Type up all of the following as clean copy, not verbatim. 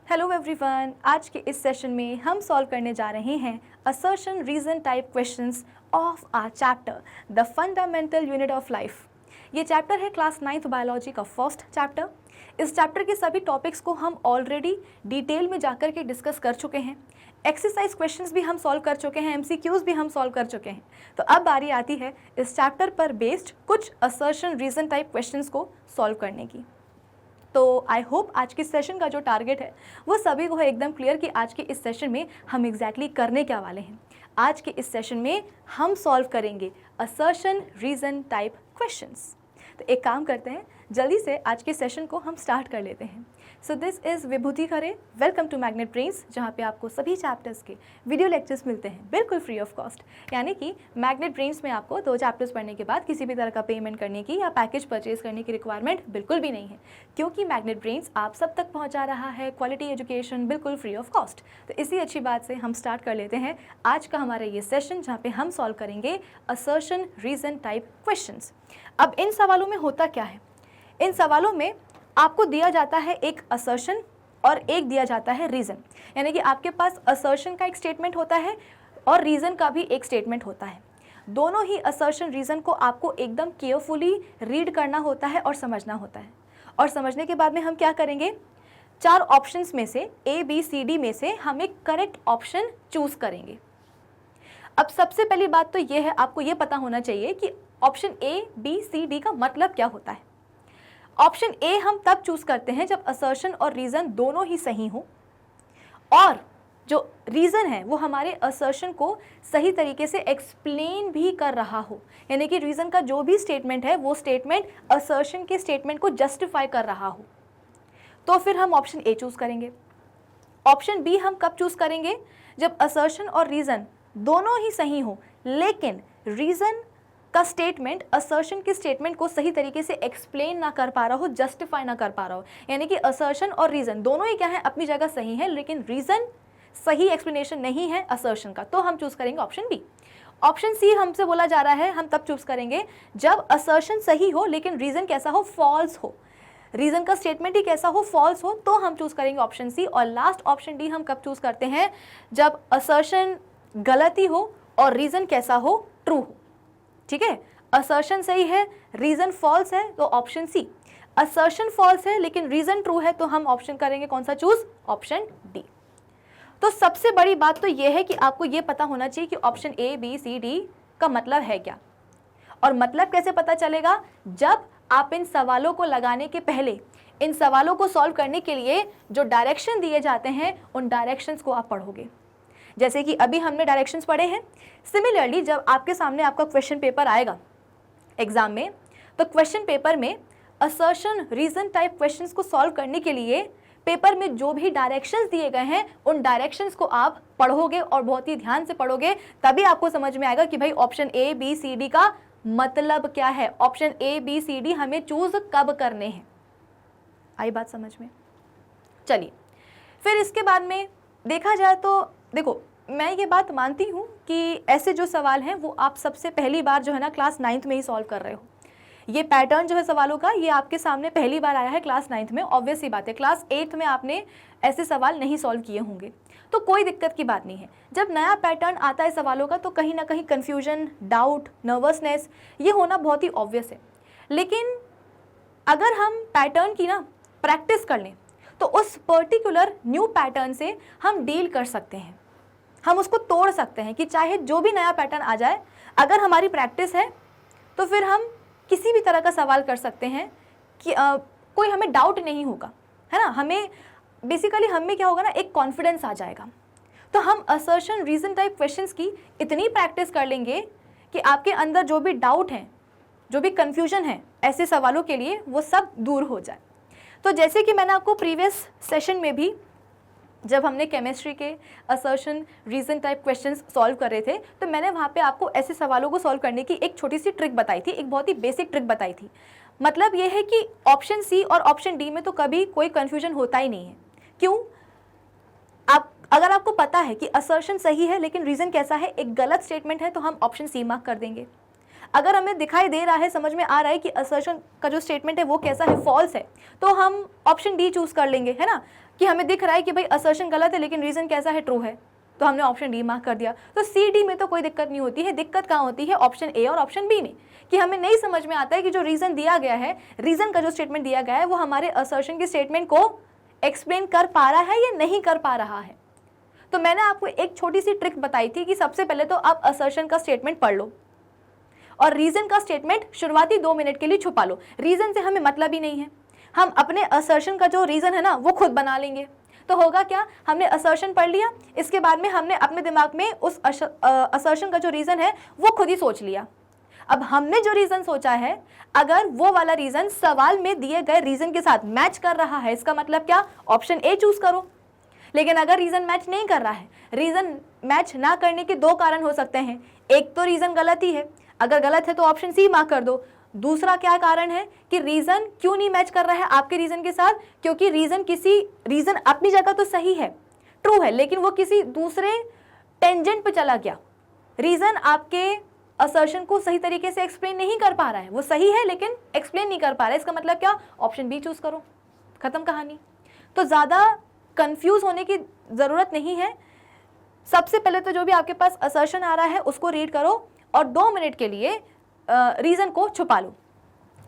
Hello everyone, आज के इस सेशन में हम सॉल्व करने जा रहे हैं assertion reason type questions of our chapter the fundamental unit of life. ये चैप्टर है क्लास 9th बायोलॉजी का फर्स्ट चैप्टर। इस चैप्टर के सभी टॉपिक्स को हम ऑलरेडी डिटेल में जाकर के डिस्कस कर चुके हैं। एक्सरसाइज क्वेश्चंस भी हम सॉल्व कर चुके हैं, एमसीक्यूज भी हम सॉल्व कर चुके हैं। तो अब बारी आती है इस चैप्टर पर बेस्ड कुछ असर्शन रीजन टाइप क्वेश्चंस को सॉल्व करने की। तो आई होप आज के सेशन का जो टारगेट है वो सभी को है एकदम क्लियर कि आज के इस सेशन में हम एग्जैक्टली करने क्या वाले हैं। आज के इस सेशन में हम सॉल्व करेंगे असर्शन रीजन टाइप क्वेश्चंस। तो एक काम करते हैं, जल्दी से आज के सेशन को हम स्टार्ट कर लेते हैं। So this is Vibhuti Khare, welcome to Magnet Brains, जहाँ पे आपको सभी चैप्टर्स के वीडियो लेक्चर्स मिलते हैं बिल्कुल फ्री ऑफ कॉस्ट। यानी कि मैग्नेट ब्रेन्स में आपको 2 चैप्टर्स पढ़ने के बाद किसी भी तरह का पेमेंट करने की या पैकेज परचेज करने की रिक्वायरमेंट बिल्कुल भी नहीं है, क्योंकि मैग्नेट ब्रेन्स आप सब तक पहुँचा रहा है क्वालिटी एजुकेशन बिल्कुल फ्री ऑफ कॉस्ट। तो इसी अच्छी बात से हम स्टार्ट कर लेते हैं आज का हमारा ये सेशन, जहाँ पे हम सॉल्व करेंगे असर्शन रीजन टाइप क्वेश्चंस। अब इन सवालों में होता क्या है, इन सवालों में आपको दिया जाता है एक असर्शन और एक दिया जाता है रीज़न। यानी कि आपके पास असर्शन का एक स्टेटमेंट होता है और रीज़न का भी एक स्टेटमेंट होता है। दोनों ही असर्शन रीज़न को आपको एकदम केयरफुली रीड करना होता है और समझना होता है। और समझने के बाद में हम क्या करेंगे, 4 ऑप्शंस में से A, B, C, D में से हम एक करेक्ट ऑप्शन चूज़ करेंगे। अब सबसे पहली बात तो ये है, आपको ये पता होना चाहिए कि option A, B, C, D का मतलब क्या होता है। ऑप्शन ए हम तब चूज करते हैं जब असर्शन और रीजन दोनों ही सही हो और जो रीजन है वो हमारे असर्शन को सही तरीके से एक्सप्लेन भी कर रहा हो। यानी कि रीजन का जो भी स्टेटमेंट है वो स्टेटमेंट असर्शन के स्टेटमेंट को जस्टिफाई कर रहा हो, तो फिर हम ऑप्शन ए चूज करेंगे। ऑप्शन बी हम कब चूज करेंगे, जब असर्शन और रीजन दोनों ही सही हो लेकिन रीजन का स्टेटमेंट असर्शन के स्टेटमेंट को सही तरीके से एक्सप्लेन ना कर पा रहा हो, जस्टिफाई ना कर पा रहा हो। यानी कि असर्शन और रीजन दोनों ही क्या है, अपनी जगह सही है, लेकिन रीजन सही एक्सप्लेनेशन नहीं है असर्शन का, तो हम चूज करेंगे ऑप्शन बी। ऑप्शन सी हमसे बोला जा रहा है हम तब चूज करेंगे जब असर्शन सही हो लेकिन रीजन कैसा हो, फॉल्स हो। रीजन का स्टेटमेंट ही कैसा हो, फॉल्स हो, तो हम चूज करेंगे ऑप्शन सी। और लास्ट ऑप्शन डी हम कब चूज करते हैं, जब असर्शन गलती हो और रीजन कैसा हो, ट्रू हो। ठीक है, असर्शन सही है, रीजन फॉल्स है, तो ऑप्शन सी। असर्शन फॉल्स है लेकिन रीजन ट्रू है, तो हम ऑप्शन करेंगे कौन सा चूज, ऑप्शन डी। तो सबसे बड़ी बात तो यह है कि आपको यह पता होना चाहिए कि option A, B, C, D का मतलब है क्या। और मतलब कैसे पता चलेगा, जब आप इन सवालों को लगाने के पहले, इन सवालों को सॉल्व करने के लिए जो डायरेक्शन दिए जाते हैं उन डायरेक्शंस को आप पढ़ोगे। जैसे कि अभी हमने डायरेक्शंस पढ़े हैं। सिमिलरली जब आपके सामने आपका क्वेश्चन पेपर आएगा एग्जाम में, तो क्वेश्चन पेपर में असर्शन रीजन टाइप क्वेश्चंस को सॉल्व करने के लिए पेपर में जो भी डायरेक्शंस दिए गए हैं उन डायरेक्शंस को आप पढ़ोगे और बहुत ही ध्यान से पढ़ोगे, तभी आपको समझ में आएगा कि भाई option A, B, C, D का मतलब क्या है, option A, B, C, D हमें चूज कब करने हैं। आई बात समझ में। चलिए फिर इसके बाद में देखा जाए तो देखो, मैं ये बात मानती हूँ कि ऐसे जो सवाल हैं वो आप सबसे पहली बार जो है ना क्लास 9th में ही सॉल्व कर रहे हो। ये पैटर्न जो है सवालों का, ये आपके सामने पहली बार आया है क्लास 9th में। ऑब्वियस ही बात है, क्लास 8th में आपने ऐसे सवाल नहीं सॉल्व किए होंगे, तो कोई दिक्कत की बात नहीं है। जब नया पैटर्न आता है सवालों का तो कहीं ना कहीं कन्फ्यूजन, डाउट, नर्वसनेस ये होना बहुत ही ऑब्वियस है। लेकिन अगर हम पैटर्न की ना प्रैक्टिस कर लें तो उस पर्टिकुलर न्यू पैटर्न से हम डील कर सकते हैं, हम उसको तोड़ सकते हैं कि चाहे जो भी नया पैटर्न आ जाए, अगर हमारी प्रैक्टिस है तो फिर हम किसी भी तरह का सवाल कर सकते हैं कि कोई हमें डाउट नहीं होगा, है ना। हमें बेसिकली हमें क्या होगा ना, एक कॉन्फिडेंस आ जाएगा। तो हम असर्शन रीजन टाइप क्वेश्चंस की इतनी प्रैक्टिस कर लेंगे कि आपके अंदर जो भी डाउट है, जो भी कन्फ्यूजन है ऐसे सवालों के लिए, वो सब दूर हो जाए। तो जैसे कि मैंने आपको प्रीवियस सेशन में भी, जब हमने केमिस्ट्री के assertion reason type questions solve कर रहे थे, तो मैंने वहाँ पे आपको ऐसे सवालों को सॉल्व करने की एक छोटी सी ट्रिक बताई थी, एक बहुत ही बेसिक ट्रिक बताई थी। मतलब ये है कि ऑप्शन सी और ऑप्शन डी में तो कभी कोई कन्फ्यूजन होता ही नहीं है। क्यों? अगर आपको पता है कि असर्शन सही है लेकिन रीजन कैसा है, एक गलत स्टेटमेंट है, तो हम ऑप्शन सी मार्क कर देंगे। अगर हमें दिखाई दे रहा है, समझ में आ रहा है कि असर्शन का जो स्टेटमेंट है वो कैसा है, फॉल्स है, तो हम ऑप्शन डी चूज कर लेंगे, है ना। कि हमें दिख रहा है कि भाई असर्शन गलत है लेकिन रीज़न कैसा है, ट्रू है, तो हमने ऑप्शन डी मार्क कर दिया। तो सी डी में तो कोई दिक्कत नहीं होती है, दिक्कत कहाँ होती है ऑप्शन ए और ऑप्शन बी में, कि हमें नहीं समझ में आता है कि जो रीज़न दिया गया है, रीज़न का जो स्टेटमेंट दिया गया है वो हमारे असर्शन के स्टेटमेंट को एक्सप्लेन कर पा रहा है या नहीं कर पा रहा है। तो मैंने आपको एक छोटी सी ट्रिक बताई थी कि सबसे पहले तो आप असर्शन का स्टेटमेंट पढ़ लो और रीज़न का स्टेटमेंट शुरुआती 2 मिनट के लिए छुपा लो। रीज़न से हमें मतलब ही नहीं है, हम अपने असर्शन का जो रीज़न है ना वो खुद बना लेंगे। तो होगा क्या, हमने असर्शन पढ़ लिया, इसके बाद में हमने अपने दिमाग में उस असर्शन का जो रीज़न है वो खुद ही सोच लिया। अब हमने जो रीज़न सोचा है, अगर वो वाला रीज़न सवाल में दिए गए रीज़न के साथ मैच कर रहा है, इसका मतलब क्या, ऑप्शन ए चूज़ करो। लेकिन अगर रीज़न मैच नहीं कर रहा है, रीज़न मैच ना करने के 2 कारण हो सकते हैं। एक तो रीज़न गलत ही है, अगर गलत है तो ऑप्शन सी मार्क कर दो। दूसरा क्या कारण है कि रीज़न क्यों नहीं मैच कर रहा है आपके रीज़न के साथ, क्योंकि रीज़न अपनी जगह तो सही है, ट्रू है, लेकिन वो किसी दूसरे टेंजेंट पे चला गया। रीज़न आपके असर्शन को सही तरीके से एक्सप्लेन नहीं कर पा रहा है, वो सही है लेकिन एक्सप्लेन नहीं कर पा रहा है, इसका मतलब क्या, ऑप्शन बी चूज़ करो, ख़त्म कहानी। तो ज़्यादा कंफ्यूज होने की ज़रूरत नहीं है। सबसे पहले तो जो भी आपके पास असर्शन आ रहा है उसको रीड करो और 2 मिनट के लिए रीज़न को छुपा लो।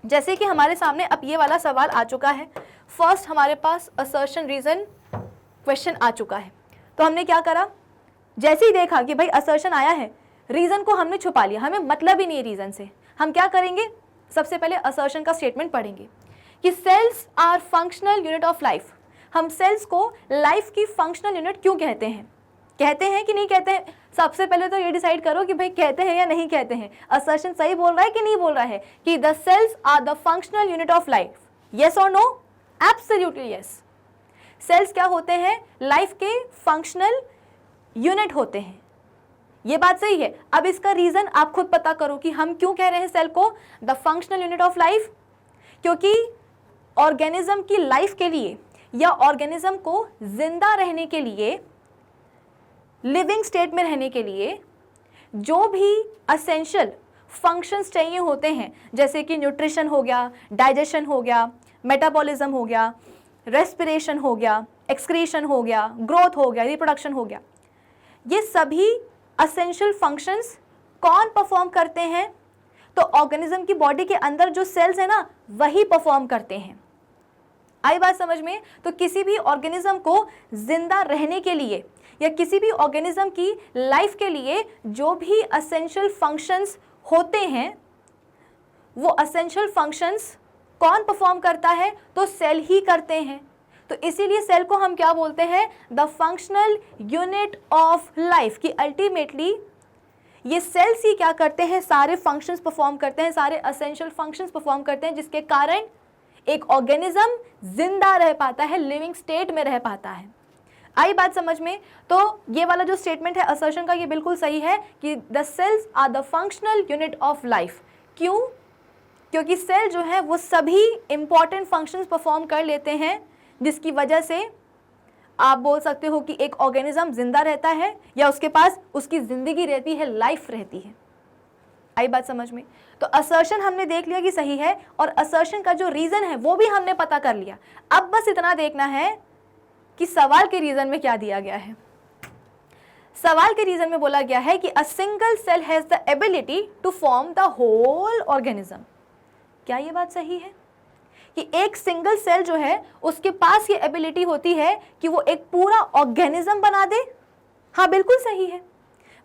जैसे कि हमारे सामने अब ये वाला सवाल आ चुका है, फर्स्ट हमारे पास असर्शन रीज़न क्वेश्चन आ चुका है। तो हमने क्या करा, जैसे ही देखा कि भाई असर्शन आया है, रीज़न को हमने छुपा लिया, हमें मतलब ही नहीं है रीज़न से। हम क्या करेंगे, सबसे पहले असर्शन का स्टेटमेंट पढ़ेंगे कि cells are functional unit of life. हम सेल्स को लाइफ की फंक्शनल यूनिट क्यों कहते हैं, कहते हैं कि नहीं कहते हैं। सबसे पहले तो ये डिसाइड करो कि भाई कहते हैं या नहीं कहते हैं, असर्शन सही बोल रहा है कि नहीं बोल रहा है कि the cells are the functional unit of life, yes और नो, एब्सोल्युटली यस। सेल्स क्या होते हैं, लाइफ के फंक्शनल यूनिट होते हैं, ये बात सही है। अब इसका रीज़न आप खुद पता करो कि हम क्यों कह रहे हैं सेल को the functional unit of life, क्योंकि ऑर्गेनिज्म की लाइफ के लिए या ऑर्गेनिज्म को जिंदा रहने के लिए, लिविंग स्टेट में रहने के लिए जो भी असेंशियल फंक्शंस चाहिए होते हैं, जैसे कि न्यूट्रिशन हो गया, डाइजेशन हो गया, मेटाबॉलिज्म हो गया, रेस्पिरेशन हो गया, एक्सक्रीशन हो गया, ग्रोथ हो गया, रिप्रोडक्शन हो गया, ये सभी असेंशियल फंक्शंस कौन परफॉर्म करते हैं, तो ऑर्गेनिज्म की बॉडी के अंदर जो सेल्स है ना वही परफॉर्म करते हैं। आई बात समझ में। तो किसी भी ऑर्गेनिज्म को जिंदा रहने के लिए या किसी भी ऑर्गेनिज्म की लाइफ के लिए जो भी असेंशियल फंक्शंस होते हैं, वो असेंशियल फंक्शंस कौन परफॉर्म करता है, तो सेल ही करते हैं। तो इसीलिए सेल को हम क्या बोलते हैं, the functional unit of life, कि अल्टीमेटली ये सेल्स ही क्या करते हैं, सारे फंक्शंस परफॉर्म करते हैं, सारे असेंशियल फंक्शंस परफॉर्म करते हैं, जिसके कारण एक ऑर्गेनिज्म जिंदा रह पाता है, लिविंग स्टेट में रह पाता है। आई बात समझ में। तो ये वाला जो स्टेटमेंट है असर्शन का, ये बिल्कुल सही है कि the cells are the functional unit of life. क्यों, क्योंकि सेल जो है वो सभी इंपॉर्टेंट फंक्शंस परफॉर्म कर लेते हैं, जिसकी वजह से आप बोल सकते हो कि एक ऑर्गेनिज्म जिंदा रहता है या उसके पास उसकी ज़िंदगी रहती है, लाइफ रहती है। आई बात समझ में। तो असर्शन हमने देख लिया कि सही है और असर्शन का जो रीज़न है वो भी हमने पता कर लिया। अब बस इतना देखना है कि सवाल के रीज़न में क्या दिया गया है। सवाल के रीज़न में बोला गया है कि a single cell has the ability to form the whole organism. क्या ये बात सही है कि एक सिंगल सेल जो है उसके पास ये एबिलिटी होती है कि वो एक पूरा ऑर्गेनिज्म बना दे? हाँ, बिल्कुल सही है।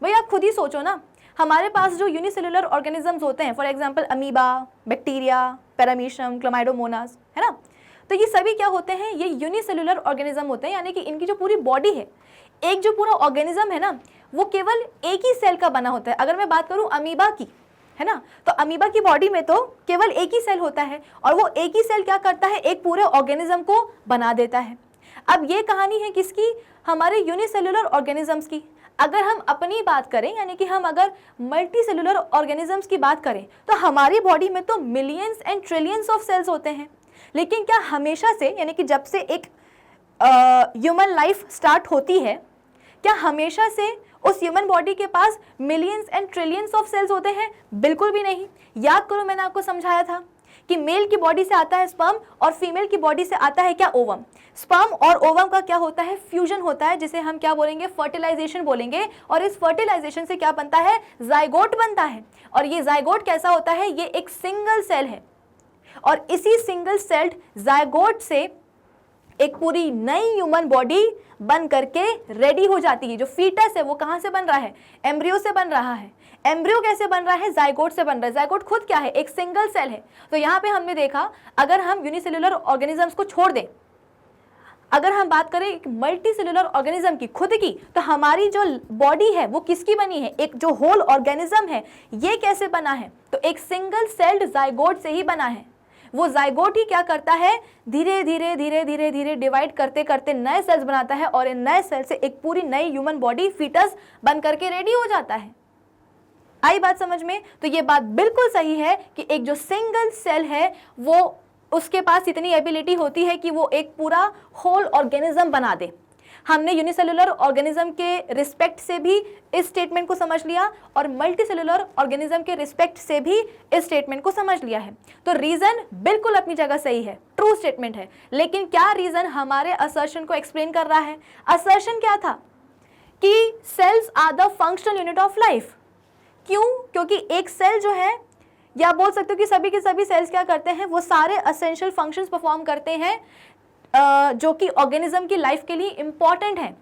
भाई आप खुद ही सोचो ना, हमारे पास जो यूनिसेलुलर ऑर्गेनिजम्स होते हैं, for example amoeba, bacteria, paramecium, chlamydomonas, है ना, तो ये सभी क्या होते हैं, ये यूनिसेलुलर ऑर्गेनिज्म होते हैं, यानी कि इनकी जो पूरी बॉडी है, एक जो पूरा ऑर्गेनिज्म है ना, वो केवल एक ही सेल का बना होता है। अगर मैं बात करूँ अमीबा की, है ना, तो अमीबा की बॉडी में तो केवल एक ही सेल होता है और वो एक ही सेल क्या करता है, एक पूरे ऑर्गेनिज्म को बना देता है। अब ये कहानी है किसकी, हमारे यूनिसेलुलर ऑर्गेनिजम्स की। अगर हम अपनी बात करें, यानी कि हम अगर मल्टी सेलुलर ऑर्गेनिजम्स की बात करें, तो हमारी बॉडी में तो millions and trillions of cells होते हैं। लेकिन क्या हमेशा से, यानी कि जब से एक ह्यूमन लाइफ स्टार्ट होती है, क्या हमेशा से उस ह्यूमन बॉडी के पास millions and trillions of cells होते हैं? बिल्कुल भी नहीं। याद करो, मैंने आपको समझाया था कि मेल की बॉडी से आता है स्पर्म और फीमेल की बॉडी से आता है क्या, ओवम। स्पर्म और ओवम का क्या होता है, फ्यूजन होता है, जिसे हम क्या बोलेंगे, फर्टिलाइजेशन बोलेंगे। और इस फर्टिलाइजेशन से क्या बनता है, जाइगोट बनता है। और ये जाइगोट कैसा होता है, ये एक सिंगल सेल है और इसी सिंगल सेल्ड जाइगोट से एक पूरी नई ह्यूमन बॉडी बन करके रेडी हो जाती है। जो फीटस है वो कहाँ से बन रहा है, एम्ब्रियो से बन रहा है। एम्ब्रियो कैसे बन रहा है, जाइगोट से बन रहा है। जाइगोट खुद क्या है, एक सिंगल सेल है। तो यहाँ पे हमने देखा, अगर हम यूनिसेल्युलर ऑर्गेनिजम्स को छोड़ दें, अगर हम बात करें एक मल्टी सेलुलर ऑर्गेनिज्म की खुद की, तो हमारी जो बॉडी है वो किसकी बनी है, एक जो होल ऑर्गेनिज्म है ये कैसे बना है, तो एक सिंगल सेल्ड जाइगोट से ही बना है। वो जाइगोट ही क्या करता है, धीरे धीरे धीरे धीरे धीरे डिवाइड करते करते नए सेल्स बनाता है और इन नए सेल से एक पूरी नई ह्यूमन बॉडी फीटस बन करके रेडी हो जाता है। आई बात समझ में? तो ये बात बिल्कुल सही है कि एक जो सिंगल सेल है वो उसके पास इतनी एबिलिटी होती है कि वो एक पूरा होल ऑर्गेनिज्म बना दे। हमने यूनिसेलुलर ऑर्गेनिज्म के रिस्पेक्ट से भी इस स्टेटमेंट को समझ लिया और मल्टी सेलुलर ऑर्गेनिज्म के रिस्पेक्ट से भी इस स्टेटमेंट को समझ लिया है। तो रीजन बिल्कुल अपनी जगह सही है, ट्रू स्टेटमेंट है। लेकिन क्या रीजन हमारे असर्शन को एक्सप्लेन कर रहा है? असर्शन क्या था कि cells are the functional unit of life. क्यों? क्योंकि एक सेल जो है, या बोल सकते हो कि सभी के सभी सेल्स क्या करते हैं, वो सारे एसेंशियल फंक्शंस परफॉर्म करते हैं जो कि ऑर्गेनिज्म की लाइफ के लिए इंपॉर्टेंट है।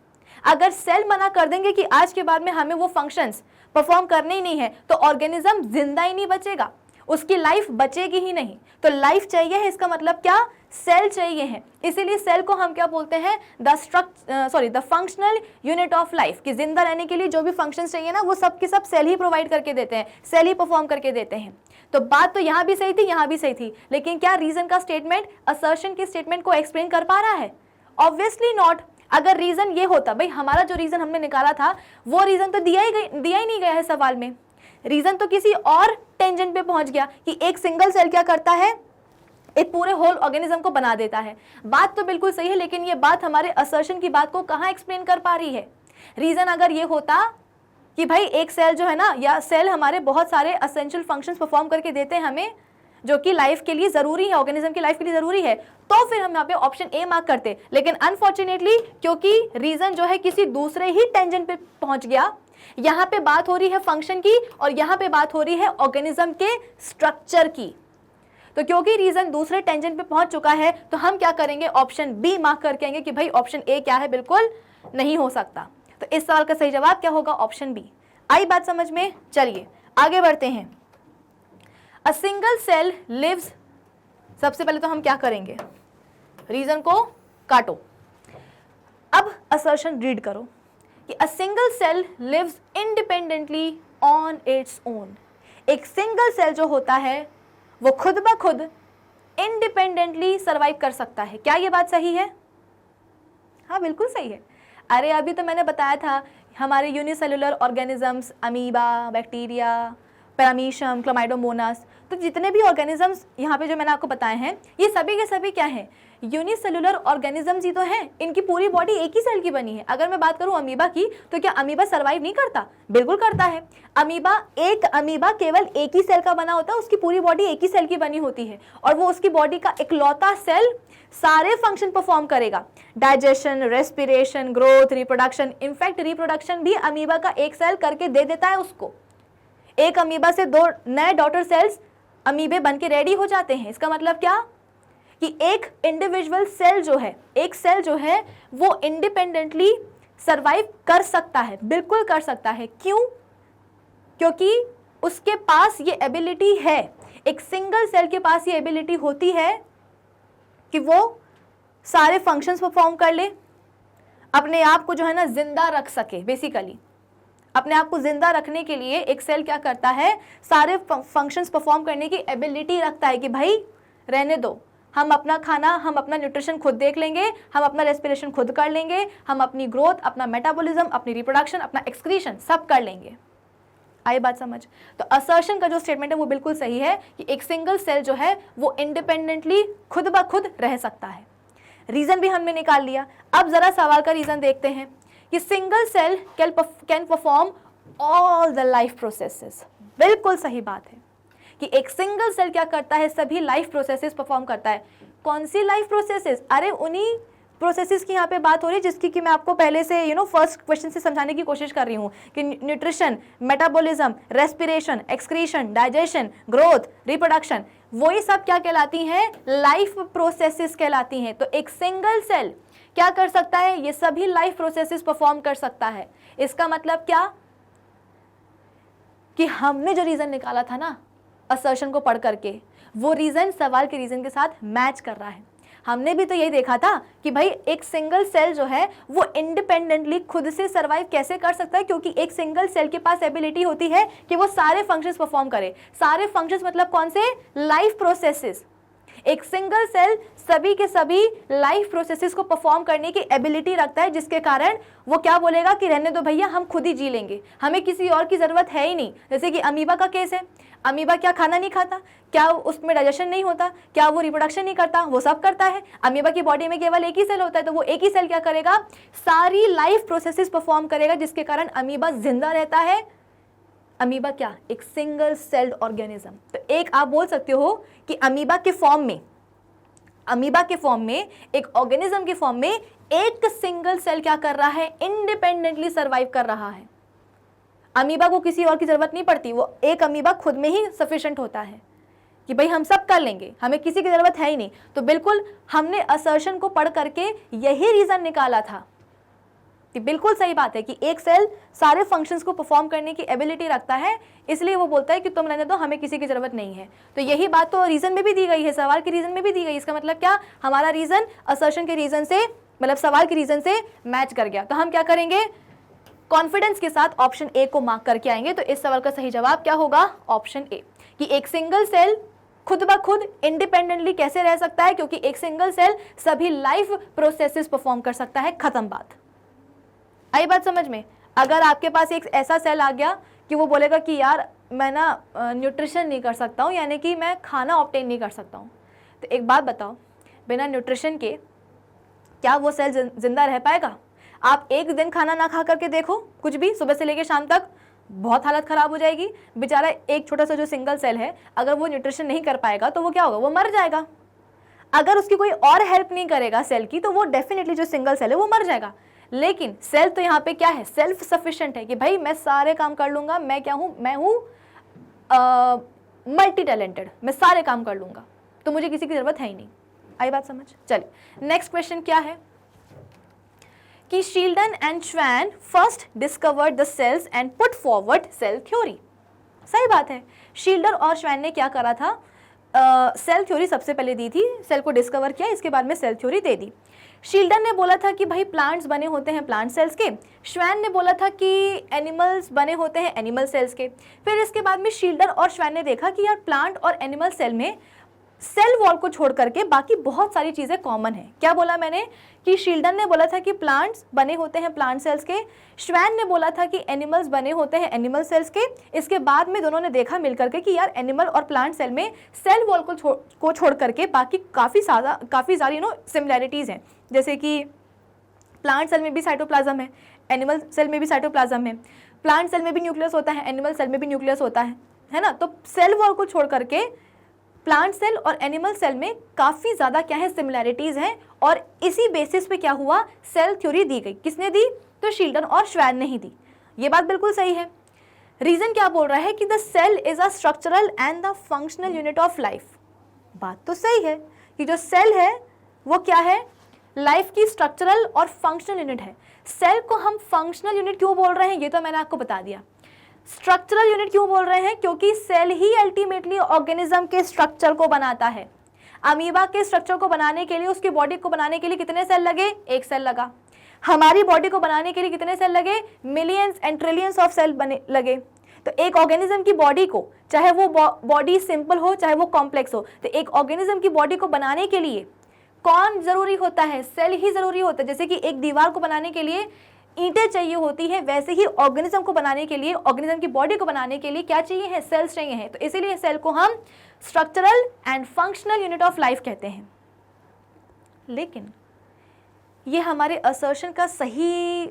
अगर सेल मना कर देंगे कि आज के बाद में हमें वो फंक्शंस परफॉर्म करने ही नहीं है, तो ऑर्गेनिज्म जिंदा ही नहीं बचेगा, उसकी लाइफ बचेगी ही नहीं। तो लाइफ चाहिए है, इसका मतलब क्या, सेल चाहिए है। इसीलिए सेल को हम क्या बोलते हैं, the functional unit of life, कि जिंदा रहने के लिए जो भी फंक्शंस चाहिए ना वो सब के सब सेल ही प्रोवाइड करके देते हैं, सेल ही परफॉर्म करके देते हैं। तो बात तो यहाँ भी सही थी, यहाँ भी सही थी, लेकिन क्या रीजन का स्टेटमेंट असर्शन के स्टेटमेंट को एक्सप्लेन कर पा रहा है? Obviously not. अगर रीजन ये होता, भाई हमारा जो रीजन हमने निकाला था वो रीजन तो दिया ही नहीं गया है सवाल में, रीजन तो किसी और टेंजेंट पे पहुंच गया कि एक सिंगल सेल क्या करता है, एक पूरे होल ऑर्गेनिज्म को बना देता है। बात तो बिल्कुल सही है, लेकिन ये बात हमारे असर्शन की बात को कहाँ एक्सप्लेन कर पा रही है? रीजन अगर ये होता कि भाई एक सेल जो है ना, या सेल हमारे बहुत सारे एसेंशियल फंक्शंस परफॉर्म करके देते हैं हमें, जो कि लाइफ के लिए जरूरी है, ऑर्गेनिज्म की लाइफ के लिए जरूरी है, तो फिर हम यहाँ पे ऑप्शन ए मार्क करते। लेकिन अनफॉर्चुनेटली क्योंकि रीजन जो है किसी दूसरे ही टेंजेंट पे पहुंच गया, यहाँ पे बात हो रही है फंक्शन की और यहाँ पे बात हो रही है ऑर्गेनिज्म के स्ट्रक्चर की। तो क्योंकि रीजन दूसरे टेंजेंट पे पहुंच चुका है, तो हम क्या करेंगे, ऑप्शन बी मार्क करके आएंगे कि भाई ऑप्शन ए क्या है, बिल्कुल नहीं हो सकता। तो इस सवाल का सही जवाब क्या होगा, ऑप्शन बी। आई बात समझ में? चलिए आगे बढ़ते हैं। अ सिंगल सेल लिव्स, सबसे पहले तो हम क्या करेंगे, रीजन को काटो, अब असर्शन रीड करो कि a single cell lives independently on its own. एक सिंगल सेल जो होता है वो खुद ब खुद इंडिपेंडेंटली सर्वाइव कर सकता है। क्या ये बात सही है? हाँ बिल्कुल सही है। अरे अभी तो मैंने बताया था हमारे unicellular organisms, amoeba, bacteria, paramecium, chlamydomonas, तो जितने भी ऑर्गेनिजम्स यहाँ पे जो मैंने आपको बताए हैं, ये सभी के सभी क्या हैं, यूनिसेलुलर ऑर्गेनिजम्स ही तो हैं। इनकी पूरी बॉडी एक ही सेल की बनी है। अगर मैं बात करूँ अमीबा की, तो क्या अमीबा सर्वाइव नहीं करता? बिल्कुल करता है। एक अमीबा केवल एक ही सेल का बना होता है, उसकी पूरी बॉडी एक ही सेल की बनी होती है और वो उसकी बॉडी का इकलौता सेल सारे फंक्शन परफॉर्म करेगा, digestion, respiration, growth, reproduction. In fact reproduction भी अमीबा का एक सेल करके दे देता है उसको। एक अमीबा से 2 नए डॉटर सेल्स अमीबे बन के रेडी हो जाते हैं। इसका मतलब क्या कि एक इंडिविजुअल सेल जो है, एक सेल जो है वो इंडिपेंडेंटली सर्वाइव कर सकता है, बिल्कुल कर सकता है। क्यों? क्योंकि उसके पास ये एबिलिटी है, एक सिंगल सेल के पास ये एबिलिटी होती है कि वो सारे फंक्शंस परफॉर्म कर ले, अपने आप को जो है ना जिंदा रख सके। बेसिकली अपने आप को जिंदा रखने के लिए एक सेल क्या करता है, सारे फंक्शंस परफॉर्म करने की एबिलिटी रखता है कि भाई रहने दो, हम अपना खाना, हम अपना न्यूट्रिशन खुद देख लेंगे, हम अपना रेस्पिरेशन खुद कर लेंगे, हम अपनी ग्रोथ, अपना मेटाबॉलिज्म, अपनी रिप्रोडक्शन, अपना एक्सक्रीशन सब कर लेंगे। आई बात समझ? तो असर्शन का जो स्टेटमेंट है वो बिल्कुल सही है कि एक सिंगल सेल जो है वो इंडिपेंडेंटली खुद ब खुद रह सकता है। रीजन भी हमने निकाल लिया। अब जरा सवाल का रीजन देखते हैं कि single cell can perform all the life processes. बिल्कुल सही बात है कि एक सिंगल सेल क्या करता है, सभी लाइफ प्रोसेसेस परफॉर्म करता है। कौन सी लाइफ प्रोसेसेस? अरे उन्हीं प्रोसेसेस की यहाँ पे बात हो रही है जिसकी कि मैं आपको पहले से फर्स्ट क्वेश्चन से समझाने की कोशिश कर रही हूँ कि nutrition, metabolism, respiration, excretion, digestion, growth, reproduction, वही सब क्या कहलाती हैं? लाइफ प्रोसेसेस कहलाती हैं। तो एक सिंगल सेल क्या कर सकता है? ये सभी लाइफ प्रोसेसेस परफॉर्म कर सकता है। इसका मतलब क्या कि हमने जो रीजन निकाला था ना असर्शन को पढ़ करके, वो रीजन सवाल के रीजन के साथ मैच कर रहा है। हमने भी तो यही देखा था कि भाई एक सिंगल सेल जो है वो इंडिपेंडेंटली खुद से सर्वाइव कैसे कर सकता है, क्योंकि एक सिंगल सेल के पास एबिलिटी होती है कि वो सारे फंक्शंस परफॉर्म करे। सारे फंक्शंस मतलब कौन से? Life processes. एक सिंगल सेल सभी के सभी लाइफ प्रोसेसेस को परफॉर्म करने की एबिलिटी रखता है, जिसके कारण वो क्या बोलेगा कि रहने दो भैया, हम खुद ही जी लेंगे, हमें किसी और की जरूरत है ही नहीं। जैसे कि अमीबा का केस है। अमीबा क्या खाना नहीं खाता? क्या उसमें डाइजेशन नहीं होता? क्या वो रिप्रोडक्शन नहीं करता? वो सब करता है। अमीबा की बॉडी में केवल एक ही सेल होता है, तो वो एक ही सेल क्या करेगा? सारी लाइफ प्रोसेसेस परफॉर्म करेगा, जिसके कारण अमीबा जिंदा रहता है। अमीबा क्या? एक सिंगल सेल्ड ऑर्गेनिज्म। तो एक आप बोल सकते हो कि अमीबा के फॉर्म में एक ऑर्गेनिज्म के फॉर्म में एक सिंगल सेल क्या कर रहा है? इंडिपेंडेंटली सर्वाइव कर रहा है। अमीबा को किसी और की जरूरत नहीं पड़ती, वो एक अमीबा खुद में ही सफिशिएंट होता है कि भाई हम सब कर लेंगे, हमें किसी की जरूरत है ही नहीं। तो बिल्कुल हमने असर्शन को पढ़ करके यही रीजन निकाला था कि बिल्कुल सही बात है कि एक सेल सारे फंक्शंस को परफॉर्म करने की एबिलिटी रखता है, इसलिए वो बोलता है कि तुम रहने दो, हमें किसी की जरूरत नहीं है। तो यही बात तो रीजन में भी दी गई है, सवाल के रीजन में भी दी गई। इसका मतलब क्या? हमारा रीजन असर्शन के रीजन से, मतलब सवाल के रीजन से मैच कर गया। तो हम क्या करेंगे? कॉन्फिडेंस के साथ ऑप्शन ए को मार्क करके आएंगे। तो इस सवाल का सही जवाब क्या होगा? ऑप्शन ए, कि एक सिंगल सेल खुद ब खुद इंडिपेंडेंटली कैसे रह सकता है, क्योंकि एक सिंगल सेल सभी लाइफ प्रोसेसेस परफॉर्म कर सकता है। खत्म बात। आई बात समझ में? अगर आपके पास एक ऐसा सेल आ गया कि वो बोलेगा कि यार मैं ना न्यूट्रिशन नहीं कर सकता हूँ, यानी कि मैं खाना ऑब्टेन नहीं कर सकता हूँ, तो एक बात बताओ, बिना न्यूट्रिशन के क्या वो सेल जिंदा रह पाएगा? आप एक दिन खाना ना खा करके देखो, कुछ भी सुबह से लेकर शाम तक, बहुत हालत खराब हो जाएगी। बेचारा एक छोटा सा जो सिंगल सेल है, अगर वो न्यूट्रिशन नहीं कर पाएगा तो वो क्या होगा? वो मर जाएगा। अगर उसकी कोई और हेल्प नहीं करेगा सेल की, तो वो डेफिनेटली जो सिंगल सेल है वो मर जाएगा। लेकिन सेल तो यहाँ पे क्या है? सेल्फ सफिशिएंट है कि भाई मैं सारे काम कर लूंगा, मैं क्या हूँ? मैं हूँ मल्टी टैलेंटेड, मैं सारे काम कर लूंगा, तो मुझे किसी की जरूरत है ही नहीं। आई बात समझ? चलिए नेक्स्ट क्वेश्चन क्या है कि Schleiden and Schwann first discovered the cells and put forward cell theory. सही बात है, शील्डर और श्वैन ने क्या करा था? सेल थ्योरी सबसे पहले दी थी, सेल को डिस्कवर किया, इसके बाद में सेल थ्योरी दे दी। शील्डर ने बोला था कि भाई प्लांट्स बने होते हैं प्लांट सेल्स के, श्वैन ने बोला था कि एनिमल्स बने होते हैं एनिमल सेल्स के। फिर इसके बाद में शील्डर और श्वैन ने देखा कि यार प्लांट और एनिमल सेल में सेल वॉल को छोड़ करके बाकी बहुत सारी चीज़ें कॉमन है। क्या बोला मैंने? कि शील्डर ने बोला था कि प्लांट्स बने होते हैं प्लांट सेल्स के, श्वैन ने बोला था कि एनिमल्स बने होते हैं एनिमल सेल्स के। इसके बाद में दोनों ने देखा मिल करके कि यार एनिमल और प्लांट सेल में सेल वॉल को छोड़ करके बाकी काफ़ी सारी सिमिलैरिटीज़ हैं। जैसे कि प्लांट सेल में भी साइटोप्लाज्म है, एनिमल सेल में भी साइटोप्लाज्म है, प्लांट सेल में भी न्यूक्लियस होता है, एनिमल सेल में भी न्यूक्लियस होता है ना। तो सेल वॉल को छोड़ करके प्लांट सेल और एनिमल सेल में काफ़ी ज़्यादा क्या है? सिमिलैरिटीज़ हैं, और इसी बेसिस पे क्या हुआ? सेल थ्योरी दी गई। किसने दी? तो शील्डन और श्वैन ने ही दी। ये बात बिल्कुल सही है। रीज़न क्या बोल रहा है कि the cell is a structural and the functional unit of life. बात तो सही है कि जो सेल है वो क्या है? लाइफ की स्ट्रक्चरल और फंक्शनल यूनिट है। सेल को हम फंक्शनल यूनिट क्यों बोल रहे हैं ये तो मैंने आपको बता दिया। स्ट्रक्चरल यूनिट क्यों बोल रहे हैं? क्योंकि सेल ही अल्टीमेटली ऑर्गेनिज्म के स्ट्रक्चर को बनाता है। अमीबा के स्ट्रक्चर को बनाने के लिए, उसकी बॉडी को बनाने के लिए कितने सेल लगे? एक सेल लगा। हमारी बॉडी को बनाने के लिए कितने सेल लगे? Millions and trillions of cell लगे। तो एक ऑर्गेनिज्म की बॉडी को, चाहे वो बॉडी सिंपल हो चाहे वो कॉम्प्लेक्स हो, तो एक ऑर्गेनिज्म की बॉडी को बनाने के लिए कौन जरूरी होता है? सेल ही जरूरी होता है। जैसे कि एक दीवार को बनाने के लिए ईंटें चाहिए होती है, वैसे ही ऑर्गेनिज्म को बनाने के लिए, ऑर्गेनिज्म की बॉडी को बनाने के लिए क्या चाहिए है? सेल्स चाहिए हैं। तो इसीलिए सेल को हम structural and functional unit of life कहते हैं। लेकिन ये हमारे असर्शन का सही,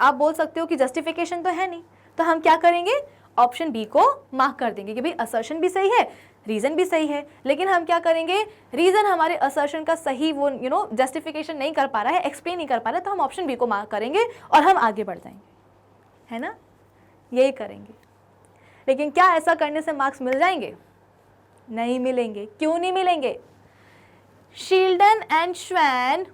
आप बोल सकते हो कि जस्टिफिकेशन तो है नहीं। तो हम क्या करेंगे? ऑप्शन बी को मार्क कर देंगे कि भाई असर्शन भी सही है, रीज़न भी सही है, लेकिन हम क्या करेंगे, रीज़न हमारे असर्शन का सही वो जस्टिफिकेशन नहीं कर पा रहा है, एक्सप्लेन नहीं कर पा रहा है, तो हम ऑप्शन बी को मार्क करेंगे और हम आगे बढ़ जाएंगे, है ना, यही करेंगे। लेकिन क्या ऐसा करने से मार्क्स मिल जाएंगे? नहीं मिलेंगे। क्यों नहीं मिलेंगे? Schleiden and Schwann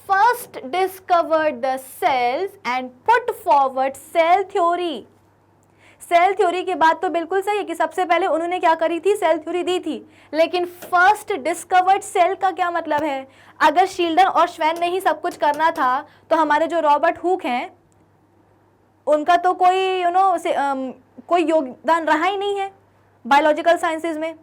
first discovered the cells and put forward cell theory. Cell theory के बाद तो बिल्कुल सही है कि सबसे पहले उन्होंने क्या करी थी, सेल थ्योरी दी थी, लेकिन फर्स्ट डिस्कवर्ड सेल का क्या मतलब है? अगर शील्डन और श्वैन ने ही सब कुछ करना था तो हमारे जो रॉबर्ट हुक हैं उनका तो कोई कोई योगदान रहा ही नहीं है बायोलॉजिकल साइंसेज में,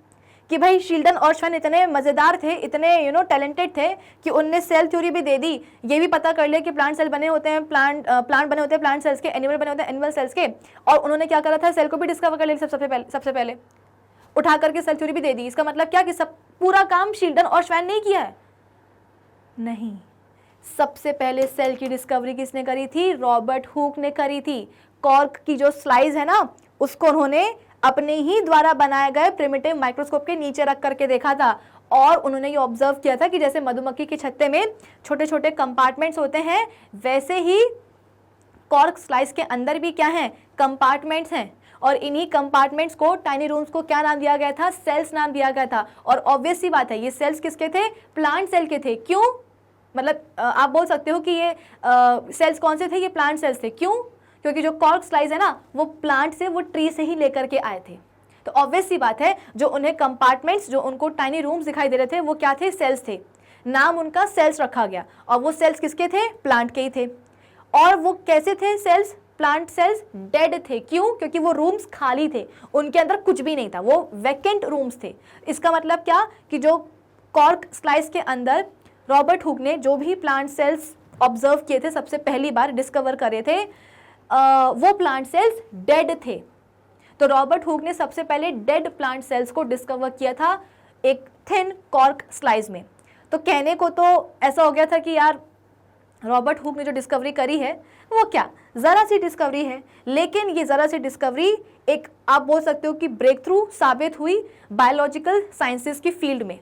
कि भाई शील्डन और श्वैन इतने मज़ेदार थे, इतने टैलेंटेड थे कि उनने सेल थ्योरी भी दे दी, ये भी पता कर लिया कि प्लांट सेल बने होते हैं, प्लांट बने होते हैं प्लांट सेल्स के, एनिमल बने होते हैं एनिमल सेल्स के, और उन्होंने क्या करा था, सेल को भी डिस्कवर कर लिया सबसे पहले उठा करके सेल थ्योरी भी दे दी। इसका मतलब क्या कि सब पूरा काम शील्डन और श्वैन ने किया है? नहीं, सबसे पहले सेल की डिस्कवरी किसने करी थी? रॉबर्ट हुक ने करी थी। कॉर्क की जो स्लाइस है ना, उसको उन्होंने अपने ही द्वारा बनाए गए प्रिमिटिव माइक्रोस्कोप के नीचे रख करके देखा था, और उन्होंने ये ऑब्जर्व किया था कि जैसे मधुमक्खी के छत्ते में छोटे छोटे कंपार्टमेंट्स होते हैं, वैसे ही कॉर्क स्लाइस के अंदर भी क्या है, कंपार्टमेंट्स हैं, और इन्हीं कंपार्टमेंट्स को, टाइनी रूम्स को क्या नाम दिया गया था? सेल्स नाम दिया गया था। और ऑब्वियस सी बात है, ये सेल्स किसके थे? प्लांट सेल के थे। क्यों? मतलब आप बोल सकते हो कि ये सेल्स कौन से थे? ये प्लांट सेल्स थे। क्यों? क्योंकि जो कॉर्क स्लाइस है ना, वो प्लांट से, वो ट्री से ही लेकर के आए थे। तो ऑब्वियस सी बात है, जो उन्हें कंपार्टमेंट्स, जो उनको टाइनी रूम्स दिखाई दे रहे थे, वो क्या थे? सेल्स थे। नाम उनका सेल्स रखा गया, और वो सेल्स किसके थे? प्लांट के ही थे। और वो कैसे थे सेल्स? प्लांट सेल्स डेड थे। क्यों? क्योंकि वो रूम्स खाली थे, उनके अंदर कुछ भी नहीं था, वो वैकेंट रूम्स थे। इसका मतलब क्या कि जो कॉर्क स्लाइस के अंदर रॉबर्ट हुक ने जो भी प्लांट सेल्स ऑब्जर्व किए थे, सबसे पहली बार डिस्कवर करे थे, वो प्लांट सेल्स डेड थे। तो रॉबर्ट हुक ने सबसे पहले डेड प्लांट सेल्स को डिस्कवर किया था एक थिन कॉर्क स्लाइस में। तो कहने को तो ऐसा हो गया था कि यार रॉबर्ट हुक ने जो डिस्कवरी करी है वो क्या, ज़रा सी डिस्कवरी है, लेकिन ये ज़रा सी डिस्कवरी एक, आप बोल सकते हो कि ब्रेक थ्रू साबित हुई बायोलॉजिकल साइंसेस की फील्ड में,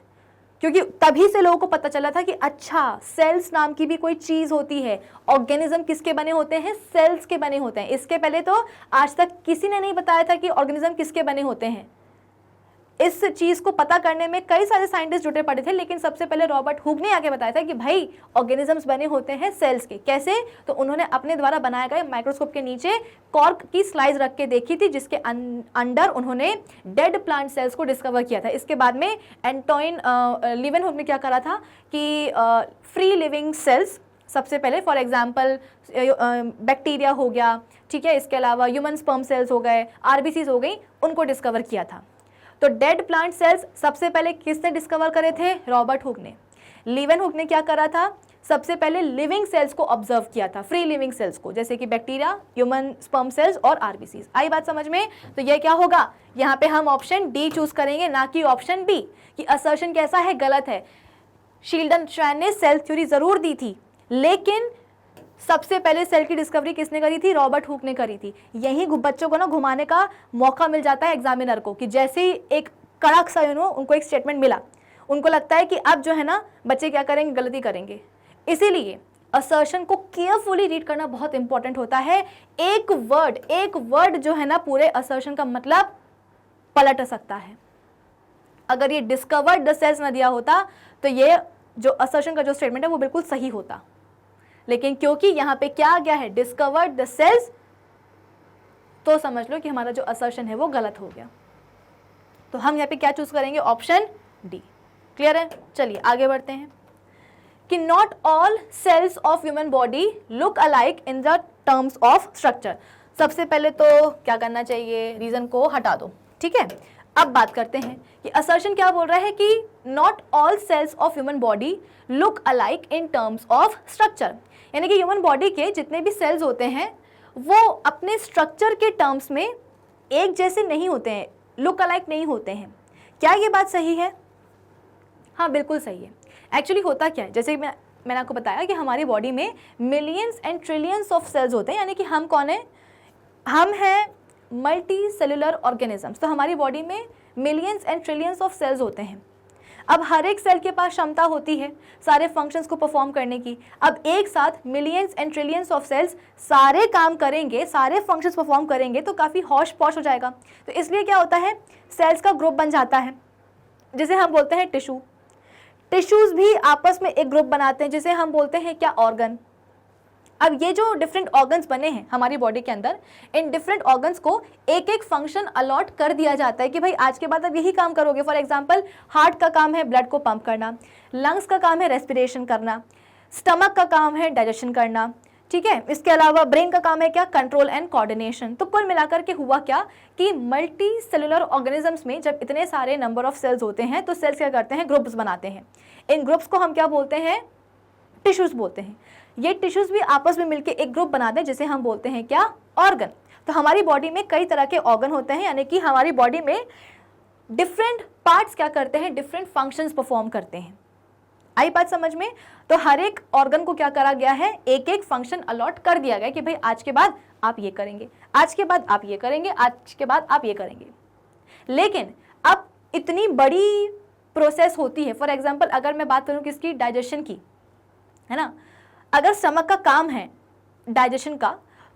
क्योंकि तभी से लोगों को पता चला था कि अच्छा, सेल्स नाम की भी कोई चीज़ होती है। ऑर्गेनिज्म किसके बने होते हैं? सेल्स के बने होते हैं। इसके पहले तो आज तक किसी ने नहीं बताया था कि ऑर्गेनिज्म किसके बने होते हैं। इस चीज़ को पता करने में कई सारे साइंटिस्ट जुटे पड़े थे, लेकिन सबसे पहले रॉबर्ट हुक ने आके बताया था कि भाई ऑर्गेनिजम्स बने होते हैं सेल्स के। कैसे? तो उन्होंने अपने द्वारा बनाए गए माइक्रोस्कोप के नीचे कॉर्क की स्लाइस रख के देखी थी, जिसके अंदर उन्होंने डेड प्लांट सेल्स को डिस्कवर किया था। इसके बाद में एंटोइन लीवेनहुक ने क्या करा था कि फ्री लिविंग सेल्स, सबसे पहले फॉर एग्जाम्पल बैक्टीरिया हो गया, ठीक है, इसके अलावा ह्यूमन स्पर्म सेल्स हो गए, आरबीसीज हो गई, उनको डिस्कवर किया था। तो डेड प्लांट सेल्स सबसे पहले किसने डिस्कवर करे थे? रॉबर्ट हुक ने। लीवेनहुक ने क्या करा था? सबसे पहले लिविंग सेल्स को ऑब्जर्व किया था, फ्री लिविंग सेल्स को, जैसे कि बैक्टीरिया, ह्यूमन स्पर्म सेल्स और आरबीसीज। आई बात समझ में? तो ये क्या होगा, यहाँ पे हम ऑप्शन डी चूज करेंगे, ना कि ऑप्शन बी, कि असर्शन कैसा है, गलत है। शील्डन श्वैन ने सेल थ्योरी जरूर दी थी, लेकिन सबसे पहले सेल की डिस्कवरी किसने करी थी? रॉबर्ट हुक ने करी थी। यही बच्चों को ना घुमाने का मौका मिल जाता है एग्जामिनर को, कि जैसे ही एक कड़क सा उनको एक स्टेटमेंट मिला, उनको लगता है कि अब जो है ना बच्चे क्या करेंगे, गलती करेंगे। इसीलिए असर्शन को केयरफुली रीड करना बहुत इंपॉर्टेंट होता है। एक वर्ड जो है ना पूरे असर्शन का मतलब पलट सकता है। अगर ये डिस्कवर्ड द सेल्स न दिया होता तो ये जो असर्शन का जो स्टेटमेंट है वो बिल्कुल सही होता, लेकिन क्योंकि यहाँ पे क्या आ गया है, डिस्कवर्ड द सेल्स, तो समझ लो कि हमारा जो असर्शन है वो गलत हो गया। तो हम यहाँ पे क्या चूज करेंगे? Option D. क्लियर है? चलिए आगे बढ़ते हैं कि not all cells of human body look alike in the terms of structure. सबसे पहले तो क्या करना चाहिए, रीजन को हटा दो, ठीक है। अब बात करते हैं कि असर्शन क्या बोल रहा है कि not all cells of human body look alike in terms of structure, यानी कि ह्यूमन बॉडी के जितने भी सेल्स होते हैं वो अपने स्ट्रक्चर के टर्म्स में एक जैसे नहीं होते हैं, लुक अलाइक नहीं होते हैं। क्या ये बात सही है? हाँ, बिल्कुल सही है। एक्चुअली होता क्या है, जैसे मैंने आपको बताया कि हमारी बॉडी में millions and trillions of cells होते हैं, यानी कि हम कौन है? हम हैं मल्टी सेलुलर ऑर्गेनिजम्स। तो हमारी बॉडी में millions and trillions of cells होते हैं। अब हर एक सेल के पास क्षमता होती है सारे फंक्शंस को परफॉर्म करने की। अब एक साथ millions and trillions of cells सारे काम करेंगे, सारे फंक्शंस परफॉर्म करेंगे तो काफ़ी हौश पौश हो जाएगा। तो इसलिए क्या होता है, सेल्स का ग्रुप बन जाता है जिसे हम बोलते हैं टिश्यू। टिश्यूज़ भी आपस में एक ग्रुप बनाते हैं जिसे हम बोलते हैं क्या, ऑर्गन। अब ये जो डिफरेंट ऑर्गन्स बने हैं हमारी बॉडी के अंदर, इन डिफरेंट ऑर्गन्स को एक एक फंक्शन अलॉट कर दिया जाता है कि भाई आज के बाद अब यही काम करोगे। फॉर एग्जांपल, हार्ट का काम है ब्लड को पंप करना, लंग्स का काम है रेस्पिरेशन करना, स्टमक का काम है डाइजेशन करना, ठीक है। इसके अलावा ब्रेन का काम है क्या, कंट्रोल एंड कोऑर्डिनेशन। तो कुल मिलाकर के हुआ क्या कि मल्टी सेलुलर ऑर्गेनिजम्स में जब इतने सारे नंबर ऑफ सेल्स होते हैं तो सेल्स क्या करते हैं, ग्रुप्स बनाते हैं। इन ग्रुप्स को हम क्या बोलते हैं, टिश्यूज बोलते हैं। ये टिश्यूज भी आपस में मिलकर एक ग्रुप बनाते हैं जिसे हम बोलते हैं क्या, ऑर्गन। तो हमारी बॉडी में कई तरह के ऑर्गन होते हैं, यानी कि हमारी बॉडी में डिफरेंट पार्ट्स क्या करते हैं, डिफरेंट फंक्शंस परफॉर्म करते हैं। आई बात समझ में? तो हर एक ऑर्गन को क्या करा गया है, एक एक फंक्शन अलॉट कर दिया गया कि भाई आज के बाद आप ये करेंगे, आज के बाद आप ये करेंगे, आज के बाद आप ये करेंगे। लेकिन अब इतनी बड़ी प्रोसेस होती है। फॉर एग्जाम्पल, अगर मैं बात करूं किसकी, डाइजेशन की, है ना। अगर स्टमक का काम है डाइजेशन का,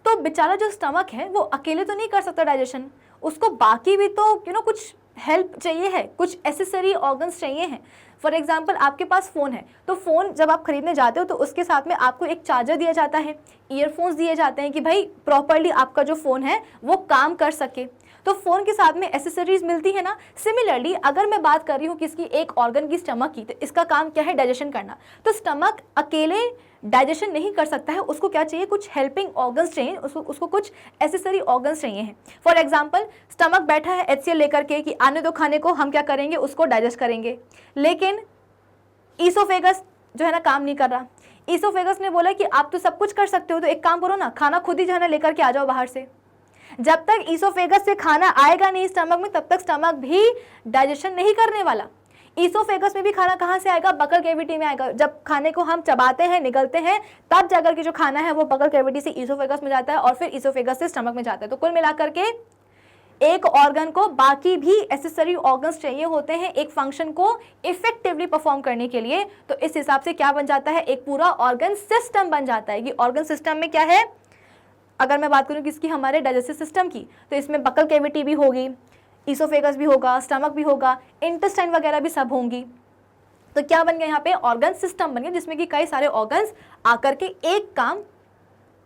तो बेचारा जो स्टमक है वो अकेले तो नहीं कर सकता डाइजेशन, उसको बाकी भी तो कुछ हेल्प चाहिए है, कुछ एसेसरी ऑर्गन्स चाहिए हैं। फॉर एग्जाम्पल, आपके पास फ़ोन है, तो फ़ोन जब आप खरीदने जाते हो तो उसके साथ में आपको एक चार्जर दिया जाता है, ईयरफोन्स दिए जाते हैं कि भाई प्रॉपरली आपका जो फ़ोन है वो काम कर सके। तो फ़ोन के साथ में एसेसरीज मिलती है ना। सिमिलरली अगर मैं बात कर रही हूँ किसकी, एक ऑर्गन की, स्टमक की, तो इसका काम क्या है, डाइजेशन करना। तो स्टमक अकेले डाइजेशन नहीं कर सकता है, उसको क्या चाहिए, कुछ हेल्पिंग ऑर्गन्स चाहिए, उसको कुछ एसेसरी ऑर्गन्स चाहिए हैं। फॉर एग्जांपल, स्टमक बैठा है HCl लेकर के कि आने दो खाने को, हम क्या करेंगे, उसको डाइजेस्ट करेंगे। लेकिन ईसोफेगस जो है ना काम नहीं कर रहा। ईसोफेगस ने बोला कि आप तो सब कुछ कर सकते हो, तो एक काम करो ना, खाना खुद ही जो है ना लेकर के आ जाओ बाहर से। जब तक ईसोफेगस से खाना आएगा नहीं स्टमक में, तब तक स्टमक भी डाइजेशन नहीं करने वाला। ईसोफेगस में भी खाना कहाँ से आएगा, बकल कैविटी में आएगा। जब खाने को हम चबाते हैं, निगलते हैं, तब जाकर के जो खाना है वो बकल कैविटी से ईसोफेगस में जाता है और फिर ईसोफेगस से स्टमक में जाता है। तो कुल मिलाकर के एक ऑर्गन को बाकी भी एसेसरी ऑर्गन्स चाहिए होते हैं एक फंक्शन को इफेक्टिवली परफॉर्म करने के लिए। तो इस हिसाब से क्या बन जाता है, एक पूरा ऑर्गन सिस्टम बन जाता है। कि ऑर्गन सिस्टम में क्या है, अगर मैं बात करूँ किसकी, हमारे डाइजेस्टिव सिस्टम की, तो इसमें बकल कैविटी भी होगी, ईसोफेगस भी होगा, स्टमक भी होगा, इंटेस्टाइन वगैरह भी सब होंगी। तो क्या बन गया यहाँ पे, ऑर्गन सिस्टम बन गया, जिसमें कि कई सारे ऑर्गन्स आकर के एक काम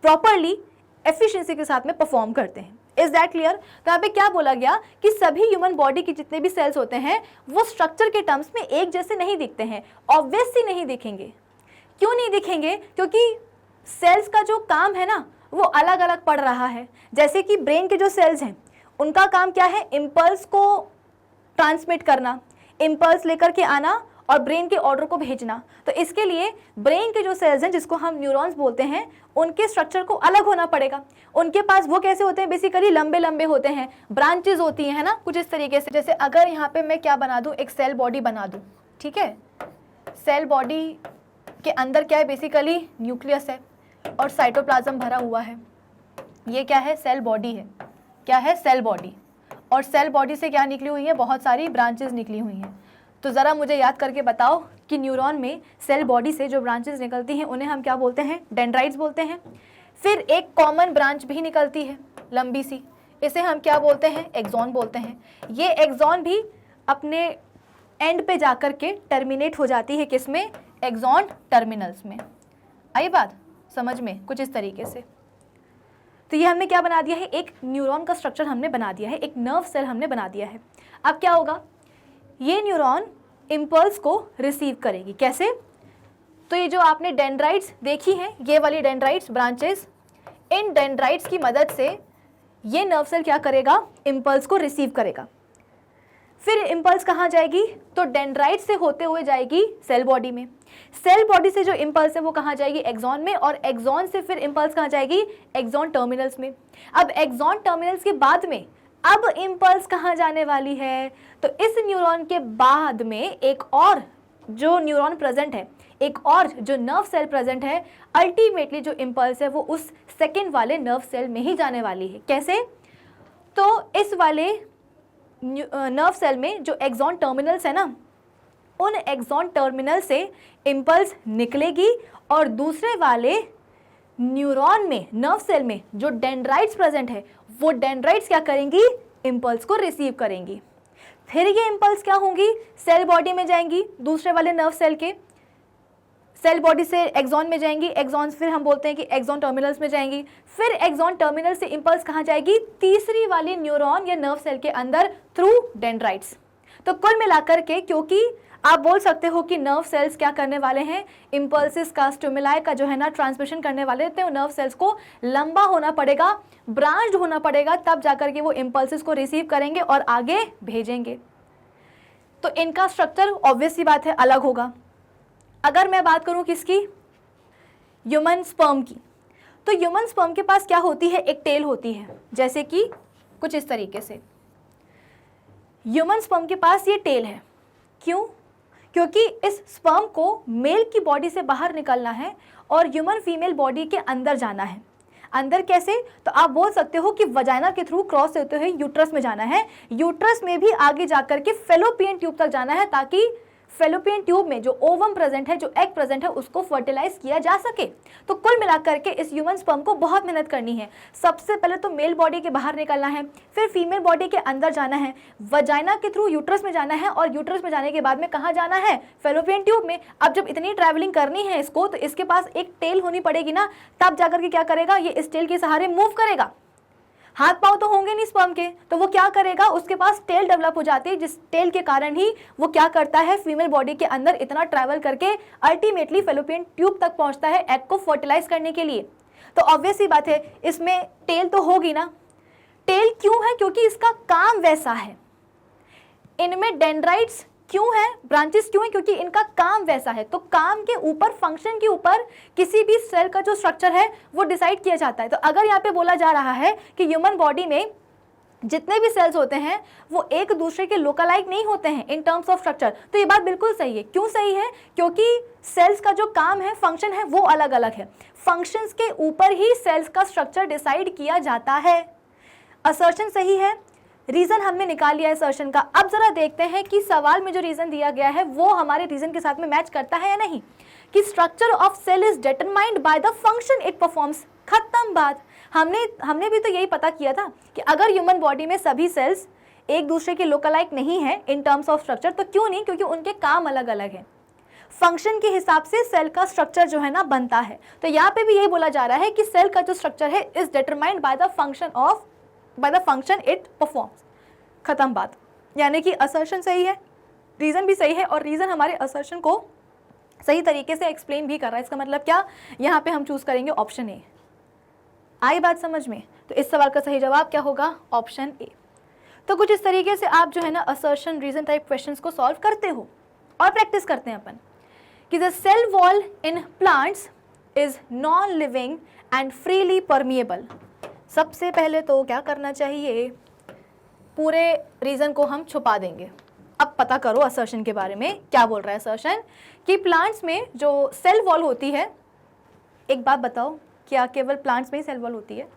प्रॉपरली एफिशिएंसी के साथ में परफॉर्म करते हैं। Is that clear? तो यहाँ पे क्या बोला गया कि सभी ह्यूमन बॉडी के जितने भी सेल्स होते हैं वो स्ट्रक्चर के टर्म्स में एक जैसे नहीं दिखते हैं। ऑब्वियसली नहीं दिखेंगे। क्यों नहीं दिखेंगे? क्योंकि सेल्स का जो काम है ना वो अलग अलग पड़ रहा है। जैसे कि ब्रेन के जो सेल्स हैं उनका काम क्या है, इम्पल्स को ट्रांसमिट करना, इम्पल्स लेकर के आना और ब्रेन के ऑर्डर को भेजना। तो इसके लिए ब्रेन के जो सेल्स हैं जिसको हम न्यूरॉन्स बोलते हैं, उनके स्ट्रक्चर को अलग होना पड़ेगा। उनके पास वो कैसे होते हैं, बेसिकली लंबे लंबे होते हैं, ब्रांचेस होती हैं, है ना, कुछ इस तरीके से। जैसे अगर यहाँ पे मैं क्या बना दूँ, एक सेल बॉडी बना दूँ, ठीक है। सेल बॉडी के अंदर क्या है, बेसिकली न्यूक्लियस है और साइटोप्लाज्म भरा हुआ है। ये क्या है, सेल बॉडी है। क्या है, सेल बॉडी। और सेल बॉडी से क्या निकली हुई है, बहुत सारी ब्रांचेस निकली हुई हैं। तो ज़रा मुझे याद करके बताओ कि न्यूरॉन में सेल बॉडी से जो ब्रांचेस निकलती हैं उन्हें हम क्या बोलते हैं, डेंड्राइट्स बोलते हैं। फिर एक कॉमन ब्रांच भी निकलती है लंबी सी, इसे हम क्या बोलते हैं, एक्सॉन बोलते हैं। ये एक्सॉन भी अपने एंड पे जाकर के टर्मिनेट हो जाती है, किसमें, एक्सॉन टर्मिनल्स में। आई बात समझ में, कुछ इस तरीके से। तो ये हमने क्या बना दिया है, एक न्यूरॉन का स्ट्रक्चर हमने बना दिया है, एक नर्व सेल हमने बना दिया है। अब क्या होगा, ये न्यूरॉन इम्पल्स को रिसीव करेगी। कैसे? तो ये जो आपने डेंड्राइट्स देखी हैं, ये वाली डेंड्राइट्स ब्रांचेस, इन डेंड्राइट्स की मदद से ये नर्व सेल क्या करेगा, इम्पल्स को रिसीव करेगा। फिर इम्पल्स कहाँ जाएगी, तो डेंड्राइट से होते हुए जाएगी सेल बॉडी में। सेल बॉडी से जो इम्पल्स है वो कहाँ जाएगी, एक्सॉन में, और एक्सॉन से फिर इम्पल्स कहाँ जाएगी, एक्सॉन टर्मिनल्स में। अब एक्सॉन टर्मिनल्स के बाद में अब इम्पल्स कहाँ जाने वाली है, तो इस न्यूरॉन के बाद में एक और जो न्यूरॉन प्रेजेंट है, एक और जो नर्व सेल प्रेजेंट है, अल्टीमेटली जो इम्पल्स है वो उस सेकेंड वाले नर्व सेल में ही जाने वाली है। कैसे? तो इस वाले नर्व सेल में जो एक्सॉन टर्मिनल्स है ना, उन एक्सॉन टर्मिनल से इम्पल्स निकलेगी और दूसरे वाले न्यूरॉन में, नर्व सेल में जो डेंड्राइट्स प्रेजेंट है, वो डेंड्राइट्स क्या करेंगी, इम्पल्स को रिसीव करेंगी। फिर ये इम्पल्स क्या होंगी, सेल बॉडी में जाएंगी, दूसरे वाले नर्व सेल के सेल बॉडी से एक्सॉन में जाएंगी, एक्सॉन फिर हम बोलते हैं कि एक्सॉन टर्मिनल्स में जाएंगी, फिर एक्सॉन टर्मिनल से इम्पल्स कहाँ जाएगी, तीसरी वाली न्यूरॉन या नर्व सेल के अंदर थ्रू डेंड्राइट्स। तो कुल मिलाकर के, क्योंकि आप बोल सकते हो कि नर्व सेल्स क्या करने वाले हैं, इम्पल्सिस का, स्टिमुलाई का जो है ना ट्रांसमिशन करने वाले थे, नर्व सेल्स को लंबा होना पड़ेगा, ब्रांच्ड होना पड़ेगा, तब जाकर के वो इम्पल्सिस को रिसीव करेंगे और आगे भेजेंगे। तो इनका स्ट्रक्चर ऑब्वियस सी बात है अलग होगा। अगर मैं बात करूं किसकी, ह्यूमन स्पर्म की, तो ह्यूमन स्पर्म के पास क्या होती है, एक टेल होती है, जैसे कि कुछ इस तरीके से। ह्यूमन स्पर्म के पास ये टेल है, क्यों, क्योंकि इस स्पर्म को मेल की बॉडी से बाहर निकलना है और ह्यूमन फीमेल बॉडी के अंदर जाना है। अंदर कैसे, तो आप बोल सकते हो कि वजाइना के थ्रू क्रॉस होते हुए यूट्रस में जाना है, यूट्रस में भी आगे जाकर के फेलोपियन ट्यूब तक जाना है, ताकि फेलोपियन ट्यूब में जो ओवम प्रेजेंट है, जो एग प्रेजेंट है, उसको फर्टिलाइज किया जा सके। तो कुल मिलाकर के इस ह्यूमन स्पर्म को बहुत मेहनत करनी है। सबसे पहले तो मेल बॉडी के बाहर निकलना है, फिर फीमेल बॉडी के अंदर जाना है, वजाइना के थ्रू यूट्रस में जाना है, और यूट्रस में जाने के बाद में कहाँ जाना है, फेलोपियन ट्यूब में। अब जब इतनी ट्रैवलिंग करनी है इसको, तो इसके पास एक टेल होनी पड़ेगी ना, तब जाकर के क्या करेगा, ये इस टेल के सहारे मूव करेगा। हाथ पांव तो होंगे नहीं स्पर्म के, तो वो क्या करेगा, उसके पास टेल डेवलप हो जाती है, जिस टेल के कारण ही वो क्या करता है, फीमेल बॉडी के अंदर इतना ट्रैवल करके अल्टीमेटली फेलोपियन ट्यूब तक पहुंचता है एग को फर्टिलाइज करने के लिए। तो ऑब्वियस ही बात है, इसमें टेल तो होगी ना। टेल क्यों है, क्योंकि इसका काम वैसा है। इनमें डेंड्राइट्स क्यों है, ब्रांचेस क्यों है, क्योंकि इनका काम वैसा है। तो काम के ऊपर, फंक्शन के ऊपर किसी भी सेल का जो स्ट्रक्चर है वो डिसाइड किया जाता है। तो अगर यहाँ पे बोला जा रहा है कि ह्यूमन बॉडी में जितने भी सेल्स होते हैं वो एक दूसरे के लोकलाइक नहीं होते हैं इन टर्म्स ऑफ स्ट्रक्चर, तो ये बात बिल्कुल सही है। क्यों सही है, क्योंकि सेल्स का जो काम है, फंक्शन है, वो अलग अलग है। फंक्शंस के ऊपर ही सेल्स का स्ट्रक्चर डिसाइड किया जाता है। असर्शन सही है, रीजन हमने निकाल लिया है असर्शन का। अब जरा देखते हैं कि सवाल में जो रीजन दिया गया है वो हमारे रीजन के साथ में मैच करता है या नहीं, कि structure of cell is determined by the function it performs. खत्म बात। हमने भी तो यही पता किया था कि अगर ह्यूमन बॉडी में सभी सेल्स एक दूसरे के लोकलाइक नहीं है इन टर्म्स ऑफ स्ट्रक्चर, तो क्यों नहीं, क्योंकि उनके काम अलग अलग है। फंक्शन के हिसाब से सेल का स्ट्रक्चर जो है ना बनता है। तो यहाँ पे भी यही बोला जा रहा है कि सेल का जो स्ट्रक्चर है is determined by the function it performs. खत्म बात। यानी कि असर्शन सही है, रीजन भी सही है, और रीजन हमारे असर्शन को सही तरीके से एक्सप्लेन भी कर रहा है। इसका मतलब क्या, यहाँ पे हम चूज करेंगे ऑप्शन ए। आई बात समझ में? तो इस सवाल का सही जवाब क्या होगा, ऑप्शन ए। तो कुछ इस तरीके से आप जो है ना असर्शन रीजन टाइप क्वेश्चंस को सॉल्व करते हो और प्रैक्टिस करते हैं अपन कि the cell wall in plants is non living and freely permeable. सबसे पहले तो क्या करना चाहिए, पूरे रीजन को हम छुपा देंगे। अब पता करो असर्शन के बारे में क्या बोल रहा है असर्शन, कि प्लांट्स में जो सेल वॉल होती है, एक बात बताओ, क्या केवल प्लांट्स में ही सेल वॉल होती है?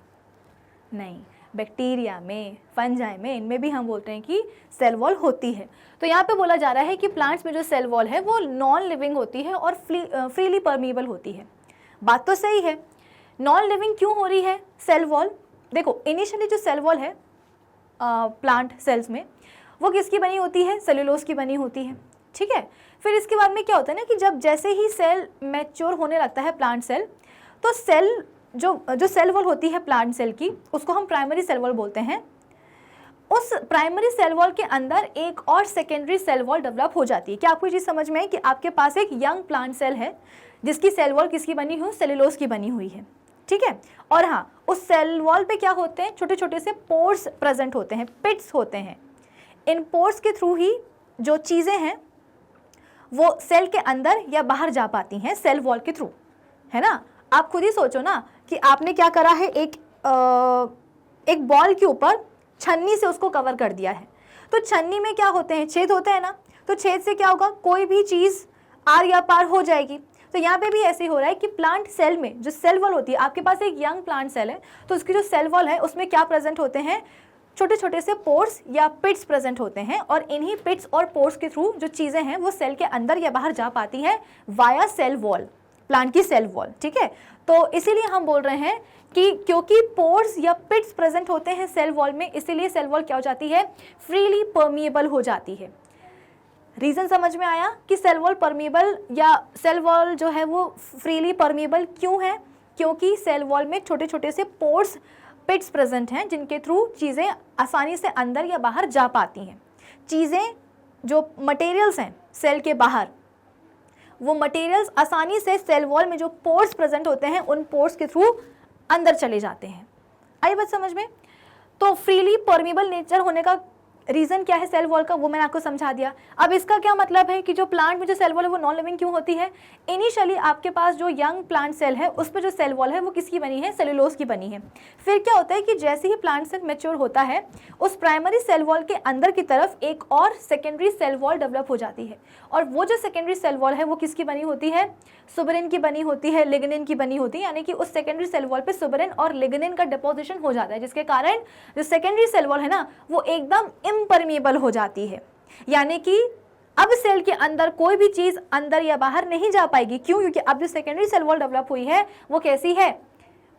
नहीं, बैक्टीरिया में, फंजाई में, इनमें भी हम बोलते हैं कि सेल वॉल होती है। तो यहाँ पे बोला जा रहा है कि प्लांट्स में जो सेल वॉल है वो नॉन लिविंग होती है और फ्रीली परमिएबल होती है। बात तो सही है। नॉन लिविंग क्यों हो रही है सेल वॉल? देखो, इनिशियली जो सेल वॉल है प्लांट सेल्स में, वो किसकी बनी होती है, सेलुलोज की बनी होती है, ठीक है। फिर इसके बाद में क्या होता है ना कि जब जैसे ही सेल मैच्योर होने लगता है प्लांट सेल, तो सेल जो सेल वॉल होती है प्लांट सेल की, उसको हम प्राइमरी सेल वॉल बोलते हैं। उस प्राइमरी सेल वॉल के अंदर एक और सेकेंडरी सेल वॉल डेवलप हो जाती है। क्या आपको ये चीज़ समझ में है कि आपके पास एक यंग प्लांट सेल है जिसकी सेल वॉल किसकी बनी हुई, सेलुलोज की बनी हुई है, ठीक है। और हाँ, उस सेल वॉल पे क्या होते हैं, छोटे छोटे से पोर्स प्रेजेंट होते हैं, पिट्स होते हैं। इन पोर्स के थ्रू ही जो चीज़ें हैं वो सेल के अंदर या बाहर जा पाती हैं सेल वॉल के थ्रू, है ना। आप खुद ही सोचो ना कि आपने क्या करा है, एक बॉल के ऊपर छन्नी से उसको कवर कर दिया है, तो छन्नी में क्या होते हैं, छेद होते हैं ना। तो छेद से क्या होगा, कोई भी चीज़ आर या पार हो जाएगी। तो यहाँ पे भी ऐसे ही हो रहा है कि प्लांट सेल में जो सेल वॉल होती है, आपके पास एक यंग प्लांट सेल है, तो उसकी जो सेल वॉल है उसमें क्या प्रेजेंट होते हैं, छोटे छोटे से पोर्स या पिट्स प्रेजेंट होते हैं और इन्हीं पिट्स और पोर्स के थ्रू जो चीज़ें हैं वो सेल के अंदर या बाहर जा पाती हैं वाया सेल वॉल, प्लांट की सेल वॉल, ठीक है। तो इसीलिए हम बोल रहे हैं कि क्योंकि पोर्स या पिट्स प्रेजेंट होते हैं सेल वॉल में, इसीलिए सेल वॉल क्या हो जाती है, फ्रीली परमिएबल हो जाती है। रीज़न समझ में आया कि सेल वॉल परमिएबल या सेल वॉल जो है वो फ्रीली परमिएबल क्यों है, क्योंकि सेल वॉल में छोटे छोटे से पोर्स, पिट्स प्रेजेंट हैं जिनके थ्रू चीज़ें आसानी से अंदर या बाहर जा पाती हैं। चीज़ें जो मटेरियल्स हैं सेल के बाहर, वो मटेरियल्स आसानी से सेल वॉल में जो पोर्स प्रेजेंट होते हैं उन पोर्स के थ्रू अंदर चले जाते हैं। आई बात समझ में? तो फ्रीली परमिएबल नेचर होने का रीज़न क्या है सेल वॉल का, वो मैंने आपको समझा दिया। अब इसका क्या मतलब है कि जो प्लांट में जो सेल वॉल है वो नॉन लिविंग क्यों होती है। इनिशियली आपके पास जो यंग प्लांट सेल है उस पर जो सेल वॉल है वो किसकी बनी है, सेलुलोज की बनी है। फिर क्या होता है कि जैसे ही प्लांट सेल मैच्योर होता है उस प्राइमरी सेल वॉल के अंदर की तरफ एक और सेकेंडरी सेल वॉल डेवलप हो जाती है, और वो जो सेकेंडरी सेल वॉल है वो किसकी बनी होती है, सुबेरिन की बनी होती है, लिग्निन की बनी होती है। यानी कि उस सेकेंडरी सेल वॉल पे सुबेरिन और लिग्निन का डिपोजिशन हो जाता है, जिसके कारण जो सेकेंडरी सेल वॉल है ना वो एकदम इम्परमिएबल हो जाती है। यानी कि अब सेल के अंदर कोई भी चीज अंदर या बाहर नहीं जा पाएगी। क्यों? क्योंकि अब जो सेकेंडरी सेल वॉल डेवलप हुई है वो कैसी है,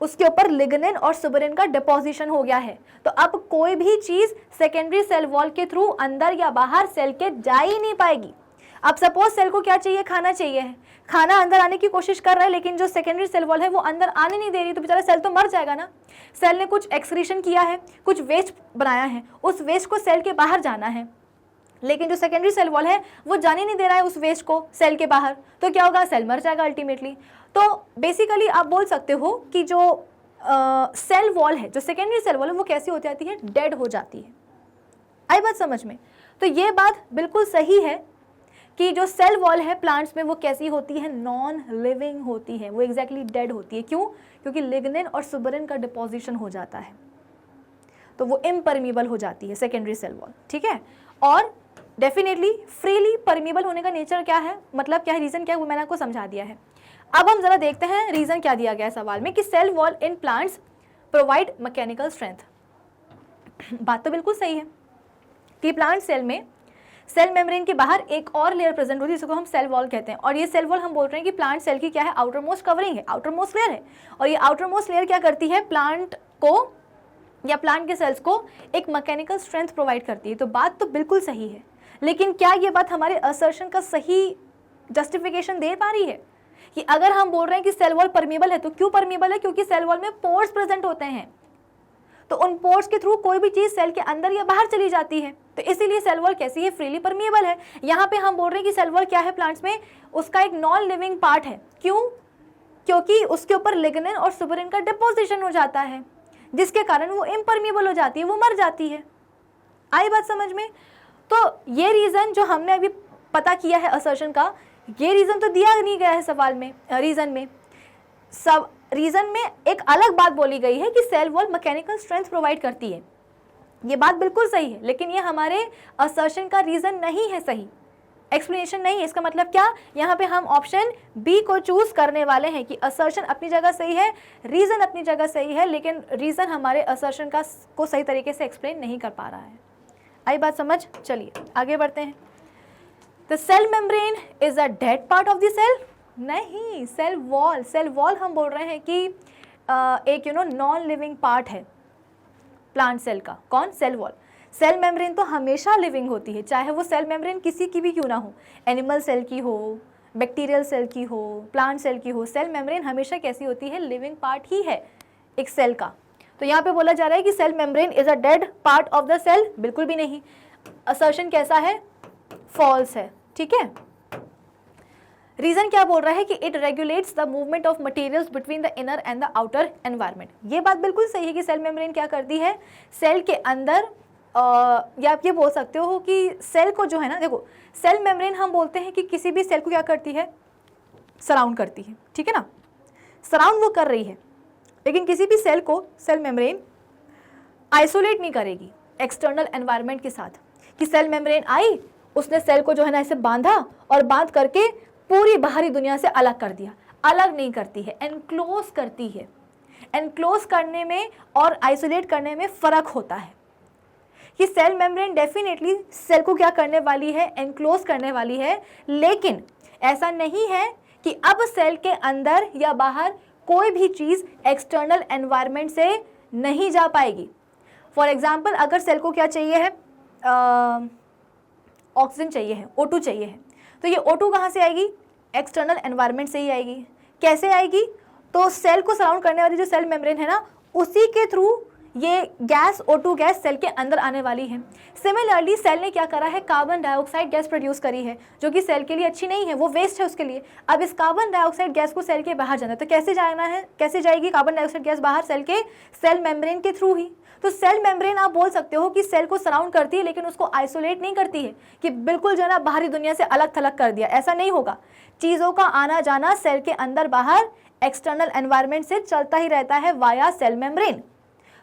उसके ऊपर लिग्निन और सुबेरिन का डिपोजिशन हो गया है। तो अब कोई भी चीज सेकेंडरी सेल वॉल के थ्रू अंदर या बाहर सेल के जा ही नहीं पाएगी। अब सपोज सेल को क्या चाहिए, खाना चाहिए है, खाना अंदर आने की कोशिश कर रहा है लेकिन जो सेकेंडरी सेल वॉल है वो अंदर आने नहीं दे रही, तो बेचारा सेल तो मर जाएगा ना। सेल ने कुछ एक्सक्रीशन किया है, कुछ वेस्ट बनाया है, उस वेस्ट को सेल के बाहर जाना है, लेकिन जो सेकेंडरी सेल वॉल है वो जाने नहीं दे रहा है उस वेस्ट को सेल के बाहर, तो क्या होगा, सेल मर जाएगा अल्टीमेटली। तो बेसिकली आप बोल सकते हो कि जो सेल वॉल है, जो सेकेंडरी सेल वॉल है वो कैसी हो जाती है, डेड हो जाती है। आई बात समझ में? तो ये बात बिल्कुल सही है कि जो सेल वॉल है प्लांट्स में वो कैसी होती है, नॉन लिविंग होती है, वो एग्जैक्टली डेड होती है। क्यों? क्योंकि लिग्निन और सुबेरिन का डिपोजिशन हो जाता है, तो वो इम्परमिएबल हो जाती है सेकेंडरी सेल वॉल, ठीक है। और डेफिनेटली फ्रीली परमिएबल होने का नेचर क्या है, मतलब क्या है, रीज़न क्या है, वो मैंने आपको समझा दिया है। अब हम जरा देखते हैं रीज़न क्या दिया गया है सवाल में कि cell wall in plants provide mechanical strength. बात तो बिल्कुल सही है कि प्लांट सेल में सेल मेम्ब्रेन के बाहर एक और लेयर प्रेजेंट होती है जिसको हम सेल वॉल कहते हैं, और ये सेल वॉल हम बोल रहे हैं कि प्लांट सेल की क्या है, आउटर मोस्ट कवरिंग है, आउटर मोस्ट लेयर है। और ये आउटर मोस्ट लेयर क्या करती है, प्लांट को या प्लांट के सेल्स को एक मैकेनिकल स्ट्रेंथ प्रोवाइड करती है। तो बात तो बिल्कुल सही है, लेकिन क्या ये बात हमारे असर्शन का सही जस्टिफिकेशन दे पा रही है कि अगर हम बोल रहे हैं कि सेल वॉल परमिएबल है, तो क्यों परमिएबल है, क्योंकि सेल वॉल में पोर्स प्रेजेंट होते हैं, तो उन पोर्स के थ्रू कोई भी चीज सेल के अंदर या बाहर चली जाती है, तो इसीलिए सेल वॉल कैसी है, फ्रीली परमिएबल है। यहाँ पे हम बोल रहे हैं कि सेल वॉल क्या है प्लांट्स में, उसका एक नॉन लिविंग पार्ट है। क्यों? क्योंकि उसके ऊपर लिग्निन और सुबेरिन का डिपोजिशन हो जाता है, जिसके कारण वो इम्परमिएबल हो जाती है, वो मर जाती है। आई बात समझ में? तो ये रीज़न जो हमने अभी पता किया है असर्शन का, ये रीज़न तो दिया नहीं गया है सवाल में, रीज़न में। सब रीज़न में एक अलग बात बोली गई है कि cell wall mechanical strength provide करती है। ये बात बिल्कुल सही है, लेकिन ये हमारे असर्शन का रीज़न नहीं है, सही एक्सप्लेनेशन नहीं है। इसका मतलब क्या, यहाँ पे हम ऑप्शन बी को चूज करने वाले हैं कि असर्शन अपनी जगह सही है, रीज़न अपनी जगह सही है, लेकिन रीज़न हमारे असर्शन का को सही तरीके से एक्सप्लेन नहीं कर पा रहा है। आई बात समझ? चलिए आगे बढ़ते हैं। The cell membrane is a dead part of the cell. नहीं, सेल वॉल हम बोल रहे हैं कि एक नॉन लिविंग पार्ट है प्लांट सेल का। कौन? Cell wall. सेल मेम्ब्रेन तो हमेशा लिविंग होती है, चाहे वो सेल मेम्ब्रेन किसी की भी क्यों ना हो, एनिमल सेल की हो, बैक्टीरियल सेल की हो, प्लांट सेल की हो, सेल मेम्ब्रेन हमेशा कैसी होती है, लिविंग पार्ट ही है एक सेल का। तो यहाँ पे बोला जा रहा है कि cell membrane is a dead part of the cell, बिल्कुल भी नहीं। असर्शन कैसा है, फॉल्स है, ठीक है। रीजन क्या बोल रहा है कि it regulates the movement of materials between the inner and the outer environment. ये बात बिल्कुल सही है कि सेल मेम्ब्रेन क्या करती है, सेल के अंदर या आप ये बोल सकते हो कि सेल को जो है ना, देखो सेल मेम्ब्रेन हम बोलते हैं कि किसी भी सेल को क्या करती है, सराउंड करती है, ठीक है ना, सराउंड वो कर रही है। लेकिन किसी भी सेल को सेल मेम्ब्रेन आइसोलेट नहीं करेगी एक्सटर्नल एनवायरनमेंट के साथ, कि सेल मेम्ब्रेन आई, उसने सेल को जो है ना ऐसे बांधा और बांध करके पूरी बाहरी दुनिया से अलग कर दिया। अलग नहीं करती है, एनक्लोज करती है। एनक्लोज करने में और आइसोलेट करने में फ़र्क होता है। कि सेल मेम्ब्रेन डेफिनेटली सेल को क्या करने वाली है, एनक्लोज करने वाली है, लेकिन ऐसा नहीं है कि अब सेल के अंदर या बाहर कोई भी चीज़ एक्सटर्नल एनवायरनमेंट से नहीं जा पाएगी। फॉर एग्जाम्पल, अगर सेल को क्या चाहिए है, ऑक्सीजन चाहिए है, O2 चाहिए है, तो ये O2 कहाँ से आएगी, एक्सटर्नल एनवायरनमेंट से ही आएगी। कैसे आएगी, तो सेल को सराउंड करने वाली जो सेल मेम्ब्रेन है ना, उसी के थ्रू ये गैस O2 गैस सेल के अंदर आने वाली है। सिमिलरली सेल ने क्या करा है, कार्बन डाइऑक्साइड गैस प्रोड्यूस करी है, जो कि सेल के लिए अच्छी नहीं है, वो वेस्ट है उसके लिए। अब इस कार्बन डाइऑक्साइड गैस को सेल के बाहर जाना है, तो कैसे जाना है, कैसे जाएगी कार्बन डाइऑक्साइड गैस बाहर, सेल के सेल मेम्ब्रेन के थ्रू ही। तो सेल मेम्ब्रेन आप बोल सकते हो कि सेल को सराउंड करती है, लेकिन उसको आइसोलेट नहीं करती है कि बिल्कुल जो है ना बाहरी दुनिया से अलग थलग कर दिया, ऐसा नहीं होगा। चीज़ों का आना जाना सेल के अंदर बाहर एक्सटर्नल एनवायरनमेंट से चलता ही रहता है वाया सेल मेम्ब्रेन।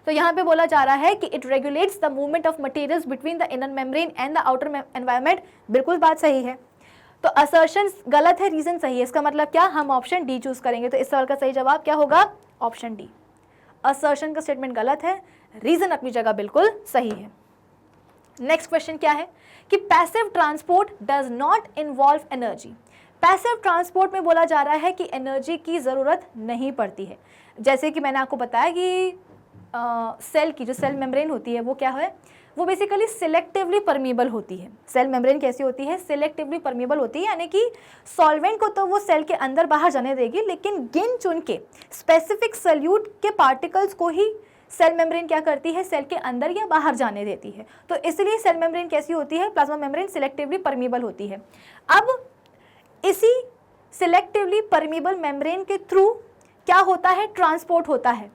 तो यहाँ पे बोला जा रहा है कि it regulates the movement of materials between the inner membrane and the outer environment. बिल्कुल बात सही है। तो असर्शन गलत है, रीजन सही है। इसका मतलब क्या, हम ऑप्शन डी चूज करेंगे। तो इस सवाल का सही जवाब क्या होगा, ऑप्शन डी। असर्शन का स्टेटमेंट गलत है, रीजन अपनी जगह बिल्कुल सही है। नेक्स्ट क्वेश्चन क्या है कि passive transport does not involve energy. Passive transport में बोला जा रहा है कि एनर्जी की ज़रूरत नहीं पड़ती है। जैसे कि मैंने आपको बताया कि सेल की जो सेल मेम्ब्रेन होती है वो क्या है, वो बेसिकली सिलेक्टिवली परमीबल होती है। सेल मेम्ब्रेन कैसी होती है, सिलेक्टिवली परमीबल होती है, यानी कि सॉल्वेंट को तो वो सेल के अंदर बाहर जाने देगी, लेकिन गिन चुन के स्पेसिफिक सॉल्यूट के पार्टिकल्स को ही सेल मेम्ब्रेन क्या करती है, सेल के अंदर या बाहर जाने देती है। तो इसलिए सेल मेम्ब्रेन कैसी होती है, प्लाज्मा मेम्ब्रेन सिलेक्टिवली परमीबल होती है। अब इसी सिलेक्टिवली परमीबल मेम्ब्रेन के थ्रू क्या होता है, ट्रांसपोर्ट होता है।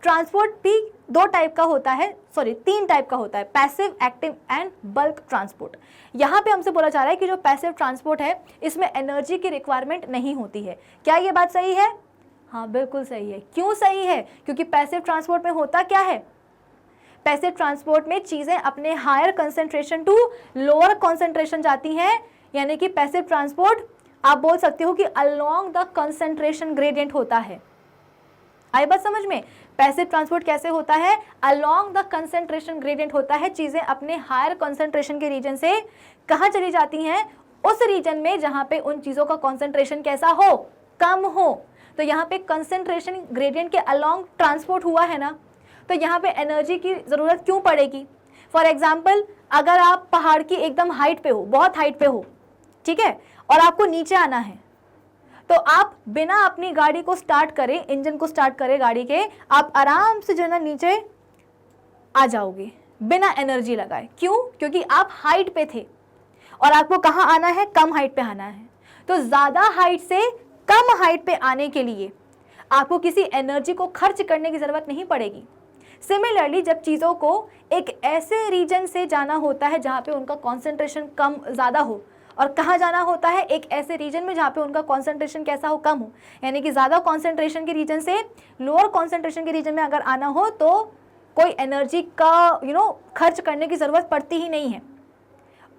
ट्रांसपोर्ट भी दो टाइप का होता है, सॉरी 3 टाइप का होता है, passive, active and bulk transport. यहाँ पे हमसे बोला जा रहा है कि जो पैसिव ट्रांसपोर्ट है इसमें एनर्जी की रिक्वायरमेंट नहीं होती है। क्या ये बात सही है, हाँ बिल्कुल सही है। क्यों सही है, क्योंकि पैसिव ट्रांसपोर्ट में होता क्या है, पैसिव ट्रांसपोर्ट में चीज़ें अपने higher concentration to lower concentration जाती हैं, यानी कि पैसिव ट्रांसपोर्ट आप बोल सकते हो कि अलोंग द कंसंट्रेशन ग्रेडियंट होता है। आई बात समझ में, पैसिव ट्रांसपोर्ट कैसे होता है, अलोंग द कंसंट्रेशन ग्रेडियंट होता है। चीज़ें अपने हायर कंसंट्रेशन के रीजन से कहाँ चली जाती हैं, उस रीजन में जहाँ पे उन चीज़ों का कंसंट्रेशन कैसा हो, कम हो। तो यहाँ पे कंसंट्रेशन ग्रेडियंट के अलोंग ट्रांसपोर्ट हुआ है ना, तो यहाँ पे एनर्जी की ज़रूरत क्यों पड़ेगी। फॉर एग्जाम्पल, अगर आप पहाड़ की एकदम हाइट पे हो, बहुत हाइट पे हो, ठीक है, और आपको नीचे आना है, तो आप बिना अपनी गाड़ी को स्टार्ट करें, इंजन को स्टार्ट करें गाड़ी के, आप आराम से जो है ना नीचे आ जाओगे बिना एनर्जी लगाए। क्यों, क्योंकि आप हाइट पे थे और आपको कहाँ आना है, कम हाइट पे आना है। तो ज़्यादा हाइट से कम हाइट पे आने के लिए आपको किसी एनर्जी को खर्च करने की ज़रूरत नहीं पड़ेगी। सिमिलरली जब चीज़ों को एक ऐसे रीजन से जाना होता है जहाँ पे उनका कॉन्सेंट्रेशन कम ज़्यादा हो, और कहाँ जाना होता है, एक ऐसे रीजन में जहाँ पे उनका कॉन्सेंट्रेशन कैसा हो, कम हो, यानी कि ज़्यादा कॉन्सेंट्रेशन के रीजन से लोअर कॉन्सेंट्रेशन के रीजन में अगर आना हो तो कोई एनर्जी का खर्च करने की ज़रूरत पड़ती ही नहीं है।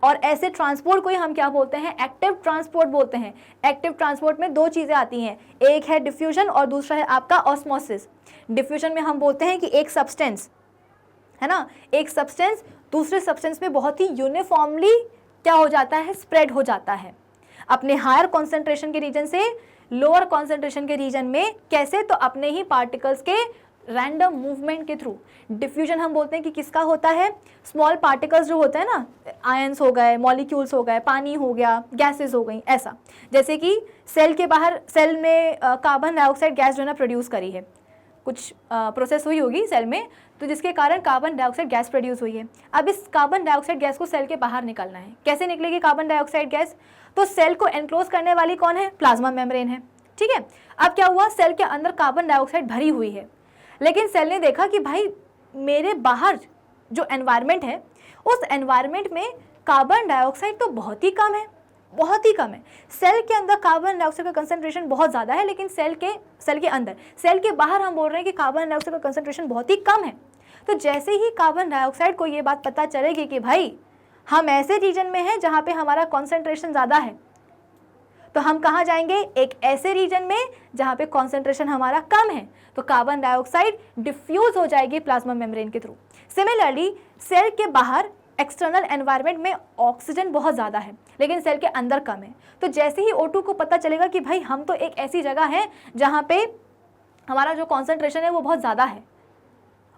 और ऐसे ट्रांसपोर्ट को ही हम क्या बोलते हैं, एक्टिव ट्रांसपोर्ट बोलते हैं। एक्टिव ट्रांसपोर्ट में 2 चीज़ें आती हैं, एक है डिफ्यूजन और दूसरा है आपका ऑस्मोसिस। डिफ्यूजन में हम बोलते हैं कि एक सब्सटेंस है ना, एक सब्सटेंस दूसरे सब्सटेंस में बहुत ही यूनिफॉर्मली क्या हो जाता है, स्प्रेड हो जाता है अपने हायर कॉन्सेंट्रेशन के रीजन से लोअर कॉन्सेंट्रेशन के रीजन में। कैसे, तो अपने ही पार्टिकल्स के रैंडम मूवमेंट के थ्रू। डिफ्यूजन हम बोलते हैं कि किसका होता है, स्मॉल पार्टिकल्स जो होते हैं ना, आयंस हो गए, मॉलिक्यूल्स हो गए, पानी हो गया, गैसेस हो गई, ऐसा। जैसे कि सेल के बाहर, सेल में कार्बन डाइऑक्साइड गैस जो है ना प्रोड्यूस करी है, कुछ प्रोसेस हुई होगी सेल में, तो जिसके कारण कार्बन डाइऑक्साइड गैस प्रोड्यूस हुई है। अब इस कार्बन डाइऑक्साइड गैस को सेल के बाहर निकालना है। कैसे निकलेगी कार्बन डाइऑक्साइड गैस, तो सेल को एनक्लोज करने वाली कौन है, प्लाज्मा मेम्ब्रेन है, ठीक है। अब क्या हुआ, सेल के अंदर कार्बन डाइऑक्साइड भरी हुई है, लेकिन सेल ने देखा कि भाई मेरे बाहर जो एनवायरनमेंट है उस एनवायरनमेंट में कार्बन डाइऑक्साइड तो बहुत ही कम है, बहुत ही कम है। सेल के अंदर कार्बन डाइऑक्साइड का कंसंट्रेशन बहुत ज़्यादा है, लेकिन सेल के अंदर, सेल के बाहर हम बोल रहे हैं कि कार्बन डाइऑक्साइड का कंसंट्रेशन बहुत ही कम है। तो जैसे ही कार्बन डाइऑक्साइड को ये बात पता चलेगी कि भाई हम ऐसे रीजन में हैं जहाँ पे हमारा कॉन्सेंट्रेशन ज़्यादा है, तो हम कहाँ जाएंगे, एक ऐसे रीजन में जहाँ पे कॉन्सेंट्रेशन हमारा कम है, तो कार्बन डाइऑक्साइड डिफ्यूज हो जाएगी प्लाज्मा मेम्ब्रेन के थ्रू। सिमिलरली सेल के बाहर एक्सटर्नल एनवायरनमेंट में ऑक्सीजन बहुत ज़्यादा है लेकिन सेल के अंदर कम है, तो जैसे ही O2 को पता चलेगा कि भाई हम तो एक ऐसी जगह है जहाँ पे हमारा जो कॉन्सेंट्रेशन है वो बहुत ज़्यादा है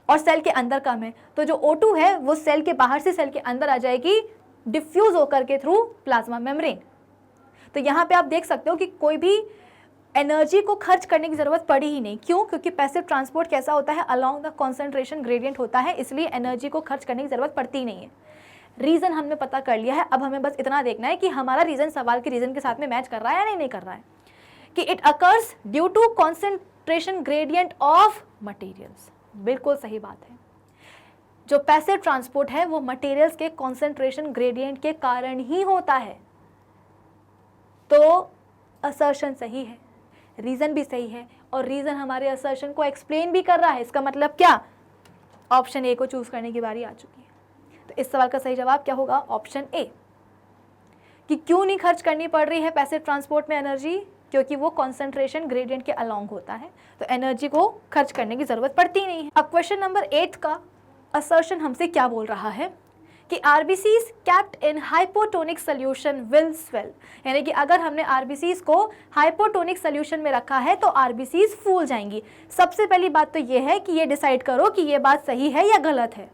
और सेल के अंदर कम है, तो जो O2 है वो सेल के बाहर से सेल के अंदर आ जाएगी डिफ्यूज होकर के थ्रू प्लाज्मा मेम्ब्रेन। तो यहाँ पे आप देख सकते हो कि कोई भी एनर्जी को खर्च करने की ज़रूरत पड़ी ही नहीं। क्यों? क्योंकि पैसिव ट्रांसपोर्ट कैसा होता है, अलोंग द कॉन्सेंट्रेशन ग्रेडियंट होता है, इसलिए एनर्जी को खर्च करने की ज़रूरत पड़ती ही नहीं है। रीज़न हमने पता कर लिया है, अब हमें बस इतना देखना है कि हमारा रीज़न सवाल के रीज़न के साथ में मैच कर रहा है या नहीं कर रहा है। कि it occurs due to concentration gradient of materials, बिल्कुल सही बात है। जो पैसिव ट्रांसपोर्ट है वो मटेरियल्स के कॉन्सेंट्रेशन ग्रेडियंट के कारण ही होता है। तो असर्शन सही है, रीज़न भी सही है और रीज़न हमारे असर्शन को एक्सप्लेन भी कर रहा है। इसका मतलब क्या, ऑप्शन ए को चूज करने की बारी आ चुकी है। तो इस सवाल का सही जवाब क्या होगा, ऑप्शन ए। कि क्यों नहीं खर्च करनी पड़ रही है पैसिव ट्रांसपोर्ट में एनर्जी, क्योंकि वो कॉन्सेंट्रेशन ग्रेडियंट के अलोंग होता है, तो एनर्जी को खर्च करने की ज़रूरत पड़ती नहीं है। अब क्वेश्चन नंबर 8 का असर्शन हमसे क्या बोल रहा है कि RBCs kept in hypotonic solution will swell, यानी कि अगर हमने आरबीसीज को हाइपोटोनिक सोल्यूशन में रखा है तो आरबीसीज फूल जाएंगी। सबसे पहली बात तो ये है कि ये डिसाइड करो कि ये बात सही है या गलत है।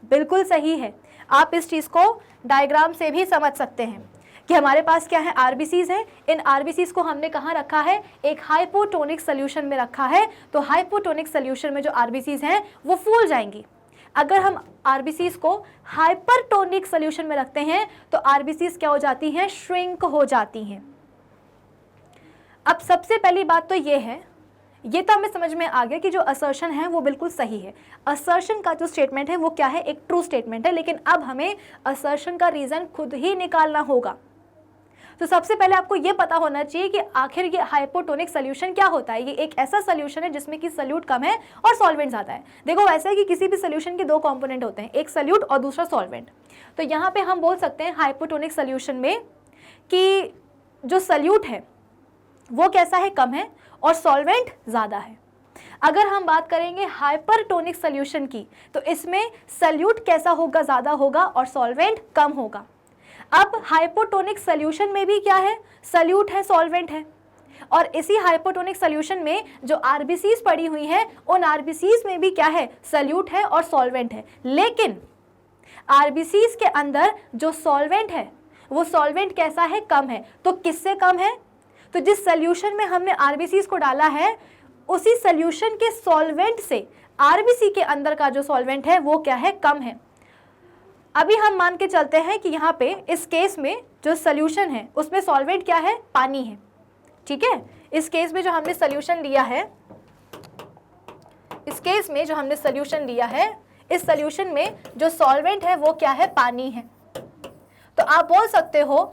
बिल्कुल सही है। आप इस चीज़ को डायग्राम से भी समझ सकते हैं कि हमारे पास क्या है, आरबीसीज है। इन आरबीसीज को हमने कहाँ रखा है, एक हाइपोटोनिक सोल्यूशन में रखा है, तो हाइपोटोनिक सोल्यूशन में जो आरबीसीज हैं वो फूल जाएंगी। अगर हम आरबीसीज को हाइपरटोनिक सोल्यूशन में रखते हैं तो आरबीसीज क्या हो जाती हैं, श्रिंक हो जाती हैं। अब सबसे पहली बात तो ये है, ये तो हमें समझ में आ गया कि जो असर्शन है वो बिल्कुल सही है। असर्शन का जो स्टेटमेंट है वो क्या है, एक ट्रू स्टेटमेंट है, लेकिन अब हमें असर्शन का रीज़न खुद ही निकालना होगा। तो सबसे पहले आपको ये पता होना चाहिए कि आखिर ये हाइपोटोनिक सोल्यूशन क्या होता है। ये एक ऐसा सोल्यूशन है जिसमें कि सल्यूट कम है और सॉल्वेंट ज़्यादा है। देखो वैसे है कि किसी भी सोल्यूशन के दो कंपोनेंट होते हैं, एक सल्यूट और दूसरा सॉल्वेंट। तो यहाँ पे हम बोल सकते हैं हाइपोटोनिक सोल्यूशन में कि जो सल्यूट है वो कैसा है, कम है, और सॉल्वेंट ज़्यादा है। अगर हम बात करेंगे हाइपरटोनिक सोल्यूशन की तो इसमें सल्यूट कैसा होगा, ज़्यादा होगा और सॉल्वेंट कम होगा। अब हाइपोटोनिक सोल्यूशन में भी क्या है, सल्यूट है, सॉल्वेंट है, और इसी हाइपोटोनिक सोल्यूशन में जो आरबीसीज पड़ी हुई हैं उन आरबीसीज में भी क्या है, सल्यूट है और सॉल्वेंट है। लेकिन आरबीसीज के अंदर जो सॉल्वेंट है वो सॉल्वेंट कैसा है, कम है। तो किससे कम है, तो जिस सोल्यूशन में हमने आरबीसीज को डाला है उसी सोल्यूशन के सॉल्वेंट से आरबीसी के अंदर का जो सॉल्वेंट है वो क्या है, कम है। अभी हम मान के चलते हैं कि यहाँ पे इस केस में जो सोल्यूशन है उसमें सॉल्वेंट क्या है, पानी है, ठीक है। इस केस में जो हमने सोल्यूशन लिया है, इस केस में जो हमने सोल्यूशन लिया है, इस सोल्यूशन में जो सॉल्वेंट है वो क्या है, पानी है। तो आप बोल सकते हो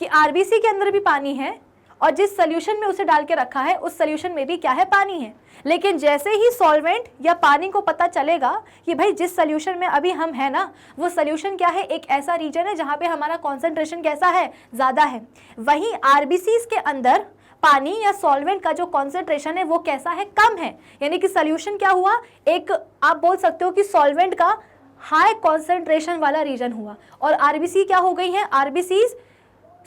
कि आरबीसी के अंदर भी पानी है और जिस सोल्यूशन में उसे डाल के रखा है उस सोल्यूशन में भी क्या है, पानी है। लेकिन जैसे ही सॉल्वेंट या पानी को पता चलेगा कि भाई जिस सोल्यूशन में अभी हम है ना वो सोल्यूशन क्या है, एक ऐसा रीजन है जहाँ पे हमारा कॉन्सेंट्रेशन कैसा है, ज़्यादा है, वहीं आरबीसीज के अंदर पानी या सॉल्वेंट का जो कॉन्सेंट्रेशन है वो कैसा है, कम है। यानी कि सोल्यूशन क्या हुआ, एक आप बोल सकते हो कि सॉल्वेंट का हाई कॉन्सेंट्रेशन वाला रीजन हुआ, और आरबीसी क्या हो गई है, आरबीसीज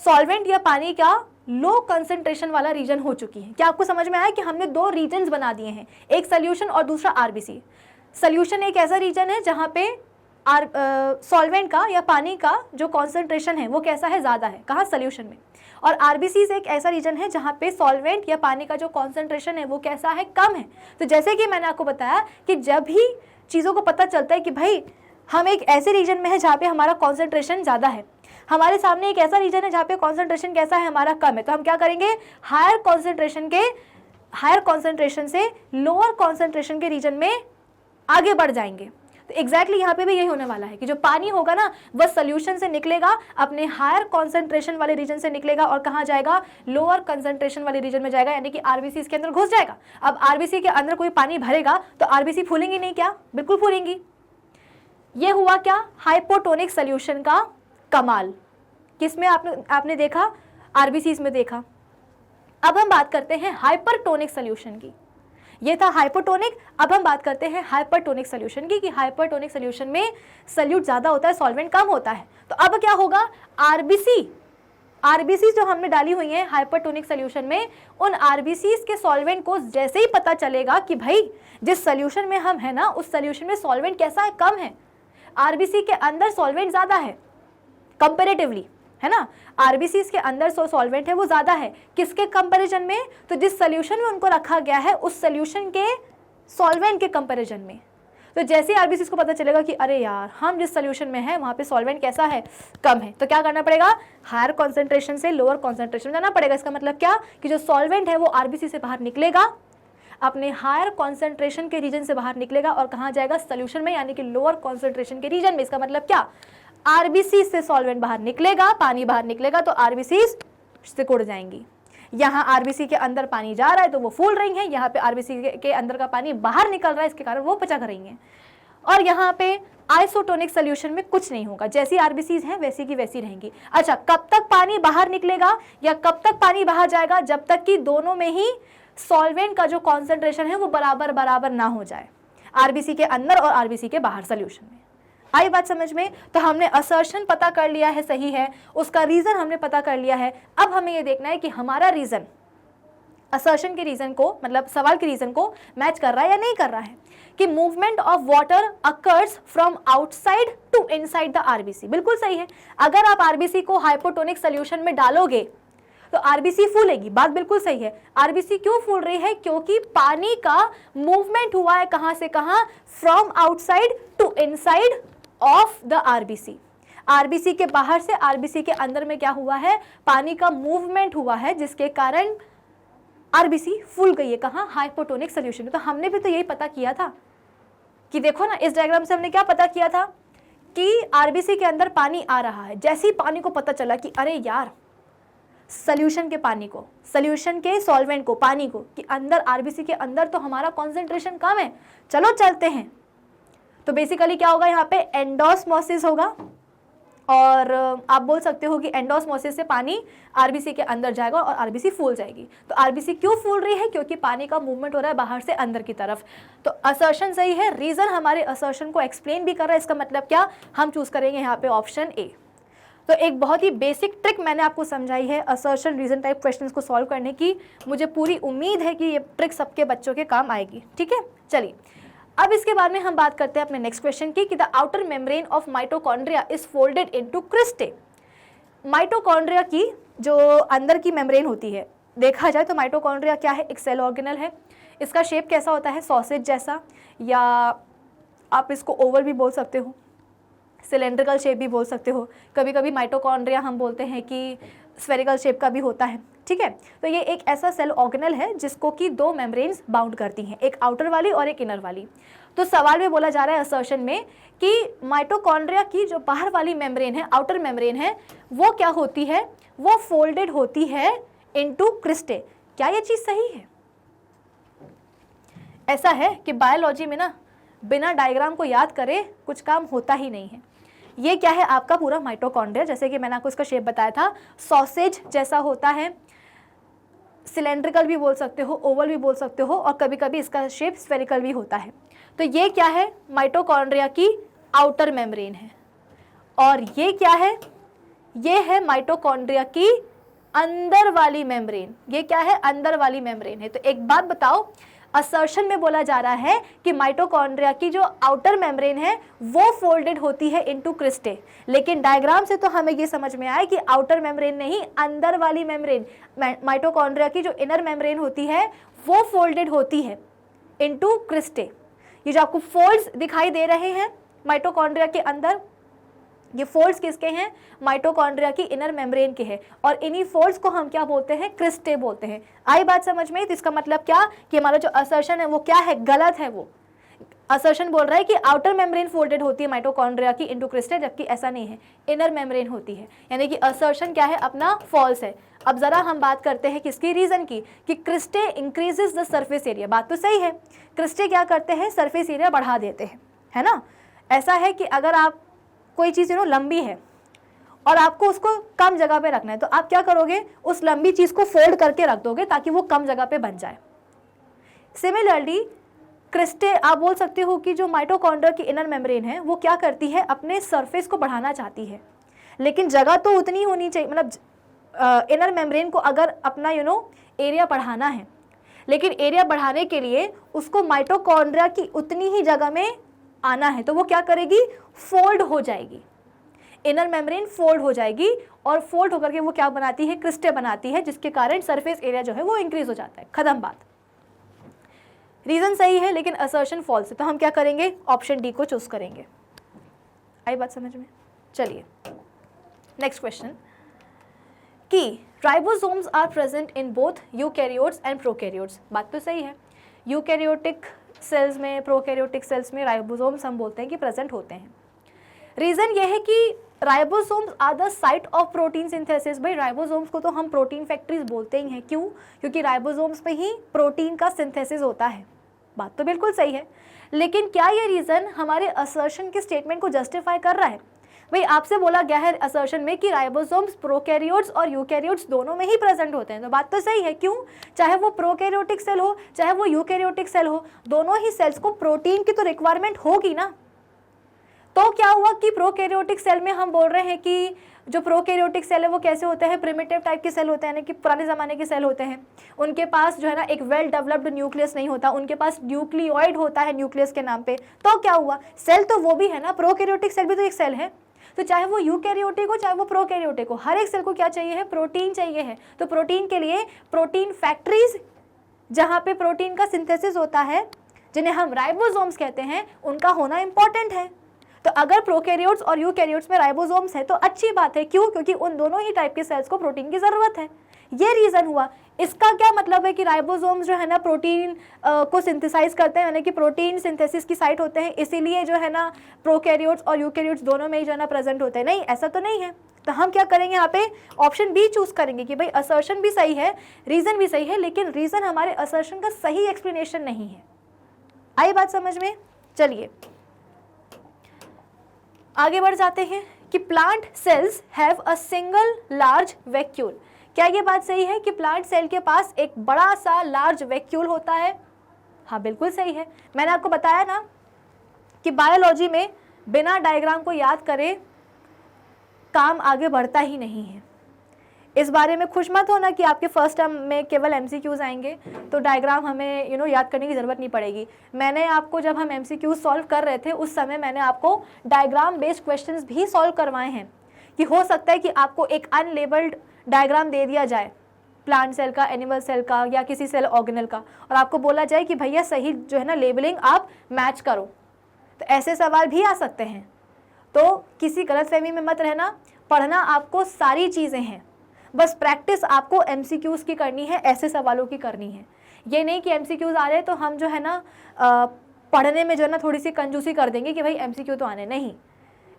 सॉल्वेंट या पानी का लो कंसंट्रेशन वाला रीजन हो चुकी है। क्या आपको समझ में आया कि हमने दो रीजन्स बना दिए हैं, एक सोल्यूशन और दूसरा आरबीसी। सोल्यूशन एक ऐसा रीजन है जहाँ पे सॉल्वेंट का या पानी का जो कॉन्सेंट्रेशन है वो कैसा है, ज़्यादा है, कहाँ, सोल्यूशन में। और आरबीसी एक ऐसा रीजन है जहाँ पे सॉल्वेंट या पानी का जो कॉन्सेंट्रेशन है वो कैसा है, कम है। तो जैसे कि मैंने आपको बताया कि जब भी चीज़ों को पता चलता है कि भाई हम एक ऐसे रीजन में है जहाँ पे हमारा कॉन्सेंट्रेशन ज़्यादा है, हमारे सामने एक ऐसा रीजन है जहाँ पे कॉन्सेंट्रेशन कैसा है, हमारा कम है, तो हम क्या करेंगे, हायर कॉन्सेंट्रेशन से लोअर कॉन्सेंट्रेशन के रीजन में आगे बढ़ जाएंगे। तो एग्जैक्टली यहाँ पे भी यही होने वाला है कि जो पानी होगा ना वह सोल्यूशन से निकलेगा, अपने हायर कॉन्सेंट्रेशन वाले रीजन से निकलेगा और कहाँ जाएगा, लोअर कॉन्सेंट्रेशन वाले रीजन में जाएगा, यानी कि आरबीसी इसके अंदर घुस जाएगा। अब आरबीसी के अंदर कोई पानी भरेगा तो आरबीसी फूलेंगी नहीं क्या, बिल्कुल फूलेंगी। ये हुआ क्या, हाइपोटोनिक सोल्यूशन का कमाल। किसमें आपने देखा, आरबीसीज में देखा। अब हम बात करते हैं हाइपरटोनिक सोल्यूशन की। ये था हाइपोटोनिक, अब हम बात करते हैं हाइपरटोनिक सोल्यूशन की कि हाइपरटोनिक सोल्यूशन में सल्यूट ज़्यादा होता है, सॉल्वेंट कम होता है। तो अब क्या होगा, आरबीसी जो हमने डाली हुई हैं हाइपरटोनिक सोल्यूशन में, उन आरबीसीज के सॉल्वेंट को जैसे ही पता चलेगा कि भाई जिस सोल्यूशन में हम है ना उस सोल्यूशन में सॉल्वेंट कैसा है, कम है, आरबीसी के अंदर सॉल्वेंट ज़्यादा है कंपेरेटिवली, है ना, आरबीसीज के अंदर सॉल्वेंट है वो ज़्यादा है, किसके कंपैरिजन में, तो जिस सोल्यूशन में उनको रखा गया है उस सोल्यूशन के सॉल्वेंट के कंपैरिजन में। तो जैसे ही आरबीसीज को पता चलेगा कि अरे यार हम जिस सोल्यूशन में है वहाँ पे सॉल्वेंट कैसा है, कम है, तो क्या करना पड़ेगा, हायर कॉन्सेंट्रेशन से लोअर कॉन्सेंट्रेशन में जाना पड़ेगा। इसका मतलब क्या कि जो सॉल्वेंट है वो आरबीसी से बाहर निकलेगा, अपने हायर कॉन्सेंट्रेशन के रीजन से बाहर निकलेगा और कहाँ जाएगा, सोल्यूशन में, यानी कि लोअर कॉन्सेंट्रेशन के रीजन में। इसका मतलब क्या, आरबीसी से सॉल्वेंट बाहर निकलेगा, पानी बाहर निकलेगा तो आरबीसी सिकुड़ जाएंगी। यहाँ आरबीसी के अंदर पानी जा रहा है तो वो फूल रही हैं, यहाँ पे आरबीसी के अंदर का पानी बाहर निकल रहा है, इसके कारण वो पचक रही हैं। और यहाँ पे आइसोटोनिक सोल्यूशन में कुछ नहीं होगा, जैसी आरबीसीज हैं वैसी की वैसी रहेंगी। अच्छा, कब तक पानी बाहर निकलेगा या कब तक पानी बाहर जाएगा, जब तक कि दोनों में ही सॉल्वेंट का जो कॉन्सेंट्रेशन है वो बराबर बराबर ना हो जाए, आरबीसी के अंदर और आरबीसी के बाहर सोल्यूशन में। आई बात समझ में? तो हमने असर्शन पता कर लिया है सही है, उसका रीजन हमने पता कर लिया है। अब हमें ये देखना है कि हमारा रीजन असर्शन के रीजन को, मतलब सवाल के रीजन को मैच कर रहा है या नहीं कर रहा है। कि movement of water occurs from outside to inside the RBC, बिल्कुल सही है। अगर आप आरबीसी को हाइपोटोनिक सोल्यूशन में डालोगे तो आरबीसी फूलेगी, बात बिल्कुल सही है। आरबीसी क्यों फूल रही है, क्योंकि पानी का मूवमेंट हुआ है कहां से कहां, from outside to inside of the RBC. RBC के बाहर से आरबीसी के अंदर में क्या हुआ है, पानी का मूवमेंट हुआ है, जिसके कारण आरबीसी फूल गई है कहां, हाइपोटोनिक सोल्यूशन में। तो हमने भी तो यही पता किया था कि देखो ना, इस डायग्राम से हमने क्या पता किया था कि आरबीसी के अंदर पानी आ रहा है। जैसे ही पानी को पता चला कि अरे यार सोल्यूशन के पानी को, सोल्यूशन के सॉल्वेंट को, पानी को, कि अंदर आरबीसी के अंदर तो हमारा कॉन्सेंट्रेशन कम है, चलो चलते हैं, तो बेसिकली क्या होगा, यहाँ पे एंडोस्मोसिस होगा। और आप बोल सकते हो कि एंडोस्मोसिस से पानी आरबीसी के अंदर जाएगा और आरबीसी फूल जाएगी। तो आरबीसी क्यों फूल रही है, क्योंकि पानी का मूवमेंट हो रहा है बाहर से अंदर की तरफ। तो असर्शन सही है, रीजन हमारे असर्शन को एक्सप्लेन भी कर रहा है। इसका मतलब क्या, हम चूज करेंगे यहाँ पे ऑप्शन ए। तो एक बहुत ही बेसिक ट्रिक मैंने आपको समझाई है असर्शन रीजन टाइप क्वेश्चंस को सॉल्व करने की। मुझे पूरी उम्मीद है कि ये ट्रिक सबके बच्चों के काम आएगी। ठीक है, चलिए अब इसके बारे में हम बात करते हैं अपने नेक्स्ट क्वेश्चन की, कि the outer membrane of mitochondria is folded into cristae. Mitochondria की जो अंदर की मेम्ब्रेन होती है, देखा जाए तो माइटोकॉन्ड्रिया क्या है, एक सेल ऑर्गेनल है। इसका शेप कैसा होता है, सॉसेज जैसा, या आप इसको ओवल भी बोल सकते हो, सिलेंड्रिकल शेप भी बोल सकते हो। कभी कभी माइटोकॉन्ड्रिया हम बोलते हैं कि स्फेरिकल शेप का भी होता है। ठीक है, तो ये एक ऐसा सेल ऑर्गेनल है जिसको कि दो मेम्ब्रेन्स बाउंड करती हैं, एक आउटर वाली और एक इनर वाली। तो सवाल में बोला जा रहा है असर्शन में कि माइटोकॉन्ड्रिया की जो बाहर वाली मेम्ब्रेन है, आउटर मेम्ब्रेन है, वो क्या होती है, वो फोल्डेड होती है इनटू क्रिस्टे। क्या ये चीज सही है? ऐसा है कि बायोलॉजी में ना बिना डायग्राम को याद करे कुछ काम होता ही नहीं है। ये क्या है, आपका पूरा माइटोकॉन्ड्रिया, जैसे कि मैंने आपको इसका शेप बताया था, सॉसेज जैसा होता है, सिलेंड्रिकल भी बोल सकते हो, ओवल भी बोल सकते हो, और कभी कभी इसका शेप स्फेरिकल भी होता है। तो ये क्या है, माइटोकॉन्ड्रिया की आउटर मेम्ब्रेन है। और ये क्या है, ये है माइटोकॉन्ड्रिया की अंदर वाली मेम्ब्रेन। ये क्या है, अंदर वाली मेम्ब्रेन है। तो एक बात बताओ, असर्शन में बोला जा रहा है कि माइटोकॉन्ड्रिया की जो आउटर मेम्ब्रेन है वो फोल्डेड होती है इनटू क्रिस्टे, लेकिन डायग्राम से तो हमें ये समझ में आया कि आउटर मेम्ब्रेन नहीं, अंदर वाली मेम्ब्रेन, माइटोकॉन्ड्रिया की जो इनर मेम्ब्रेन होती है वो फोल्डेड होती है इनटू क्रिस्टे। ये जो आपको फोल्ड्स दिखाई दे रहे हैं माइटोकॉन्ड्रिया के अंदर, ये फोल्ड्स किसके हैं, माइटोकॉन्ड्रिया की इनर मेम्ब्रेन के हैं, और इन्हीं फोल्ड्स को हम क्या बोलते हैं, क्रिस्टे बोलते हैं। आई बात समझ में? तो इसका मतलब क्या कि हमारा जो असर्शन है वो क्या है, गलत है। वो असर्शन बोल रहा है कि आउटर मेम्ब्रेन फोल्डेड होती है माइटोकॉन्ड्रिया की इनटू क्रिस्टे, जबकि ऐसा नहीं है, इनर मेम्ब्रेन होती है। यानी कि असर्शन क्या है, अपना फॉल्स है। अब जरा हम बात करते हैं किसकी, रीजन की, कि cristae increases the surface area. बात तो सही है, क्रिस्टे क्या करते हैं, सरफेस एरिया बढ़ा देते हैं, है ना। ऐसा है कि अगर आप कोई चीज़ लंबी है और आपको उसको कम जगह पे रखना है, तो आप क्या करोगे, उस लंबी चीज को फोल्ड करके रख दोगे ताकि वो कम जगह पे बन जाए। सिमिलरली क्रिस्टे, आप बोल सकते हो कि जो माइटोकॉन्ड्रिया की इनर मेम्ब्रेन है वो क्या करती है, अपने सरफेस को बढ़ाना चाहती है, लेकिन जगह तो उतनी होनी चाहिए, मतलब इनर मेम्ब्रेन को अगर अपना एरिया बढ़ाना है, लेकिन एरिया बढ़ाने के लिए उसको माइटोकॉन्ड्रिया की उतनी ही जगह में आना है, तो वो क्या करेगी, फोल्ड हो जाएगी, इनर मेम्ब्रेन फोल्ड हो जाएगी, और फोल्ड होकर के वो क्या बनाती है, क्रिस्टे बनाती है, जिसके कारण सरफेस एरिया जो है वो इंक्रीज हो जाता है। खत्म बात। रीजन सही है लेकिन असर्शन फॉल्स है, तो हम क्या करेंगे, ऑप्शन डी को चूज करेंगे। आई बात समझ में? चलिए नेक्स्ट क्वेश्चन, कि ribosomes are present in both eukaryotes and prokaryotes. बात तो सही है, यूकैरियोटिक सेल्स में, प्रोकैरियोटिक सेल्स में राइबोसोम्स हम बोलते हैं कि प्रेजेंट होते हैं। रीजन ये है कि ribosomes are the site of protein synthesis. भाई राइबोसोम्स को तो हम प्रोटीन फैक्ट्रीज बोलते ही हैं, क्यों, क्योंकि राइबोसोम्स में ही प्रोटीन का सिंथेसिस होता है। बात तो बिल्कुल सही है, लेकिन क्या ये रीजन हमारे असर्शन के स्टेटमेंट को जस्टिफाई कर रहा है? भाई आपसे बोला गया है असर्शन में कि राइबोसोम्स प्रोकैरियोट्स और यूकैरियोट्स दोनों में ही प्रेजेंट होते हैं, तो बात तो सही है, क्यों, चाहे वो प्रोकैरियोटिक सेल हो चाहे वो यूकैरियोटिक सेल हो, दोनों ही सेल्स को प्रोटीन की तो रिक्वायरमेंट होगी ना। तो क्या हुआ कि प्रोकैरियोटिक सेल में हम बोल रहे हैं कि जो प्रोकैरियोटिक सेल है वो कैसे होते हैं, प्रिमिटिव टाइप के सेल होते हैं, यानी कि पुराने ज़माने के सेल होते हैं। उनके पास जो है ना एक वेल डेवलप्ड न्यूक्लियस नहीं होता, उनके पास न्यूक्लियोइड होता है न्यूक्लियस के नाम पे। तो क्या हुआ, सेल तो वो भी है ना, प्रोकैरियोटिक सेल भी तो एक सेल है, तो चाहे वो यूकैरियोटिक हो चाहे वो प्रोकैरियोटिक हो, हर एक सेल को क्या चाहिए है, प्रोटीन चाहिए है। तो प्रोटीन के लिए प्रोटीन फैक्ट्रीज जहाँ पे प्रोटीन का सिंथेसिस होता है, जिन्हें हम राइबोसोम्स कहते हैं, उनका होना इंपॉर्टेंट है। तो अगर प्रोकैरियोट्स और यूकैरियोट्स में राइबोसोम्स है तो अच्छी बात है, क्यों, क्योंकि उन दोनों ही टाइप के सेल्स को प्रोटीन की ज़रूरत है। ये रीज़न हुआ। इसका क्या मतलब है कि राइबोसोम्स जो है ना प्रोटीन को सिंथेसाइज करते हैं, यानी कि प्रोटीन सिंथेसिस की साइट होते हैं, इसीलिए जो है ना प्रोकैरियोट्स और यूकैरियोट्स दोनों में ही जो है ना प्रेजेंट होते हैं। नहीं, ऐसा तो नहीं है। तो हम क्या करेंगे, यहाँ पे ऑप्शन बी चूज करेंगे कि भाई असर्शन भी सही है, रीज़न भी सही है, लेकिन रीज़न हमारे असर्शन का सही एक्सप्लेनेशन नहीं है। आई बात समझ में? चलिए आगे बढ़ जाते हैं कि plant cells have a single large vacuole. क्या ये बात सही है कि प्लांट सेल के पास एक बड़ा सा लार्ज वैक्यूल होता है? हाँ बिल्कुल सही है। मैंने आपको बताया ना कि बायोलॉजी में बिना डायग्राम को याद करे काम आगे बढ़ता ही नहीं है। इस बारे में खुश मत होना कि आपके फर्स्ट टर्म में केवल एमसीक्यूज आएंगे तो डायग्राम हमें याद करने की ज़रूरत नहीं पड़ेगी। मैंने आपको जब हम एमसीक्यूज सॉल्व कर रहे थे उस समय मैंने आपको डायग्राम बेस्ड क्वेश्चंस भी सॉल्व करवाए हैं कि हो सकता है कि आपको एक अनलेबल्ड डायग्राम दे दिया जाए प्लांट सेल का, एनिमल सेल का या किसी सेल ऑर्गेनल का, और आपको बोला जाए कि भैया सही जो है ना लेबलिंग आप मैच करो। तो ऐसे सवाल भी आ सकते हैं। तो किसी गलतफहमी में मत रहना, पढ़ना आपको सारी चीज़ें हैं, बस प्रैक्टिस आपको एमसीक्यूज़ की करनी है, ऐसे सवालों की करनी है। ये नहीं कि एमसीक्यूज़ आ रहे तो हम जो है ना पढ़ने में जो है ना थोड़ी सी कंजूसी कर देंगे कि भाई एमसीक्यू तो आने नहीं।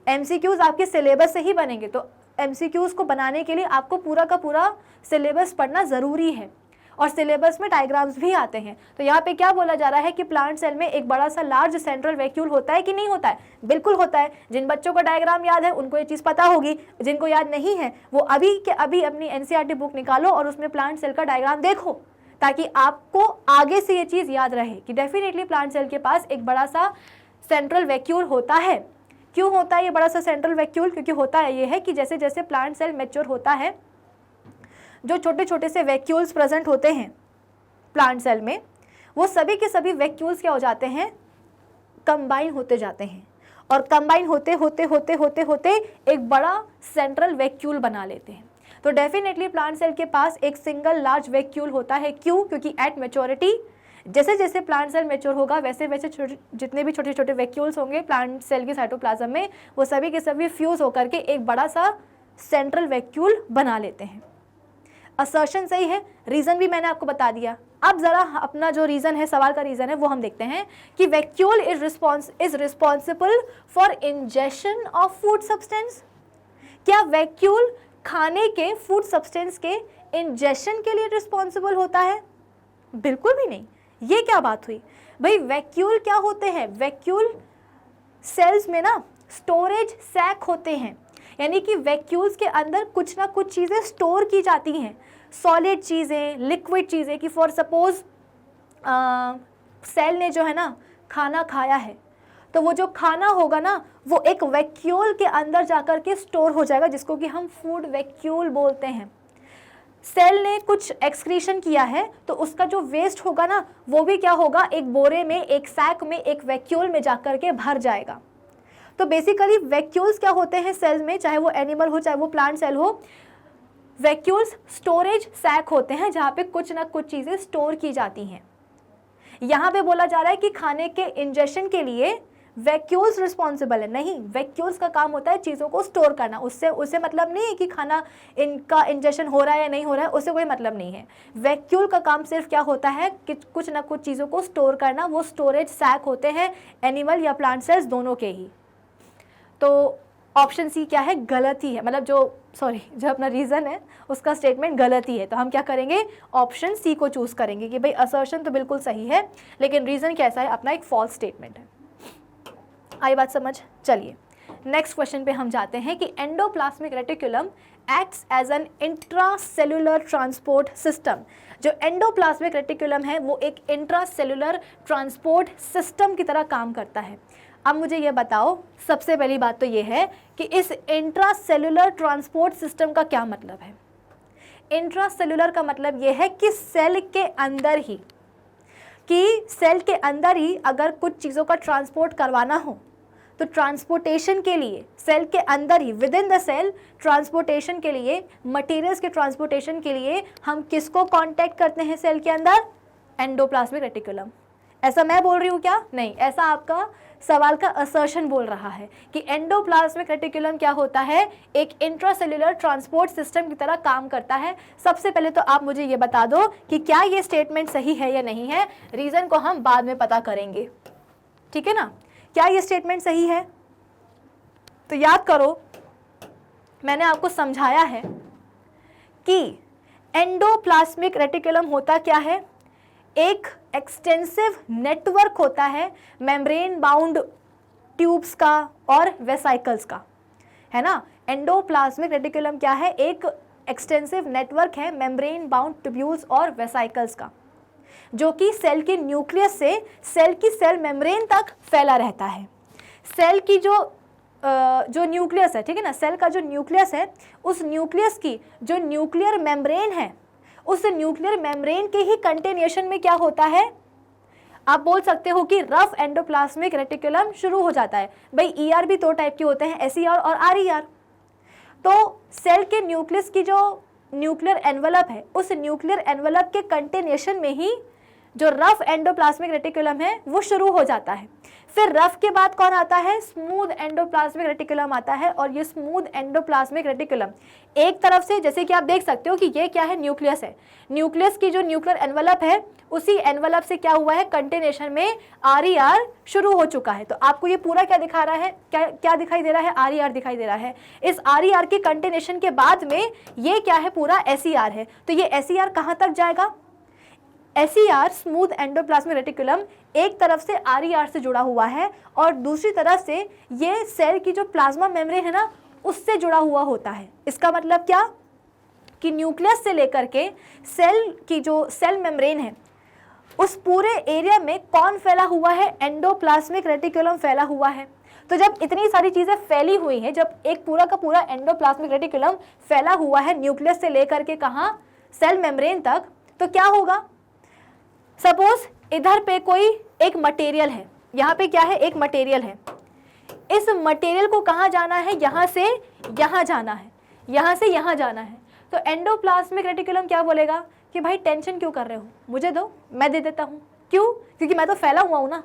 एमसीक्यूज़ आपके सिलेबस से ही बनेंगे, तो एमसीक्यूज़ को बनाने के लिए आपको पूरा का पूरा सिलेबस पढ़ना ज़रूरी है, और सिलेबस में डायग्राम्स भी आते हैं। तो यहाँ पे क्या बोला जा रहा है कि प्लांट सेल में एक बड़ा सा लार्ज सेंट्रल वैक्यूल होता है कि नहीं होता है? बिल्कुल होता है। जिन बच्चों को डायग्राम याद है उनको ये चीज़ पता होगी, जिनको याद नहीं है वो अभी के अभी अपनी एनसीईआरटी बुक निकालो और उसमें प्लांट सेल का डायग्राम देखो, ताकि आपको आगे से ये चीज़ याद रहे कि डेफिनेटली प्लांट सेल के पास एक बड़ा सा सेंट्रल वैक्यूल होता है। क्यों होता है ये बड़ा सा सेंट्रल वैक्यूल? क्योंकि होता है ये है कि जैसे जैसे प्लांट सेल मैच्योर होता है, जो छोटे छोटे से वैक्यूल्स प्रेजेंट होते हैं प्लांट सेल में, वो सभी के सभी वैक्यूल्स क्या हो जाते हैं, कंबाइन होते जाते हैं, और कंबाइन होते होते होते होते होते एक बड़ा सेंट्रल वैक्यूल बना लेते हैं। तो डेफिनेटली प्लांट सेल के पास एक सिंगल लार्ज वैक्यूल होता है। क्यों? क्योंकि एट मैच्योरिटी जैसे जैसे प्लांट सेल मैच्योर होगा वैसे वैसे जितने भी छोटे छोटे वैक्यूल्स होंगे प्लांट सेल के साइटोप्लाज्म में, वो सभी के सभी फ्यूज होकर के एक बड़ा सा सेंट्रल वैक्यूल बना लेते हैं। असर्शन सही है, रीज़न भी मैंने आपको बता दिया। अब ज़रा अपना जो रीज़न है, सवाल का रीज़न है, वो हम देखते हैं कि vacuole is responsible for ingestion of food substance. क्या वैक्यूल खाने के फूड सब्सटेंस के इंजेशन के लिए रिस्पॉन्सिबल होता है? बिल्कुल भी नहीं। ये क्या बात हुई भाई? वैक्यूल क्या होते हैं? वैक्यूल सेल्स में ना स्टोरेज सैक होते हैं, यानी कि वैक्यूल्स के अंदर कुछ ना कुछ चीज़ें स्टोर की जाती हैं, सॉलिड चीज़ें, लिक्विड चीज़ें, कि फॉर सपोज सेल ने जो है ना खाना खाया है, तो वो जो खाना होगा ना वो एक वैक्यूल के अंदर जाकर के स्टोर हो जाएगा, जिसको कि हम फूड वैक्यूल बोलते हैं। सेल ने कुछ एक्सक्रीशन किया है तो उसका जो वेस्ट होगा ना वो भी क्या होगा, एक बोरे में, एक सैक में, एक वैक्यूल में जाकर के भर जाएगा। तो बेसिकली वैक्यूल्स क्या होते हैं सेल में, चाहे वो एनिमल हो चाहे वो प्लांट सेल हो, वैक्यूल्स स्टोरेज सैक होते हैं जहाँ पे कुछ ना कुछ चीज़ें स्टोर की जाती हैं। यहाँ पे बोला जा रहा है कि खाने के इंजेशन के लिए वैक्यूल्स रिस्पॉन्सिबल है, नहीं, वैक्यूल्स का काम होता है चीज़ों को स्टोर करना। उससे मतलब नहीं है कि खाना इनका इंजेशन हो रहा है या नहीं हो रहा है, उससे कोई मतलब नहीं है। वैक्यूल का काम सिर्फ क्या होता है कि कुछ ना कुछ चीज़ों को स्टोर करना, वो स्टोरेज सैक होते हैं एनिमल या प्लांट सेल्स दोनों के ही। तो ऑप्शन सी क्या है, गलत ही है, मतलब जो अपना रीज़न है उसका स्टेटमेंट गलत ही है। तो हम क्या करेंगे, ऑप्शन सी को चूज़ करेंगे कि भाई असर्शन तो बिल्कुल सही है लेकिन रीज़न कैसा है, अपना एक फॉल्स स्टेटमेंट है। आई बात समझ? चलिए नेक्स्ट क्वेश्चन पे हम जाते हैं कि endoplasmic reticulum acts as an intracellular transport system. जो एंडोप्लाज्मिक रेटिकुलम है वो एक इंट्रासेलुलर ट्रांसपोर्ट सिस्टम की तरह काम करता है। अब मुझे ये बताओ, सबसे पहली बात तो ये है कि इस इंट्रासेलुलर ट्रांसपोर्ट सिस्टम का क्या मतलब है। इंट्रासेलुलर का मतलब ये है कि सेल के अंदर ही अगर कुछ चीज़ों का ट्रांसपोर्ट करवाना हो तो ट्रांसपोर्टेशन के लिए सेल के अंदर ही, within the cell, transportation के लिए, मटेरियल्स के ट्रांसपोर्टेशन के लिए हम किसको कांटेक्ट करते हैं सेल के अंदर, एंडोप्लाज्मिक रेटिकुलम। ऐसा मैं बोल रही हूँ क्या? नहीं, ऐसा आपका सवाल का असर्शन बोल रहा है कि एंडोप्लाज्मिक रेटिकुलम क्या होता है, एक इंट्रासेल्युलर ट्रांसपोर्ट सिस्टम की तरह काम करता है। सबसे पहले तो आप मुझे ये बता दो कि क्या ये स्टेटमेंट सही है या नहीं है, रीज़न को हम बाद में पता करेंगे, ठीक है ना। क्या ये स्टेटमेंट सही है? तो याद करो, मैंने आपको समझाया है कि एंडोप्लाज्मिक रेटिकुलम होता क्या है, एक एक्सटेंसिव नेटवर्क होता है मेम्ब्रेन बाउंड ट्यूब्स का और वेसाइकल्स का, है ना। एंडोप्लाज्मिक रेटिकुलम क्या है, एक एक्सटेंसिव नेटवर्क है मेम्ब्रेन बाउंड ट्यूब्यूल्स और वेसाइकल्स का, जो कि सेल के न्यूक्लियस से सेल की सेल मेम्ब्रेन तक फैला रहता है। सेल की जो न्यूक्लियस है, ठीक है ना, सेल का जो न्यूक्लियस है, उस न्यूक्लियस की जो न्यूक्लियर मेम्ब्रेन है, उस न्यूक्लियर मेम्ब्रेन के ही कंटेनेशन में क्या होता है, आप बोल सकते हो कि रफ एंडोप्लाज्मिक रेटिकुलम शुरू हो जाता है। भाई ईआर भी दो टाइप के होते हैं, एसईआर और आरईआर। तो सेल के न्यूक्लियस की जो न्यूक्लियर एनवलप है, उस न्यूक्लियर एनवलप के कंटेनेशन में ही जो रफ एंडोप्लाज्मिक रेटिकुलम है वो शुरू हो जाता है। फिर रफ के बाद कौन आता है, स्मूथ एंडोप्लाज्मिक रेटिकुलम आता है। और ये स्मूथ एंडोप्लाज्मिक रेटिकुलम एक तरफ से, जैसे कि आप देख सकते हो कि ये क्या है, न्यूक्लियस है, न्यूक्लियस की जो न्यूक्लियर एनवलप है उसी एनवलप से क्या हुआ है, कंटेनेशन में आरईआर शुरू हो चुका है। तो आपको ये पूरा क्या दिखा रहा है, क्या दिखाई दे रहा है, आरईआर दिखाई दे रहा है। इस आरईआर के कंटेनेशन के बाद में ये क्या है, पूरा एसईआर है। तो ये एसईआर कहाँ तक जाएगा, एसईआर स्मूथ एंडोप्लाज्मिक रेटिकुलम एक तरफ से आरईआर से जुड़ा हुआ है और दूसरी तरफ से ये सेल की जो प्लाज्मा मेम्ब्रेन है ना उससे जुड़ा हुआ होता है। इसका मतलब क्या कि न्यूक्लियस से लेकर के सेल की जो सेल मेम्ब्रेन है उस पूरे एरिया में कौन फैला हुआ है, एंडोप्लाज्मिक रेटिकुलम फैला हुआ है। तो जब इतनी सारी चीज़ें फैली हुई हैं, जब एक पूरा का पूरा एंडोप्लाज्मिक रेटिकुलम फैला हुआ है न्यूक्लियस से लेकर के कहाँ, सेल मेम्ब्रेन तक, तो क्या होगा, सपोज इधर पे कोई एक मटेरियल है, यहाँ पे क्या है, एक मटेरियल है, इस मटेरियल को कहाँ जाना है, यहाँ से यहाँ जाना है, यहाँ से यहाँ जाना है। तो एंडोप्लाज्मिक रेटिकुलम क्या बोलेगा कि भाई टेंशन क्यों कर रहे हो, मुझे दो, मैं दे देता हूँ। क्यों? क्योंकि मैं तो फैला हुआ हूँ ना,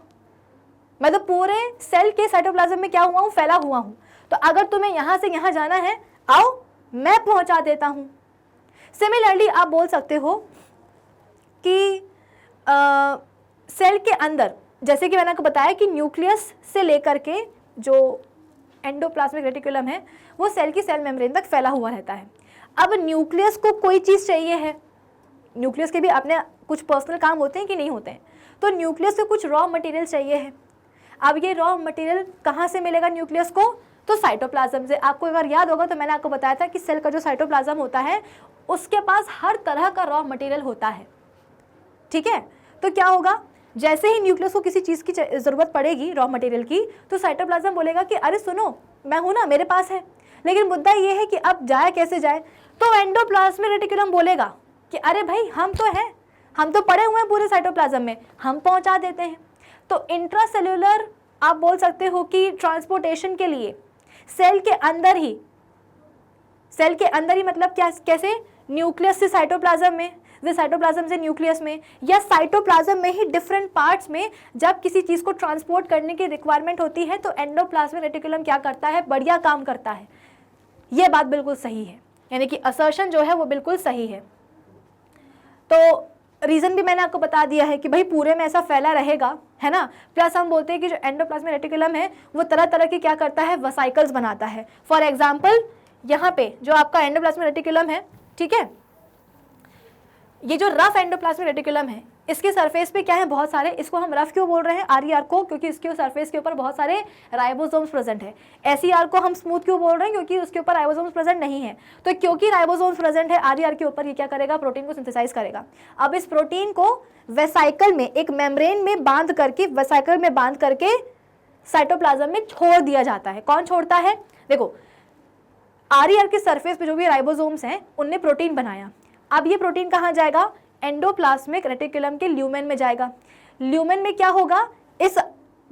मैं तो पूरे सेल के साइटोप्लाज्म में क्या हुआ हूँ, फैला हुआ हूँ। तो अगर तुम्हें यहाँ से यहाँ जाना है, आओ मैं पहुँचा देता हूँ। सिमिलरली आप बोल सकते हो कि सेल के अंदर, जैसे कि मैंने आपको बताया कि न्यूक्लियस से लेकर के जो एंडोप्लाज्मिक रेटिकुलम है वो सेल की सेल मेम्ब्रेन तक फैला हुआ रहता है। अब न्यूक्लियस को कोई चीज़ चाहिए है, न्यूक्लियस के भी अपने कुछ पर्सनल काम होते हैं कि नहीं होते हैं, तो न्यूक्लियस से कुछ रॉ मटेरियल चाहिए है। अब ये रॉ मटेरियल कहाँ से मिलेगा न्यूक्लियस को, तो साइटोप्लाज्म से आपको अगर याद होगा तो मैंने आपको बताया था कि सेल का जो साइटोप्लाज्म होता है उसके पास हर तरह का रॉ मटेरियल होता है, ठीक है। तो क्या होगा, जैसे ही न्यूक्लियस को किसी चीज़ की ज़रूरत पड़ेगी रॉ मटेरियल की, तो साइटोप्लाज्म बोलेगा कि अरे सुनो, मैं हूँ ना, मेरे पास है। लेकिन मुद्दा ये है कि अब जाए कैसे जाए, तो एंडोप्लाज्मिक रेटिकुलम बोलेगा कि अरे भाई हम तो हैं, हम तो पड़े हुए हैं पूरे साइटोप्लाज्म में, हम पहुंचा देते हैं। तो इंट्रासेल्यूलर आप बोल सकते हो कि ट्रांसपोर्टेशन के लिए सेल के अंदर ही मतलब क्या, कैसे, न्यूक्लियस से साइटोप्लाज्म में, साइटोप्लाज्म से न्यूक्लियस में, या साइटोप्लाज्म में ही डिफरेंट पार्ट्स में जब किसी चीज़ को ट्रांसपोर्ट करने की रिक्वायरमेंट होती है तो एंडोप्लाज्मिक रेटिकुलम क्या करता है, बढ़िया काम करता है। ये बात बिल्कुल सही है, यानी कि असर्शन जो है वो बिल्कुल सही है। तो रीज़न भी मैंने आपको बता दिया है कि भाई पूरे में ऐसा फैला रहेगा, है ना। प्लस हम बोलते हैं कि जो एंडोप्लाज्मिक रेटिकुलम है वो तरह तरह की क्या करता है, वेसिकल्स बनाता है। फॉर एग्जाम्पल यहाँ पे जो आपका एंडोप्लाज्मिक रेटिकुलम है, ठीक है, ये जो रफ एंडोप्लाज्मिक रेटिकुलम है इसके सरफेस पे क्या है, बहुत सारे, इसको हम रफ क्यों बोल रहे हैं, RER को, क्योंकि इसके सरफेस के ऊपर बहुत सारे राइबोसोम्स प्रेजेंट है। SER को हम स्मूथ क्यों बोल रहे हैं, क्योंकि उसके ऊपर राइबोसोम्स प्रेजेंट नहीं है। तो क्योंकि राइबोसोम्स प्रेजेंट है RER के ऊपर, ये क्या करेगा, प्रोटीन को सिंथेसाइज करेगा। अब इस प्रोटीन को वेसाइकल में, एक मेम्ब्रेन में बांध करके, वेसाइकल में बांध करके साइटोप्लाज्म में छोड़ दिया जाता है। कौन छोड़ता है, देखो RER के सरफेस पे जो भी राइबोसोम्स हैं उनने प्रोटीन बनाया। अब ये प्रोटीन कहाँ जाएगा, एंडोप्लाज्मिक रेटिकुलम के ल्यूमेन में जाएगा। ल्यूमेन में क्या होगा, इस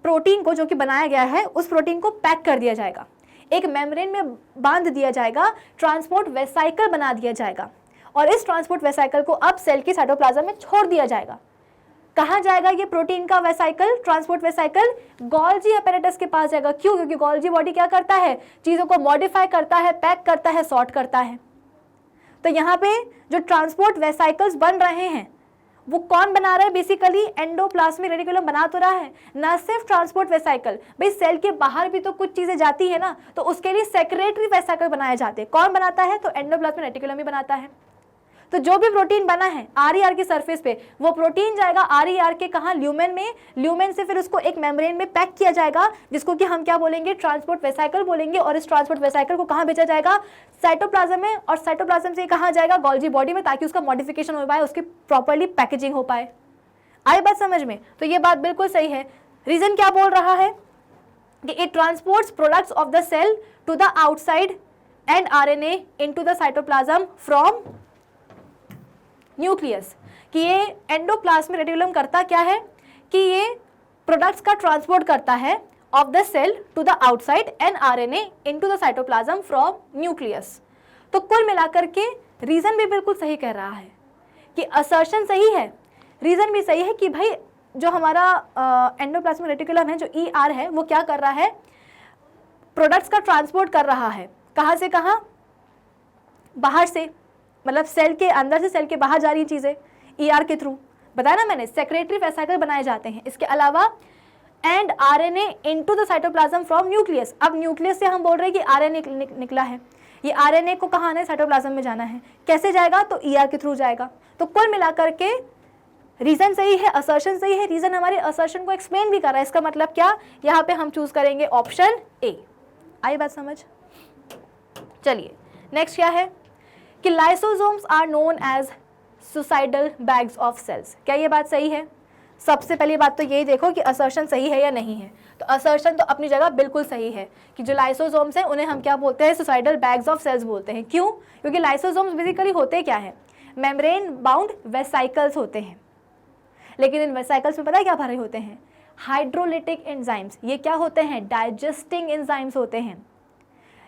प्रोटीन को जो कि बनाया गया है उस प्रोटीन को पैक कर दिया जाएगा, एक मेम्ब्रेन में बांध दिया जाएगा, ट्रांसपोर्ट वेसाइकल बना दिया जाएगा, और इस ट्रांसपोर्ट वेसाइकल को अब सेल के साइटोप्लाज्म में छोड़ दिया जाएगा। कहाँ जाएगा ये प्रोटीन का vesicle, transport vesicle, Golgi apparatus के पास जाएगा। क्यों, क्योंकि गोल्जी बॉडी क्या करता है, चीज़ों को मॉडिफाई करता है, पैक करता है, सॉर्ट करता है। तो यहाँ पे जो ट्रांसपोर्ट वेसाइकल्स बन रहे हैं वो कौन बना रहा है, बेसिकली एंडोप्लाज्मिक रेटिकुलम बना तो रहा है। ना सिर्फ ट्रांसपोर्ट वेसाइकल, भाई सेल के बाहर भी तो कुछ चीजें जाती है ना, तो उसके लिए सेक्रेटरी वेसाइकल बनाए जाते हैं। कौन बनाता है, तो एंडोप्लाज्मिक रेटिकुलम ही बनाता है। तो जो भी प्रोटीन बना है RER के सरफेस पे, वो प्रोटीन जाएगा RER के कहाँ, ल्यूमेन में। ल्यूमेन से फिर उसको एक मेम्ब्रेन में पैक किया जाएगा, जिसको कि हम क्या बोलेंगे, ट्रांसपोर्ट वेसाइकल बोलेंगे। और इस ट्रांसपोर्ट वेसाइकल को कहाँ भेजा जाएगा, साइटोप्लाज्म में, और साइटोप्लाज्म से कहाँ जाएगा, गोल्जी बॉडी में, ताकि उसका मॉडिफिकेशन हो पाए, उसकी प्रॉपरली पैकेजिंग हो पाए। आई बात समझ में, तो ये बात बिल्कुल सही है। रीजन क्या बोल रहा है कि it transports products of the cell to the outside and RNA into the cytoplasm from nucleus. कि ये एंडोप्लाज्मिक रेटिकुलम करता क्या है कि ये प्रोडक्ट्स का ट्रांसपोर्ट करता है of the cell to the outside and RNA into the cytoplasm from nucleus. तो कुल मिलाकर के रीजन भी बिल्कुल सही कह रहा है कि असर्शन सही है, रीजन भी सही है कि भाई जो हमारा एंडोप्लाज्मिक रेटिकुलम है, जो ER है, वो क्या कर रहा है, प्रोडक्ट्स का ट्रांसपोर्ट कर रहा है। कहाँ से कहाँ, बाहर से, मतलब सेल के अंदर से सेल के बाहर जा रही चीज़ें ER के थ्रू, बताया ना मैंने, सेक्रेटरी वेसाइकल बनाए जाते हैं। इसके अलावा and RNA into the cytoplasm from nucleus. अब न्यूक्लियस से हम बोल रहे हैं कि RNA निकला है, ये RNA को कहाँ आना है, साइटोप्लाज्म में जाना है। कैसे जाएगा, तो ER के थ्रू जाएगा। तो कुल मिलाकर के रीजन सही है, असर्शन सही है। रीजन हमारे असर्शन को एक्सप्लेन भी कर रहा है। इसका मतलब क्या, यहाँ पे हम चूज करेंगे ऑप्शन A। आई बात समझ। चलिए नेक्स्ट क्या है कि lysosomes are known as suicidal bags of cells. क्या ये बात सही है? सबसे पहली बात तो यही देखो कि असर्शन सही है या नहीं है। तो असर्शन तो अपनी जगह बिल्कुल सही है कि जो लाइसोसोम्स हैं उन्हें हम क्या बोलते हैं, सुसाइडल बैग्स ऑफ सेल्स बोलते हैं। क्यों? क्योंकि लाइसोसोम्स बेसिकली होते क्या है, मेम्ब्रेन बाउंड वेसाइकल्स होते हैं। लेकिन इन वेसाइकल्स में पता है क्या भरे होते हैं, हाइड्रोलिटिक एंजाइम्स। ये क्या होते हैं, डाइजेस्टिंग एंजाइम्स होते हैं।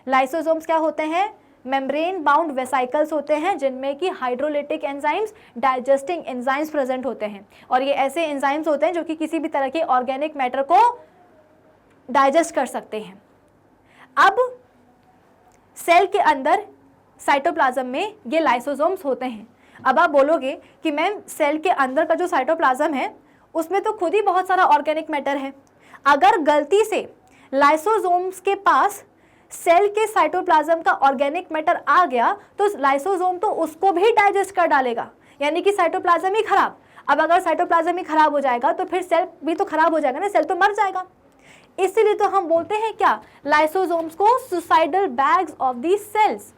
लाइसोसोम्स क्या होते हैं, मेम्ब्रेन बाउंड वेसाइकल्स होते हैं जिनमें कि hydrolytic enzymes, digesting enzymes present होते हैं। और ये ऐसे एंजाइम्स होते हैं जो कि किसी भी तरह के ऑर्गेनिक मैटर को डाइजेस्ट कर सकते हैं। अब सेल के अंदर साइटोप्लाज्म में ये लाइसोसोम्स होते हैं। अब आप बोलोगे कि मैम सेल के अंदर का जो साइटोप्लाज्म है उसमें तो खुद ही बहुत सारा ऑर्गेनिक मैटर है, अगर गलती से लाइसोसोम्स के पास सेल के साइटोप्लाज्म का ऑर्गेनिक मैटर आ गया तो लाइसोसोम तो उसको भी डाइजेस्ट कर डालेगा, यानी कि साइटोप्लाज्म ही खराब। अब अगर साइटोप्लाज्म ही खराब हो जाएगा तो फिर सेल भी तो खराब हो जाएगा ना, सेल तो मर जाएगा। इसीलिए तो हम बोलते हैं क्या, लाइसोसोम्स को suicidal bags of the cells.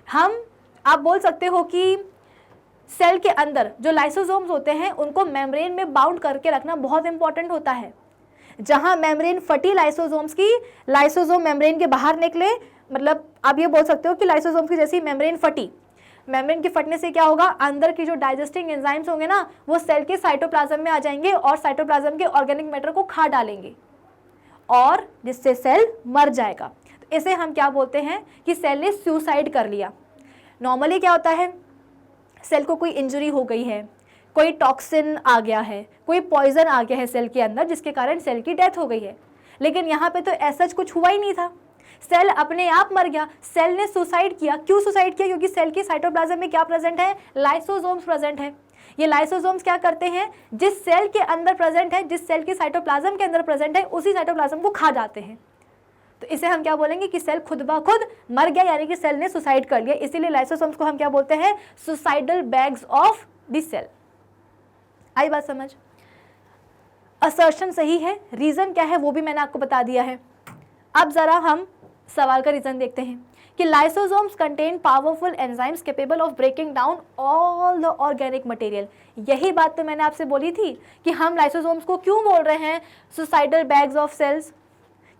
हम, आप बोल सकते हो कि सेल के अंदर जो लाइसोसोम्स होते हैं उनको मेम्ब्रेन में बाउंड करके रखना बहुत इंपॉर्टेंट होता है। जहां मेम्ब्रेन फटी लाइसोसोम्स की, लाइसोसोम मेम्ब्रेन के बाहर निकले, मतलब आप ये बोल सकते हो कि लाइसोसोम की जैसी मेम्ब्रेन फटी, मेम्ब्रेन के फटने से क्या होगा, अंदर की जो डाइजेस्टिंग एंजाइम्स होंगे ना वो सेल के साइटोप्लाज्म में आ जाएंगे और साइटोप्लाज्म के ऑर्गेनिक मैटर को खा डालेंगे और जिससे सेल मर जाएगा। तो इसे हम क्या बोलते हैं कि सेल ने सुसाइड कर लिया। नॉर्मली क्या होता है, सेल को कोई इंजरी हो गई है, कोई टॉक्सिन आ गया है, कोई पॉइजन आ गया है सेल के अंदर जिसके कारण सेल की डेथ हो गई है, लेकिन यहाँ पे तो ऐसा कुछ हुआ ही नहीं था, सेल अपने आप मर गया। सेल ने सुसाइड किया, क्यों सुसाइड किया, क्योंकि सेल की साइटोप्लाज्म में क्या प्रेजेंट है, लाइसोसोम्स प्रेजेंट है। ये लाइसोसोम्स क्या करते हैं, जिस सेल के अंदर प्रेजेंट है, जिस सेल की साइटोप्लाज्म के अंदर प्रेजेंट है, उसी साइटोप्लाज्म को खा जाते हैं। तो इसे हम क्या बोलेंगे कि सेल खुद ब खुद मर गया, यानी कि सेल ने सुसाइड कर लिया। इसीलिए लाइसोसोम्स को हम क्या बोलते हैं, suicidal bags of the cell. आई बात समझ। असर्शन सही है, रीजन क्या है वो भी मैंने आपको बता दिया है। अब जरा हम सवाल का रीजन देखते हैं कि lysosomes contain powerful enzymes capable of breaking down all the organic material. यही बात तो मैंने आपसे बोली थी कि हम लाइसोसोम्स को क्यों बोल रहे हैं सुसाइडल बैग्स ऑफ सेल्स,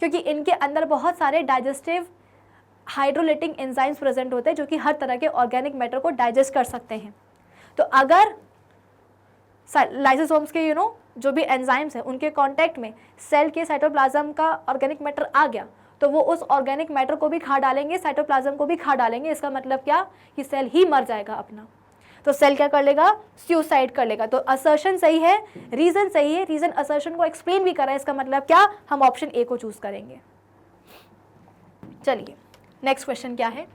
क्योंकि इनके अंदर बहुत सारे डाइजेस्टिव हाइड्रोलिटिक एंजाइम्स प्रेजेंट होते हैं जो कि हर तरह के ऑर्गेनिक मैटर को डाइजेस्ट कर सकते हैं। तो अगर लाइसोसोम्स के जो भी एंजाइम्स हैं उनके कांटेक्ट में सेल के साइटोप्लाज्म का ऑर्गेनिक मैटर आ गया तो वो उस ऑर्गेनिक मैटर को भी खा डालेंगे, साइटोप्लाज्म को भी खा डालेंगे। इसका मतलब क्या कि सेल ही मर जाएगा अपना। तो सेल क्या कर लेगा, सुसाइड कर लेगा। तो असर्शन सही है, रीजन सही है, रीजन असर्शन को एक्सप्लेन भी कर रहा है। इसका मतलब क्या, हम ऑप्शन ए को चूज करेंगे। चलिए नेक्स्ट क्वेश्चन क्या है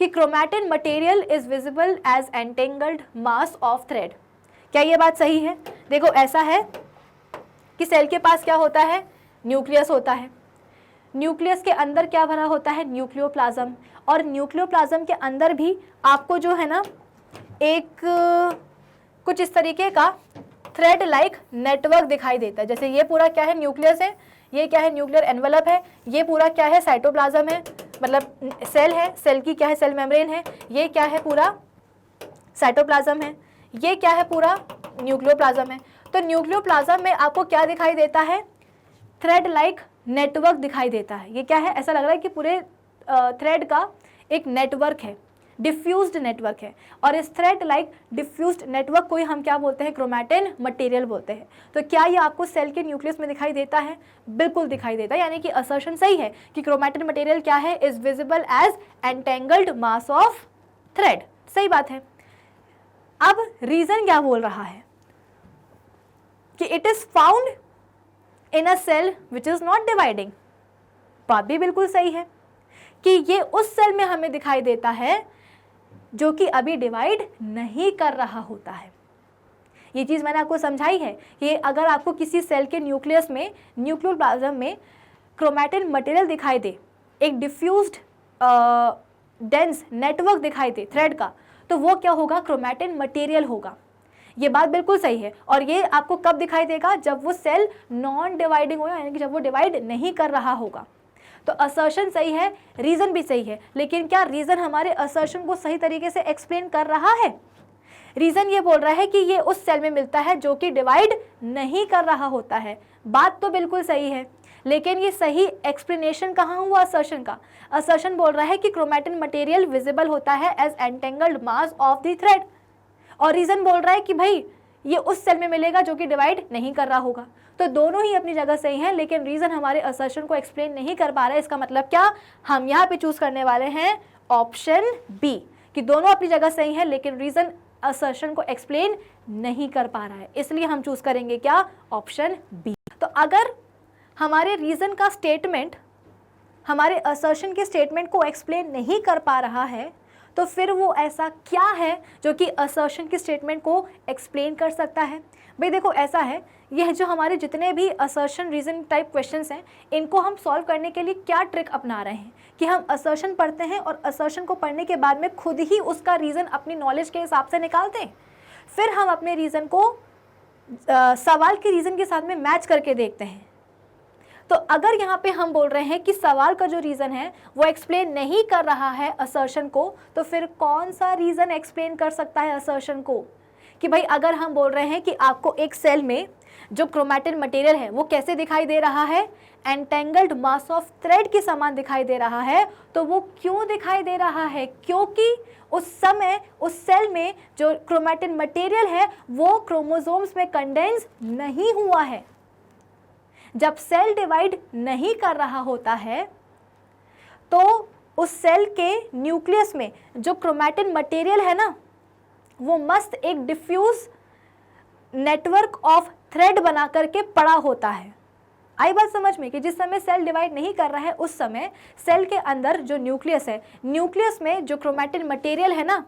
कि chromatin material is visible as entangled mass of thread. क्या ये बात सही है? देखो ऐसा है कि सेल के पास क्या होता है, न्यूक्लियस होता है। न्यूक्लियस के अंदर क्या भरा होता है, न्यूक्लियोप्लाज्म। और न्यूक्लियोप्लाज्म के अंदर भी आपको जो है ना एक कुछ इस तरीके का थ्रेड लाइक नेटवर्क दिखाई देता है। जैसे ये पूरा क्या है, न्यूक्लियस है, ये क्या है, न्यूक्लियर एनवेलप है, ये पूरा क्या है, साइटोप्लाज्म है, मतलब सेल है, सेल की क्या है, सेल मेम्ब्रेन है, ये क्या है, पूरा साइटोप्लाज्म है, ये क्या है, पूरा न्यूक्लियोप्लाज्म है। तो न्यूक्लियोप्लाज्म में आपको क्या दिखाई देता है, थ्रेड लाइक नेटवर्क दिखाई देता है। ये क्या है, ऐसा लग रहा है कि पूरे थ्रेड का एक नेटवर्क है, डिफ्यूज्ड नेटवर्क है। और इस थ्रेड लाइक डिफ्यूज्ड नेटवर्क को ही हम क्या बोलते हैं, क्रोमैटिन मटेरियल बोलते हैं। तो क्या ये आपको सेल के न्यूक्लियस में दिखाई देता है? बिल्कुल दिखाई देता है, यानी कि असर्शन सही है कि क्रोमैटिन मटेरियल क्या है, is visible as entangled mass of thread. सही बात है। अब रीजन क्या बोल रहा है कि it is found in a cell which is not dividing. बात भी बिल्कुल सही है कि ये उस सेल में हमें दिखाई देता है जो कि अभी डिवाइड नहीं कर रहा होता है। ये चीज़ मैंने आपको समझाई है कि अगर आपको किसी सेल के न्यूक्लियस में, न्यूक्लियोप्लाज्म में क्रोमैटिन मटेरियल दिखाई दे, एक डिफ्यूज्ड डेंस नेटवर्क दिखाई दे थ्रेड का, तो वो क्या होगा, क्रोमैटिन मटेरियल होगा। ये बात बिल्कुल सही है। और ये आपको कब दिखाई देगा, जब वो सेल नॉन डिवाइडिंग होगा, यानी कि जब वो डिवाइड नहीं कर रहा होगा। तो असर्शन सही है, रीजन भी सही है, लेकिन क्या रीजन हमारे असर्शन को सही तरीके से एक्सप्लेन कर रहा है? रीजन ये बोल रहा है कि ये उस सेल में मिलता है जो कि डिवाइड नहीं कर रहा होता है। बात तो बिल्कुल सही है, लेकिन ये सही एक्सप्लेनेशन कहाँ हुआ असर्शन का? असर्शन बोल रहा है कि क्रोमैटिन मटेरियल विजिबल होता है as entangled mass of the thread, और रीजन बोल रहा है कि भाई ये उस सेल में मिलेगा जो कि डिवाइड नहीं कर रहा होगा। तो दोनों ही अपनी जगह सही हैं, लेकिन रीजन हमारे असर्शन को एक्सप्लेन नहीं कर पा रहा है। इसका मतलब क्या, हम यहाँ पे चूज करने वाले हैं ऑप्शन बी, कि दोनों अपनी जगह सही हैं लेकिन रीजन असर्शन को एक्सप्लेन नहीं कर पा रहा है, इसलिए हम चूज करेंगे क्या, ऑप्शन बी। तो अगर हमारे रीजन का स्टेटमेंट हमारे असर्शन के स्टेटमेंट को एक्सप्लेन नहीं कर पा रहा है, तो फिर वो ऐसा क्या है जो कि असर्शन के स्टेटमेंट को एक्सप्लेन कर सकता है? भाई देखो ऐसा है, यह जो हमारे जितने भी असर्शन रीजन टाइप क्वेश्चंस हैं, इनको हम सॉल्व करने के लिए क्या ट्रिक अपना रहे हैं कि हम असर्शन पढ़ते हैं और असर्शन को पढ़ने के बाद में खुद ही उसका रीज़न अपनी नॉलेज के हिसाब से निकालते हैं। फिर हम अपने रीज़न को सवाल के रीज़न के साथ में मैच करके देखते हैं। तो अगर यहाँ पे हम बोल रहे हैं कि सवाल का जो रीज़न है वो एक्सप्लेन नहीं कर रहा है असर्शन को, तो फिर कौन सा रीज़न एक्सप्लेन कर सकता है असर्शन को? कि भाई अगर हम बोल रहे हैं कि आपको एक सेल में जो क्रोमैटिन मटेरियल है वो कैसे दिखाई दे रहा है, एंटेंगल्ड मास ऑफ थ्रेड के समान दिखाई दे रहा है, तो वो क्यों दिखाई दे रहा है? क्योंकि उस समय उस सेल में जो क्रोमैटिन मटेरियल है वो क्रोमोसोम्स में कंडेंस नहीं हुआ है। जब सेल डिवाइड नहीं कर रहा होता है तो उस सेल के न्यूक्लियस में जो क्रोमैटिन मटेरियल है ना, वो मस्त एक डिफ्यूज नेटवर्क ऑफ थ्रेड बना करके पड़ा होता है। आई बात समझ में कि जिस समय सेल डिवाइड नहीं कर रहा है उस समय सेल के अंदर जो न्यूक्लियस है, न्यूक्लियस में जो क्रोमैटिन मटेरियल है ना,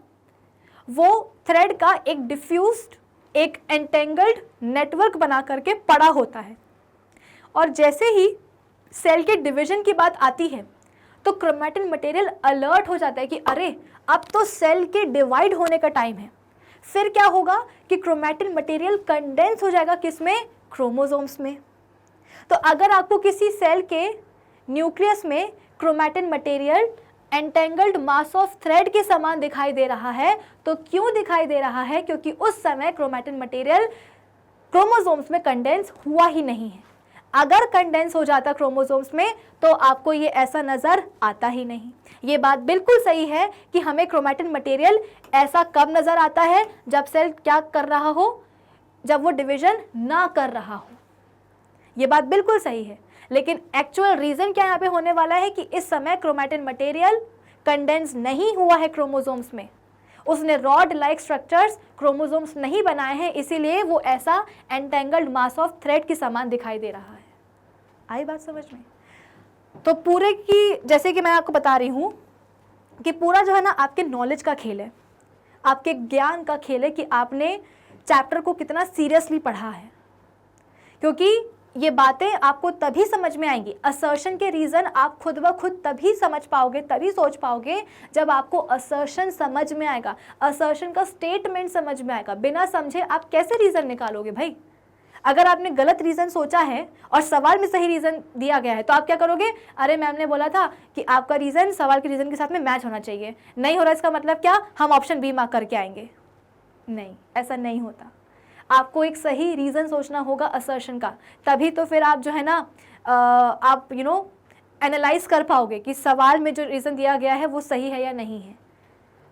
वो थ्रेड का एक डिफ्यूज्ड, एक एंटेंगल्ड नेटवर्क बना करके पड़ा होता है। और जैसे ही सेल के डिवीजन की बात आती है तो क्रोमैटिन मटेरियल अलर्ट हो जाता है कि अरे अब तो सेल के डिवाइड होने का टाइम है। फिर क्या होगा कि क्रोमैटिन मटेरियल कंडेंस हो जाएगा, किसमें? क्रोमोसोम्स में। तो अगर आपको किसी सेल के न्यूक्लियस में chromatin material entangled mass of thread के समान दिखाई दे रहा है, तो क्यों दिखाई दे रहा है? क्योंकि उस समय क्रोमैटिन मटेरियल क्रोमोसोम्स में कंडेंस हुआ ही नहीं है। अगर कंडेंस हो जाता क्रोमोसोम्स में तो आपको ये ऐसा नज़र आता ही नहीं। ये बात बिल्कुल सही है कि हमें क्रोमैटिन मटेरियल ऐसा कब नज़र आता है? जब सेल क्या कर रहा हो, जब वो डिवीजन ना कर रहा हो। ये बात बिल्कुल सही है, लेकिन एक्चुअल रीज़न क्या यहाँ पे होने वाला है कि इस समय क्रोमैटिन मटेरियल कंडेंस नहीं हुआ है क्रोमोसोम्स में। उसने रॉड लाइक स्ट्रक्चर्स क्रोमोसोम्स नहीं बनाए हैं, इसीलिए वो ऐसा एंटेंगल्ड मास ऑफ थ्रेड के समान दिखाई दे रहा है। आई बात समझ में? तो पूरे की, जैसे कि मैं आपको बता रही हूँ कि पूरा जो है ना आपके नॉलेज का खेल है, आपके ज्ञान का खेल है कि आपने चैप्टर को कितना सीरियसली पढ़ा है। क्योंकि ये बातें आपको तभी समझ में आएंगी, असर्शन के रीज़न आप खुद ब खुद तभी समझ पाओगे, तभी सोच पाओगे जब आपको असर्शन समझ में आएगा, असर्शन का स्टेटमेंट समझ में आएगा। बिना समझे आप कैसे रीज़न निकालोगे भाई? अगर आपने गलत रीज़न सोचा है और सवाल में सही रीज़न दिया गया है तो आप क्या करोगे? अरे मैम ने बोला था कि आपका रीज़न सवाल के रीज़न के साथ में मैच होना चाहिए, नहीं हो रहा इसका मतलब क्या, हम ऑप्शन बी मार्क करके आएंगे। नहीं, ऐसा नहीं होता। आपको एक सही रीज़न सोचना होगा असर्शन का, तभी तो फिर आप जो है ना आप एनालाइज कर पाओगे कि सवाल में जो रीज़न दिया गया है वो सही है या नहीं है।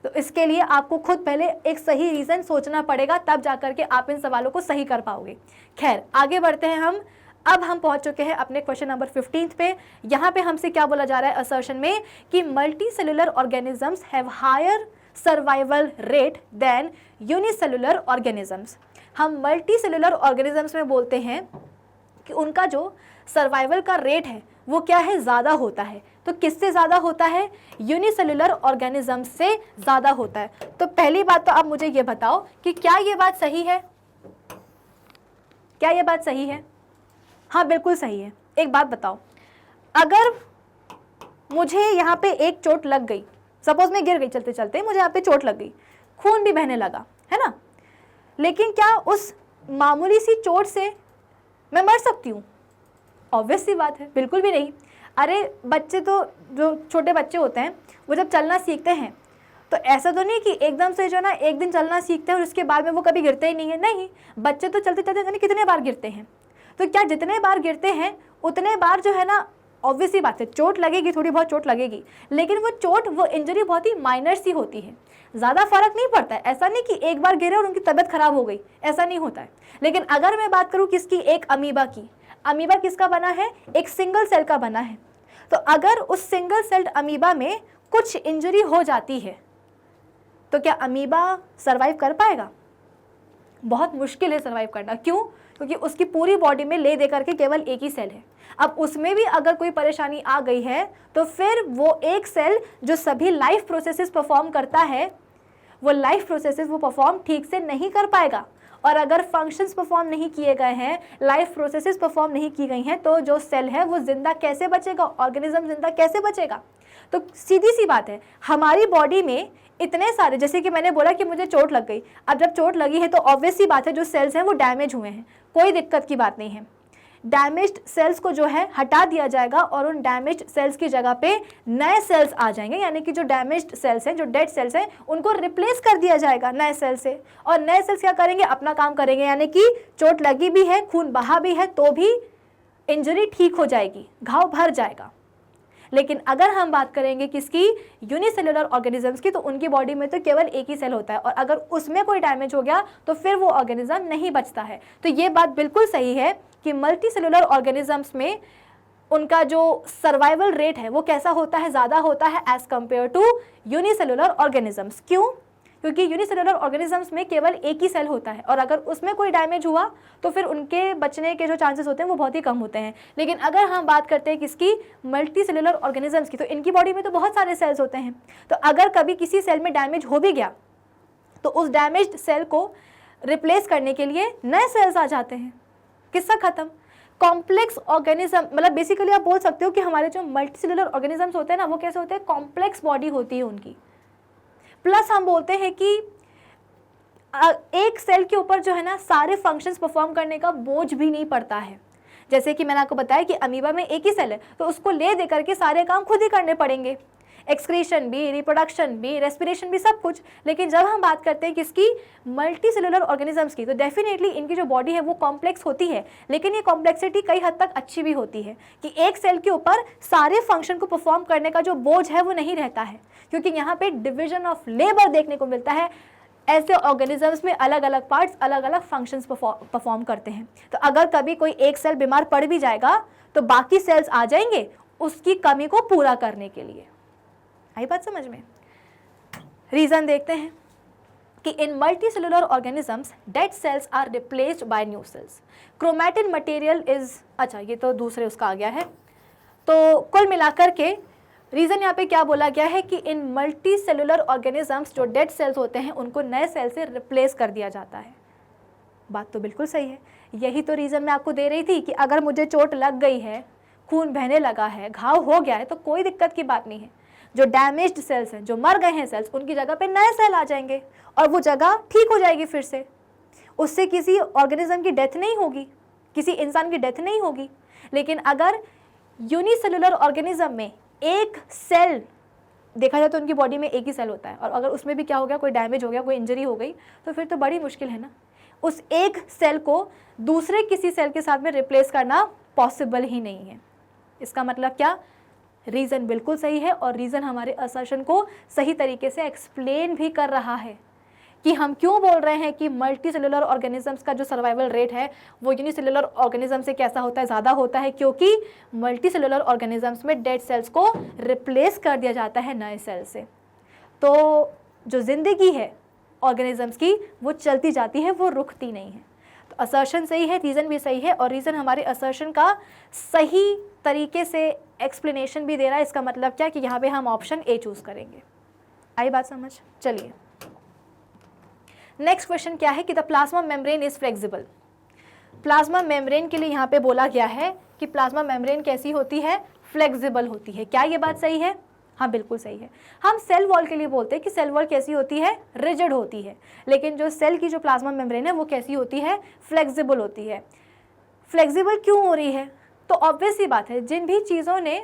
तो इसके लिए आपको खुद पहले एक सही रीज़न सोचना पड़ेगा, तब जाकर के आप इन सवालों को सही कर पाओगे। खैर आगे बढ़ते हैं हम। अब हम पहुंच चुके हैं अपने क्वेश्चन नंबर 15 पे। यहाँ पे हमसे क्या बोला जा रहा है असर्शन में कि multi cellular organisms have higher survival rate than unicellular organisms. हम मल्टी सेलुलर ऑर्गेनिजम्स में बोलते हैं कि उनका जो सर्वाइवल का रेट है वो क्या है, ज़्यादा होता है। तो किससे ज़्यादा होता है? यूनिसेलुलर ऑर्गेनिजम्स से ज़्यादा होता है। तो पहली बात तो आप मुझे ये बताओ कि क्या ये बात सही है? क्या ये बात सही है? हाँ बिल्कुल सही है। एक बात बताओ, अगर मुझे यहाँ पे एक चोट लग गई, सपोज मैं गिर गई चलते चलते, मुझे यहाँ पे चोट लग गई, खून भी बहने लगा, है ना, लेकिन क्या उस मामूली सी चोट से मैं मर सकती हूँ? ऑब्वियस सी बात है, बिल्कुल भी नहीं। अरे बच्चे तो, जो छोटे बच्चे होते हैं वो जब चलना सीखते हैं तो ऐसा तो नहीं कि एकदम से जो ना एक दिन चलना सीखते हैं और उसके बाद में वो कभी गिरते ही नहीं है। नहीं, बच्चे तो चलते चलते जाने कितने बार गिरते हैं। तो क्या जितने बार गिरते हैं उतने बार जो है ना, ऑब्वियस सी बात है चोट लगेगी, थोड़ी बहुत चोट लगेगी, लेकिन वो चोट, वो इंजरी बहुत ही माइनर सी होती है, ज़्यादा फर्क नहीं पड़ता है। ऐसा नहीं कि एक बार गिरे और उनकी तबीयत खराब हो गई, ऐसा नहीं होता है। लेकिन अगर मैं बात करूँ किसकी, एक अमीबा की, अमीबा किसका बना है? एक सिंगल सेल का बना है। तो अगर उस सिंगल सेल्ड अमीबा में कुछ इंजरी हो जाती है तो क्या अमीबा सरवाइव कर पाएगा? बहुत मुश्किल है सरवाइव करना। क्यों? क्योंकि उसकी पूरी बॉडी में ले दे करके केवल एक ही सेल है। अब उसमें भी अगर कोई परेशानी आ गई है तो फिर वो एक सेल जो सभी लाइफ प्रोसेसेस परफॉर्म करता है, वो लाइफ प्रोसेसेस वो परफॉर्म ठीक से नहीं कर पाएगा। और अगर फंक्शंस परफॉर्म नहीं किए गए हैं, लाइफ प्रोसेसेस परफॉर्म नहीं की गई हैं, तो जो सेल है वो जिंदा कैसे बचेगा, ऑर्गेनिज्म जिंदा कैसे बचेगा? तो सीधी सी बात है, हमारी बॉडी में इतने सारे, जैसे कि मैंने बोला कि मुझे चोट लग गई, अब जब चोट लगी है तो ऑब्वियस सी बात है जो सेल्स हैं वो डैमेज हुए हैं, कोई दिक्कत की बात नहीं है। डैमेज्ड सेल्स को जो है हटा दिया जाएगा और उन डैमेज्ड सेल्स की जगह पे नए सेल्स आ जाएंगे, यानी कि जो डैमेज्ड सेल्स हैं, जो डेड सेल्स हैं, उनको रिप्लेस कर दिया जाएगा नए सेल से। और नए सेल्स क्या करेंगे? अपना काम करेंगे, यानी कि चोट लगी भी है, खून बहा भी है, तो भी इंजरी ठीक हो जाएगी, घाव भर जाएगा। लेकिन अगर हम बात करेंगे किसकी? यूनिसेलुलर ऑर्गेनिजम्स की, तो उनकी बॉडी में तो केवल एक ही सेल होता है और अगर उसमें कोई डैमेज हो गया तो फिर वो ऑर्गेनिज्म नहीं बचता है। तो ये बात बिल्कुल सही है कि मल्टी सेलुलर ऑर्गेनिजम्स में उनका जो सर्वाइवल रेट है वो कैसा होता है? ज़्यादा होता है as compare to unicellular organisms. क्यों? क्योंकि यूनिसेलुलर ऑर्गेनिजम्स में केवल एक ही सेल होता है और अगर उसमें कोई डैमेज हुआ तो फिर उनके बचने के जो चांसेस होते हैं वो बहुत ही कम होते हैं। लेकिन अगर हम बात करते हैं किसकी? मल्टी सेलुलर ऑर्गेनिजम्स की, तो इनकी बॉडी में तो बहुत सारे सेल्स होते हैं। तो अगर कभी किसी सेल में डैमेज हो भी गया तो उस डैमेज्ड सेल को रिप्लेस करने के लिए नए सेल्स आ जाते हैं, किस्सा खत्म। कॉम्प्लेक्स ऑर्गेनिज्म, मतलब बेसिकली आप बोल सकते हो कि हमारे जो मल्टी सेलुलर ऑर्गेनिजम्स होते हैं ना, वो कैसे होते हैं? कॉम्प्लेक्स बॉडी होती है उनकी। प्लस हम बोलते हैं कि एक सेल के ऊपर जो है ना सारे फंक्शंस परफॉर्म करने का बोझ भी नहीं पड़ता है। जैसे कि मैंने आपको बताया कि अमीबा में एक ही सेल है तो उसको ले दे करके सारे काम खुद ही करने पड़ेंगे, एक्सक्रीशन भी, रिप्रोडक्शन भी, रेस्पिरेशन भी, सब कुछ। लेकिन जब हम बात करते हैं किसकी? मल्टी सेलुलर ऑर्गेनिजम्स की, तो डेफिनेटली इनकी जो बॉडी है वो कॉम्प्लेक्स होती है, लेकिन ये कॉम्प्लेक्सिटी कई हद तक अच्छी भी होती है कि एक सेल के ऊपर सारे फंक्शन को परफॉर्म करने का जो बोझ है वो नहीं रहता है, क्योंकि यहाँ पे डिविजन ऑफ लेबर देखने को मिलता है। ऐसे ऑर्गेनिजम्स में अलग अलग पार्ट्स अलग अलग फंक्शंस परफॉर्म करते हैं। तो अगर कभी कोई एक सेल बीमार पड़ भी जाएगा तो बाकी सेल्स आ जाएंगे उसकी कमी को पूरा करने के लिए। आई बात समझ में? रीजन देखते हैं कि in multi cellular organisms dead cells are replaced by new cells. Chromatin material is, अच्छा ये तो दूसरे उसका आ गया है। तो कुल मिलाकर के रीजन यहाँ पे क्या बोला गया है कि इन मल्टी सेलुलर ऑर्गेनिजम्स जो डेड सेल्स होते हैं उनको नए सेल से रिप्लेस कर दिया जाता है। बात तो बिल्कुल सही है। यही तो रीजन मैं आपको दे रही थी कि अगर मुझे चोट लग गई है, खून बहने लगा है, घाव हो गया है, तो कोई दिक्कत की बात नहीं है। जो डैमेज्ड सेल्स हैं, जो मर गए हैं सेल्स, उनकी जगह पे नए सेल आ जाएंगे और वो जगह ठीक हो जाएगी फिर से। उससे किसी ऑर्गेनिज्म की डेथ नहीं होगी, किसी इंसान की डेथ नहीं होगी। लेकिन अगर यूनिसेलुलर ऑर्गेनिज्म में एक सेल देखा जाए तो उनकी बॉडी में एक ही सेल होता है और अगर उसमें भी क्या हो गया, कोई डैमेज हो गया, कोई इंजरी हो गई, तो फिर तो बड़ी मुश्किल है ना। उस एक सेल को दूसरे किसी सेल के साथ में रिप्लेस करना पॉसिबल ही नहीं है। इसका मतलब क्या? रीज़न बिल्कुल सही है और रीज़न हमारे असर्शन को सही तरीके से एक्सप्लेन भी कर रहा है कि हम क्यों बोल रहे हैं कि मल्टी सेलुलर ऑर्गेनिजम्स का जो सर्वाइवल रेट है वो यूनिसेलुलर ऑर्गेनिज्म से कैसा होता है? ज़्यादा होता है, क्योंकि मल्टी सेलुलर ऑर्गेनिजम्स में डेड सेल्स को रिप्लेस कर दिया जाता है नए सेल से। तो जो ज़िंदगी है ऑर्गेनिजम्स की वो चलती जाती है, वो रुकती नहीं है। तो असर्शन सही है, रीज़न भी सही है और रीज़न हमारे असर्शन का सही तरीके से एक्सप्लेनेशन भी दे रहा है। इसका मतलब क्या कि यहाँ पे हम ऑप्शन ए चूज़ करेंगे। आई बात समझ? चलिए नेक्स्ट क्वेश्चन क्या है कि the plasma membrane is flexible. Plasma membrane के लिए यहाँ पे बोला गया है कि प्लाज्मा मेम्ब्रेन कैसी होती है? फ्लेक्सिबल होती है। क्या ये बात सही है? हाँ बिल्कुल सही है। हम सेल वॉल के लिए बोलते हैं कि सेल वॉल कैसी होती है? रिजिड होती है। लेकिन जो सेल की जो प्लाज्मा मेम्ब्रेन है वो कैसी होती है? फ्लेक्सिबल होती है। फ्लेक्सिबल क्यों हो रही है? तो ऑब्वियस सी बात है, जिन भी चीज़ों ने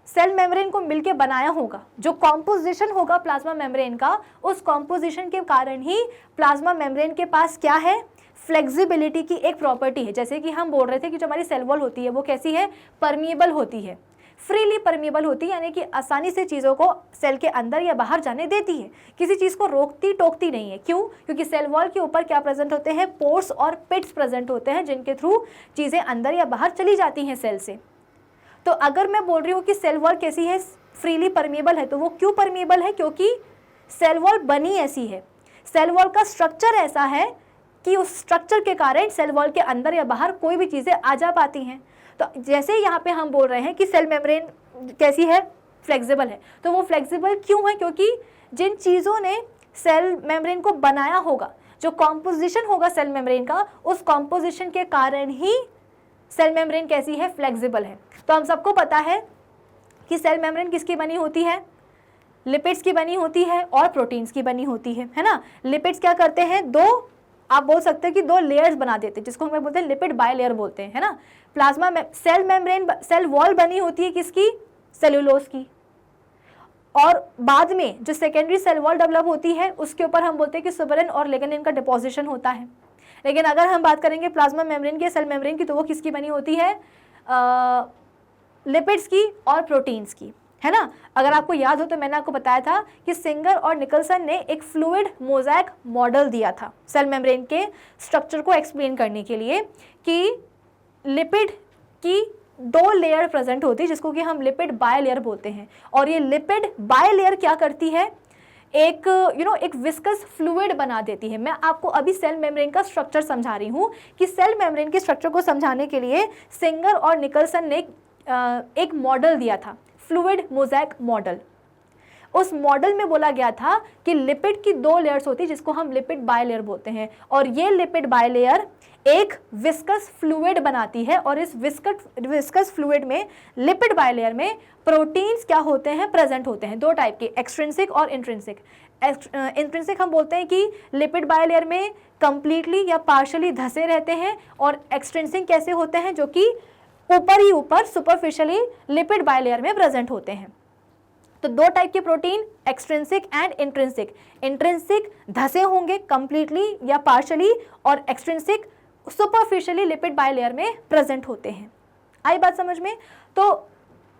सेल मेम्ब्रेन को मिलके बनाया होगा, जो कॉम्पोजिशन होगा प्लाज्मा मेम्ब्रेन का, उस कॉम्पोजिशन के कारण ही प्लाज्मा मेम्ब्रेन के पास क्या है? फ्लेक्सिबिलिटी की एक प्रॉपर्टी है। जैसे कि हम बोल रहे थे कि जो हमारी सेल वॉल होती है वो कैसी है? परमिएबल होती है, फ्रीली परमिएबल होती है, यानी कि आसानी से चीज़ों को सेल के अंदर या बाहर जाने देती है, किसी चीज़ को रोकती टोकती नहीं है। क्यों? क्योंकि सेल वॉल के ऊपर क्या प्रेजेंट होते हैं? पोर्स और पिट्स प्रेजेंट होते हैं जिनके थ्रू चीज़ें अंदर या बाहर चली जाती हैं सेल से। तो अगर मैं बोल रही हूँ कि सेल वॉल कैसी है? फ्रीली परमिएबल है, तो वो क्यों परमिएबल है? क्योंकि सेल वॉल बनी ऐसी है, सेल वॉल का स्ट्रक्चर ऐसा है कि उस स्ट्रक्चर के कारण सेल वॉल के अंदर या बाहर कोई भी चीज़ें आ जा पाती हैं। तो जैसे यहाँ पे हम बोल रहे हैं कि सेल मेम्ब्रेन कैसी है? फ्लेक्सिबल है। तो वो फ्लेक्सिबल क्यों है? क्योंकि जिन चीज़ों ने सेल मेम्ब्रेन को बनाया होगा, जो कॉम्पोजिशन होगा सेल मेम्ब्रेन का, उस कॉम्पोजिशन के कारण ही सेल मेम्ब्रेन कैसी है? फ्लेक्सिबल है। तो हम सबको पता है कि सेल मेम्ब्रेन किसकी बनी होती है? लिपिड्स की बनी होती है और प्रोटीन्स की बनी होती है ना। लिपिड्स क्या करते हैं? दो आप बोल सकते हैं कि 2 लेयर्स बना देते हैं, जिसको हम बोलते हैं लिपिड बायलेयर बोलते हैं, है ना। प्लाज्मा में सेल मेम्ब्रेन, सेल वॉल बनी होती है किसकी, सेल्यूलोज की, और बाद में जो सेकेंडरी सेल वॉल डेवलप होती है उसके ऊपर हम बोलते हैं कि सुबेरिन और लिग्निन का डिपोजिशन होता है। लेकिन अगर हम बात करेंगे प्लाज्मा मेम्ब्रेन की, सेल मेम्ब्रेन की, तो वो किसकी बनी होती है, लिपिड्स की और प्रोटीन्स की, है ना। अगर आपको याद हो तो मैंने आपको बताया था कि सिंगर और निकलसन ने एक फ्लूइड मोज़ेक मॉडल दिया था सेल मेम्ब्रेन के स्ट्रक्चर को एक्सप्लेन करने के लिए, कि लिपिड की 2 लेयर प्रेजेंट होती है, जिसको कि हम लिपिड बायलेयर बोलते हैं। और ये लिपिड बायलेयर क्या करती है, एक एक विस्कस फ्लूइड बना देती है। मैं आपको अभी सेल मेम्ब्रेन का स्ट्रक्चर समझा रही हूँ कि सेल मेम्ब्रेन के स्ट्रक्चर को समझाने के लिए सिंगर और निकलसन ने एक मॉडल दिया था, फ्लूइड मोज़ेक मॉडल। उस मॉडल में बोला गया था कि लिपिड की 2 लेयर्स होती है, जिसको हम लिपिड बायलेयर बोलते हैं, और ये लिपिड बायलेयर एक विस्कस फ्लूइड बनाती है, और इस विस्कस फ्लूइड में, लिपिड बायलेयर में प्रोटीन्स क्या होते हैं, प्रेजेंट होते हैं, 2 टाइप के, एक्सट्रिंसिक और इंट्रिंसिक। इंट्रिंसिक हम बोलते हैं कि लिपिड बायलेयर में कंप्लीटली या पार्शियली धसे रहते हैं, और एक्सट्रिंसिक कैसे होते हैं, जो कि ऊपर ही ऊपर सुपरफिशियली लिपिड बायलेयर में प्रेजेंट होते हैं। तो 2 टाइप के protein, extrinsic and intrinsic. Intrinsic धसे होंगे कंप्लीटली या पार्शियली, और एक्सट्रिंसिक सुपरफिशियली लिपिड बायलेयर में प्रेजेंट होते हैं। आई बात समझ में। तो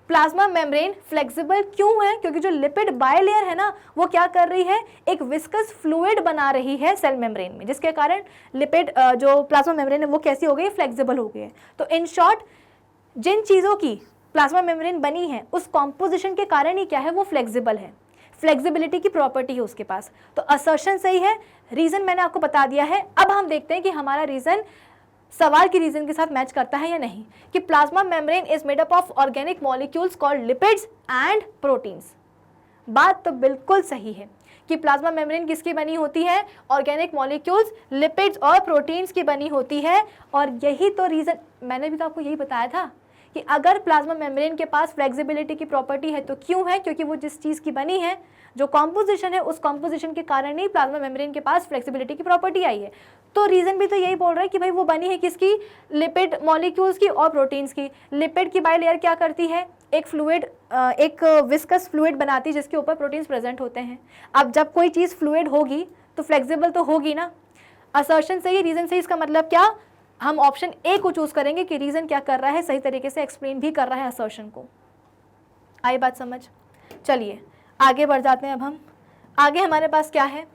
प्लाज्मा मेम्ब्रेन फ्लेक्सिबल क्यों है, क्योंकि जो लिपिड बायलेयर है ना, वो क्या कर रही है, एक विस्कस फ्लूइड बना रही है सेल मेम्ब्रेन में, जिसके कारण लिपिड जो प्लाज्मा मेम्ब्रेन है वो कैसी हो गई, फ्लेक्सिबल हो गई है। तो इन शॉर्ट, जिन चीज़ों की प्लाज्मा मेम्ब्रेन बनी है उस कॉम्पोजिशन के कारण ही क्या है, वो फ्लेक्सिबल है, फ्लेक्सिबिलिटी की प्रॉपर्टी है उसके पास। तो असर्शन सही है, रीजन मैंने आपको बता दिया है। अब हम देखते हैं कि हमारा रीजन सवाल की रीजन के साथ मैच करता है या नहीं, कि plasma membrane is made up of organic molecules called lipids and proteins. बात तो बिल्कुल सही है कि प्लाज्मा मेम्ब्रेन किसकी बनी होती है, ऑर्गेनिक मॉलिक्यूल्स, लिपिड्स और प्रोटीन्स की बनी होती है। और यही तो रीजन, मैंने भी तो आपको यही बताया था कि अगर प्लाज्मा मेम्ब्रेन के पास फ्लेक्सिबिलिटी की प्रॉपर्टी है तो क्यों है, क्योंकि वो जिस चीज़ की बनी है, जो कॉम्पोजिशन है, उस कॉम्पोजिशन के कारण ही प्लाज्मा मेम्ब्रेन के पास फ्लेक्सिबिलिटी की प्रॉपर्टी आई है। तो रीजन भी तो यही बोल रहा है कि भाई वो बनी है किसकी, लिपिड मॉलिक्यूल्स की और प्रोटीन्स की। लिपिड की बायलेयर क्या करती है, एक फ्लूइड, एक विस्कस फ्लूइड बनाती है जिसके ऊपर प्रोटीन्स प्रेजेंट होते हैं। अब जब कोई चीज़ फ्लूइड होगी तो फ्लेक्सिबल तो होगी ना। असर्शन सही, रीजन सही, इसका मतलब क्या, हम ऑप्शन ए को चूज करेंगे कि रीजन क्या कर रहा है, सही तरीके से एक्सप्लेन भी कर रहा है असर्शन को। आई बात समझ। चलिए आगे बढ़ जाते हैं। अब हम आगे, हमारे पास क्या है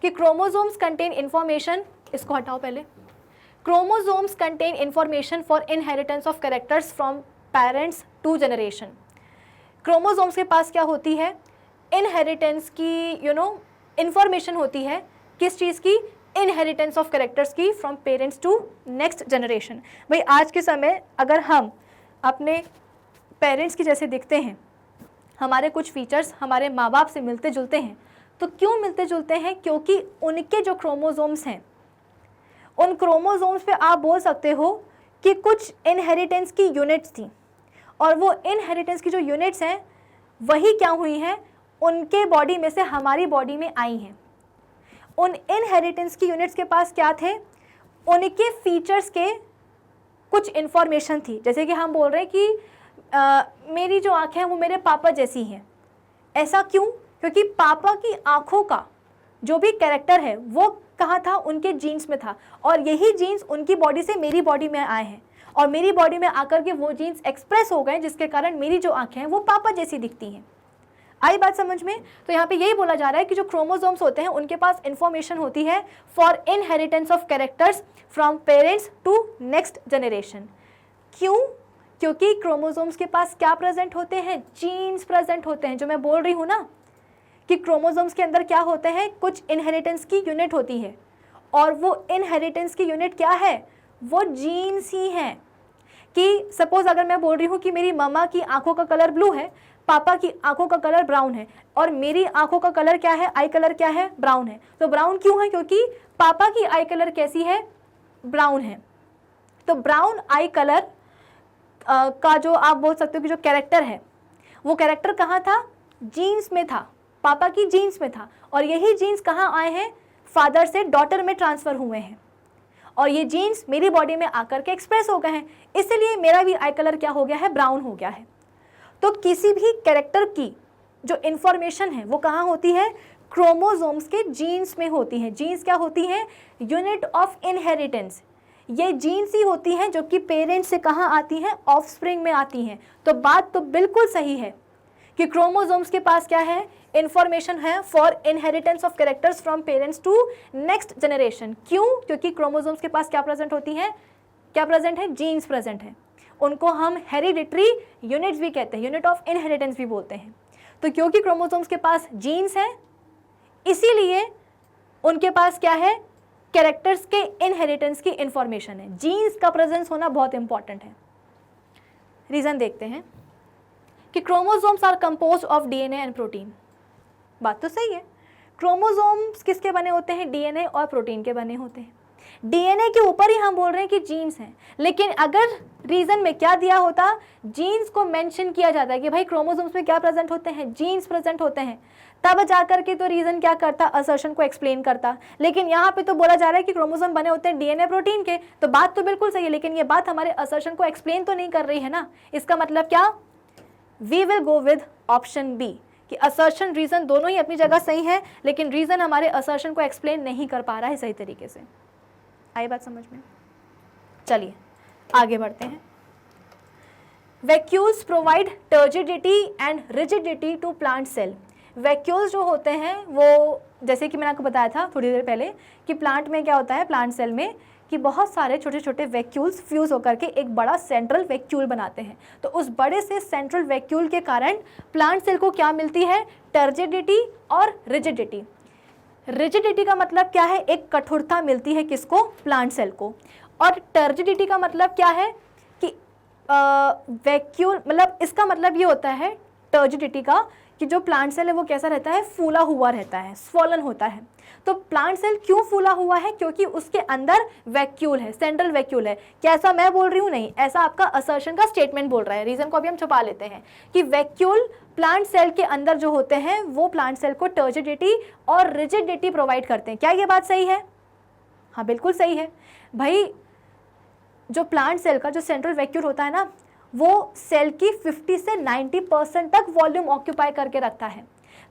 कि क्रोमोसोम्स कंटेन इंफॉर्मेशन, इसको हटाओ पहले। Chromosomes contain information for inheritance of characters from parents to generation. Chromosomes के पास क्या होती है, इनहेरिटेंस की इंफॉर्मेशन होती है, किस चीज़ की, इनहेरिटेंस ऑफ कैरेक्टर्स की, from parents to next generation. भाई आज के समय अगर हम अपने पेरेंट्स की जैसे दिखते हैं, हमारे कुछ फीचर्स हमारे माँ बाप से मिलते जुलते हैं, तो क्यों मिलते जुलते हैं, क्योंकि उनके जो क्रोमोसोम्स हैं, उन क्रोमोसोम्स पे आप बोल सकते हो कि कुछ इनहेरिटेंस की यूनिट्स थी, और वो इनहेरिटेंस की जो यूनिट्स हैं वही क्या हुई हैं, उनके बॉडी में से हमारी बॉडी में आई हैं। उन इनहेरिटेंस की यूनिट्स के पास क्या थे, उनके फीचर्स के कुछ इन्फॉर्मेशन थी। जैसे कि हम बोल रहे हैं कि मेरी जो आँखें हैं वो मेरे पापा जैसी हैं। ऐसा क्यों, क्योंकि पापा की आँखों का जो भी कैरेक्टर है वो कहाँ था, उनके जीन्स में था, और यही जीन्स उनकी बॉडी से मेरी बॉडी में आए हैं, और मेरी बॉडी में आकर के वो जीन्स एक्सप्रेस हो गए, जिसके कारण मेरी जो आँखें हैं वो पापा जैसी दिखती हैं। आई बात समझ में। तो यहाँ पे यही बोला जा रहा है कि जो क्रोमोसोम्स होते हैं उनके पास इंफॉर्मेशन होती है for inheritance of characters from parents to next generation. क्यों, क्योंकि क्रोमोसोम्स के पास क्या प्रेजेंट होते हैं, जीन्स प्रेजेंट होते हैं। जो मैं बोल रही हूँ ना कि क्रोमोसोम्स के अंदर क्या होते हैं, कुछ इनहेरिटेंस की यूनिट होती है, और वो इनहेरिटेंस की यूनिट क्या है, वो जीन्स ही हैं। कि सपोज अगर मैं बोल रही हूँ कि मेरी मम्मा की आंखों का कलर ब्लू है, पापा की आंखों का कलर ब्राउन है, और मेरी आंखों का कलर क्या है, आई कलर क्या है, ब्राउन है। तो ब्राउन क्यों है, क्योंकि पापा की आई कलर कैसी है, ब्राउन है। तो ब्राउन आई कलर का जो आप बोल सकते हो कि जो कैरेक्टर है, वो कैरेक्टर कहाँ था, जीन्स में था, पापा की जीन्स में था, और यही जीन्स कहाँ आए हैं, फादर से डॉटर में ट्रांसफ़र हुए हैं। और ये जीन्स मेरी बॉडी में आकर के एक्सप्रेस हो गए हैं, इसलिए मेरा भी आई कलर क्या हो गया है, ब्राउन हो गया है। तो किसी भी कैरेक्टर की जो इंफॉर्मेशन है वो कहाँ होती है, क्रोमोसोम्स के जीन्स में होती है। जीन्स क्या होती है, यूनिट ऑफ इनहेरिटेंस। ये जीन्स ही होती हैं जो कि पेरेंट्स से कहाँ आती हैं, ऑफस्प्रिंग में आती हैं। तो बात तो बिल्कुल सही है कि क्रोमोसोम्स के पास क्या है, इंफॉर्मेशन है for inheritance of characters from parents to next generation. क्यों, क्योंकि क्रोमोसोम्स के पास क्या प्रेजेंट होती है, क्या प्रेजेंट है, जीन्स प्रेजेंट है। उनको हम हेरिडिटरी यूनिट्स भी कहते हैं, यूनिट ऑफ इनहेरिटेंस भी बोलते हैं। तो क्योंकि क्रोमोसोम्स के पास जीन्स है, इसीलिए उनके पास क्या है, कैरेक्टर्स के इनहेरिटेंस की इंफॉर्मेशन है। जीन्स का प्रेजेंस होना बहुत इंपॉर्टेंट है। रीजन देखते हैं कि chromosomes are composed of DNA and protein. बात तो सही है, क्रोमोसोम्स किसके बने होते हैं, डीएनए और प्रोटीन के बने होते हैं। डीएनए के ऊपर ही हम बोल रहे हैं कि जीन्स हैं, लेकिन अगर रीजन में क्या दिया होता, जीन्स को मेंशन किया जाता है कि भाई क्रोमोसोम्स में क्या प्रेजेंट होते हैं, जीन्स प्रेजेंट होते हैं, तब जाकर के तो रीजन क्या करता, असर्शन को एक्सप्लेन करता। लेकिन यहाँ पे तो बोला जा रहा है कि क्रोमोसोम बने होते हैं डीएनए प्रोटीन के, तो बात तो बिल्कुल सही है, लेकिन ये बात हमारे असर्शन को एक्सप्लेन तो नहीं कर रही है ना। इसका मतलब क्या, we will go with option B कि असर्शन रीजन दोनों ही अपनी जगह सही है, लेकिन रीजन हमारे असर्शन को एक्सप्लेन नहीं कर पा रहा है सही तरीके से। आई बात समझ में? चलिए आगे बढ़ते हैं। Vacuoles provide turgidity and rigidity to plant cell. Vacuoles जो होते हैं वो, जैसे कि मैंने आपको बताया था थोड़ी देर पहले कि प्लांट में क्या होता है, प्लांट सेल में कि बहुत सारे छोटे छोटे वैक्यूल्स फ्यूज होकर के एक बड़ा सेंट्रल वैक्यूल बनाते हैं। तो उस बड़े से सेंट्रल वैक्यूल के कारण प्लांट सेल को क्या मिलती है, टर्जिडिटी और रिजिडिटी। रिजिडिटी का मतलब क्या है, एक कठोरता मिलती है किसको, प्लांट सेल को। और टर्जिडिटी का मतलब क्या है कि वैक्यूल, मतलब इसका मतलब ये होता है टर्जिडिटी का कि जो प्लांट सेल है वो कैसा रहता है, फूला हुआ रहता है, स्वॉलन होता है। तो प्लांट सेल क्यों फूला हुआ है, क्योंकि उसके अंदर वैक्यूल है, सेंट्रल वैक्यूल है। क्या ऐसा मैं बोल रही हूँ, नहीं, ऐसा आपका असर्शन का स्टेटमेंट बोल रहा है। रीजन को अभी हम छुपा लेते हैं कि वैक्यूल प्लांट सेल के अंदर जो होते हैं वो प्लांट सेल को टर्जिडिटी और रिजिडिटी प्रोवाइड करते हैं। क्या ये बात सही है? हाँ बिल्कुल सही है भाई। जो प्लांट सेल का जो सेंट्रल वैक्यूल होता है ना, वो सेल की 50 से 90% तक वॉल्यूम ऑक्यूपाई करके रखता है।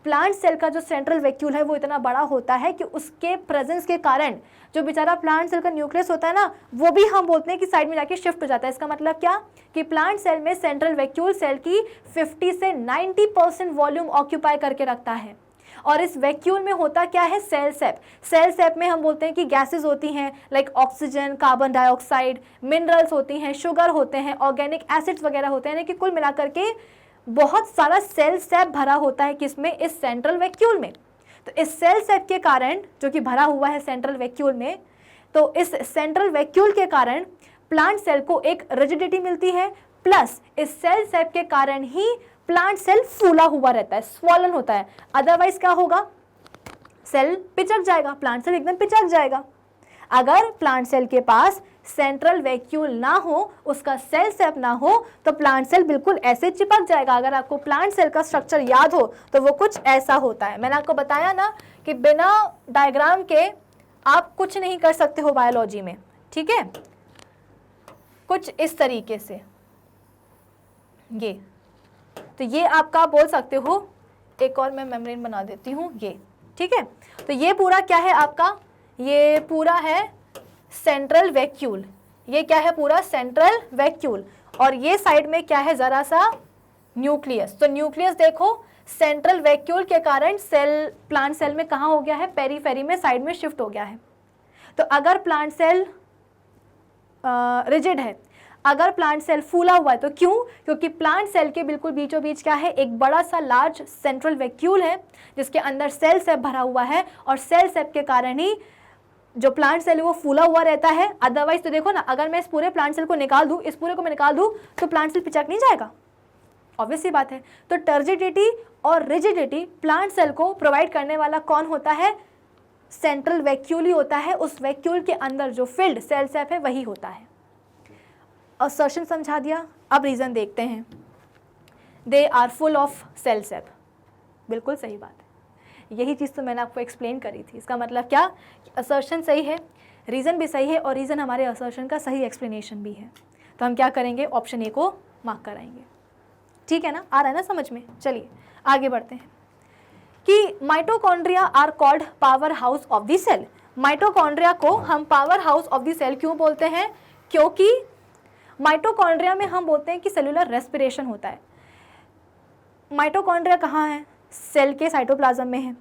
प्लांट सेल का जो सेंट्रल वैक्यूल है वो इतना बड़ा होता है कि उसके प्रेजेंस के कारण जो बेचारा प्लांट सेल का न्यूक्लियस होता है ना, वो भी हम बोलते हैं कि साइड में जाके शिफ्ट हो जाता है। इसका मतलब क्या कि प्लांट सेल में सेंट्रल वैक्यूल सेल की 50 से 90% वॉल्यूम ऑक्यूपाई करके रखता है। और इस वैक्यूल में होता क्या है, सेल सेप। सेल सेप में हम बोलते हैं कि गैसेस होती हैं like oxygen, carbon dioxide, minerals होती हैं, शुगर होते हैं, ऑर्गेनिक एसिड्स वगैरह होते हैं, यानी कि कुल मिलाकर के बहुत सारा सेल सेप भरा होता है किसमें, इस सेंट्रल वैक्यूल में। तो इस सेल सेप के कारण जो कि भरा हुआ है सेंट्रल वैक्यूल में, तो इस सेंट्रल वैक्यूल के कारण प्लांट सेल को एक रिजिडिटी मिलती है, प्लस इस सेल सेप के कारण ही प्लांट सेल फूला हुआ रहता है, स्वॉलन होता है। अदरवाइज क्या होगा, सेल पिचक जाएगा, प्लांट सेल एकदम पिचक जाएगा। अगर प्लांट सेल के पास सेंट्रल वैक्यूल ना हो, उसका सेल सेप ना हो, तो प्लांट सेल बिल्कुल ऐसे चिपक जाएगा। अगर आपको प्लांट सेल का स्ट्रक्चर याद हो तो वो कुछ ऐसा होता है। मैंने आपको बताया ना कि बिना डायग्राम के आप कुछ नहीं कर सकते हो बायोलॉजी में, ठीक है। कुछ इस तरीके से, ये तो ये आपका बोल सकते हो, एक और मैं मेम्ब्रेन बना देती हूँ, ये ठीक है। तो ये पूरा क्या है आपका, ये पूरा है सेंट्रल वैक्यूल। ये क्या है, पूरा सेंट्रल वैक्यूल। और ये साइड में क्या है, जरा सा न्यूक्लियस। तो न्यूक्लियस देखो सेंट्रल वैक्यूल के कारण सेल, प्लांट सेल में कहाँ हो गया है, पेरीफेरी में, साइड में शिफ्ट हो गया है। तो अगर प्लांट सेल रिजिड है, अगर प्लांट सेल फूला हुआ है, तो क्यों, क्योंकि प्लांट सेल के बिल्कुल बीचों बीच क्या है, एक बड़ा सा लार्ज सेंट्रल वैक्यूल है जिसके अंदर सेल सेप भरा हुआ है, और सेल सेप के कारण ही जो प्लांट सेल है वो फूला हुआ रहता है। अदरवाइज तो देखो ना, अगर मैं इस पूरे प्लांट सेल को निकाल दूं, इस पूरे को मैं निकाल दूं, तो प्लांट सेल पिचक नहीं जाएगा, ऑब्वियस सी बात है। तो टर्जिडिटी और रिजिडिटी प्लांट सेल को प्रोवाइड करने वाला कौन होता है, सेंट्रल वैक्यूल ही होता है। उस वैक्यूल के अंदर जो फिल्ड सेल सेप है वही होता है। असर्शन समझा दिया, अब रीजन देखते हैं। They are full of cell sap, बिल्कुल सही बात है। यही चीज़ तो मैंने आपको एक्सप्लेन करी थी। इसका मतलब क्या, असर्शन सही है, रीज़न भी सही है और रीज़न हमारे असर्शन का सही एक्सप्लेनेशन भी है। तो हम क्या करेंगे, ऑप्शन ए को मार्क कराएंगे। ठीक है ना, आ रहा है ना समझ में। चलिए आगे बढ़ते हैं कि mitochondria are called power house of the cell. Mitochondria को हम power house of the cell क्यों बोलते हैं, क्योंकि माइटोकॉन्ड्रिया में हम बोलते हैं कि सेलुलर रेस्पिरेशन होता है। माइटोकॉन्ड्रिया कहाँ है, सेल के साइटोप्लाज्म में है।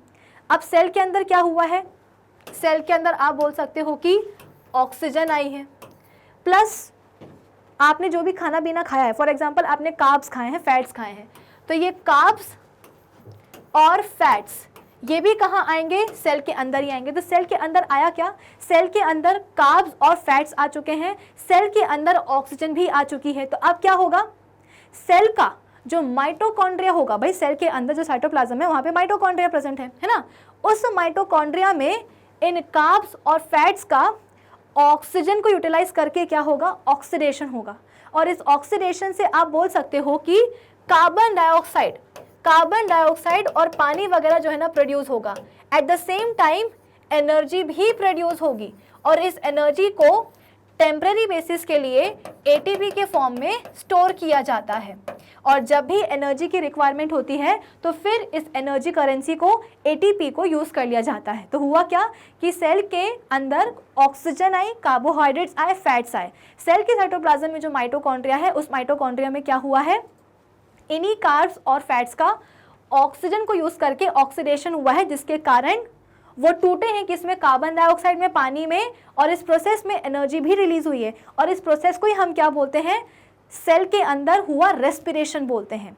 अब सेल के अंदर क्या हुआ है, सेल के अंदर आप बोल सकते हो कि ऑक्सीजन आई है, प्लस आपने जो भी खाना पीना खाया है, फॉर एग्जांपल आपने कार्ब्स खाए हैं, फैट्स खाए हैं, तो ये कार्ब्स और फैट्स ये भी कहाँ आएंगे, सेल के अंदर ही आएंगे। तो सेल के अंदर आया क्या, सेल के अंदर कार्ब्स और फैट्स आ चुके हैं, सेल के अंदर ऑक्सीजन भी आ चुकी है। तो अब क्या होगा, सेल का जो माइटोकॉन्ड्रिया होगा, भाई सेल के अंदर जो साइटोप्लाज्म है वहाँ पे माइटोकॉन्ड्रिया प्रेजेंट है ना, उस माइटोकॉन्ड्रिया में इन कार्ब्स और फैट्स का ऑक्सीजन को यूटिलाइज करके क्या होगा, ऑक्सीडेशन होगा। और इस ऑक्सीडेशन से आप बोल सकते हो कि कार्बन डाइऑक्साइड और पानी वगैरह जो है ना प्रोड्यूस होगा। At the same time energy भी प्रोड्यूस होगी और इस एनर्जी को टेम्परेरी बेसिस के लिए एटीपी के फॉर्म में स्टोर किया जाता है। और जब भी एनर्जी की रिक्वायरमेंट होती है तो फिर इस एनर्जी करेंसी को एटीपी को यूज़ कर लिया जाता है। तो हुआ क्या कि सेल के अंदर ऑक्सीजन आई, कार्बोहाइड्रेट्स आए, फैट्स आए। सेल के साइटोप्लाज्म में जो माइटोकॉन्ड्रिया है, उस माइटोकॉन्ड्रिया में क्या हुआ है, इन्हीं कार्ब्स और फैट्स का ऑक्सीजन को यूज़ करके ऑक्सीडेशन हुआ है, जिसके कारण वो टूटे हैं किसमें, कार्बन डाइऑक्साइड में, पानी में, और इस प्रोसेस में एनर्जी भी रिलीज हुई है। और इस प्रोसेस को ही हम क्या बोलते हैं, सेल के अंदर हुआ रेस्पिरेशन बोलते हैं।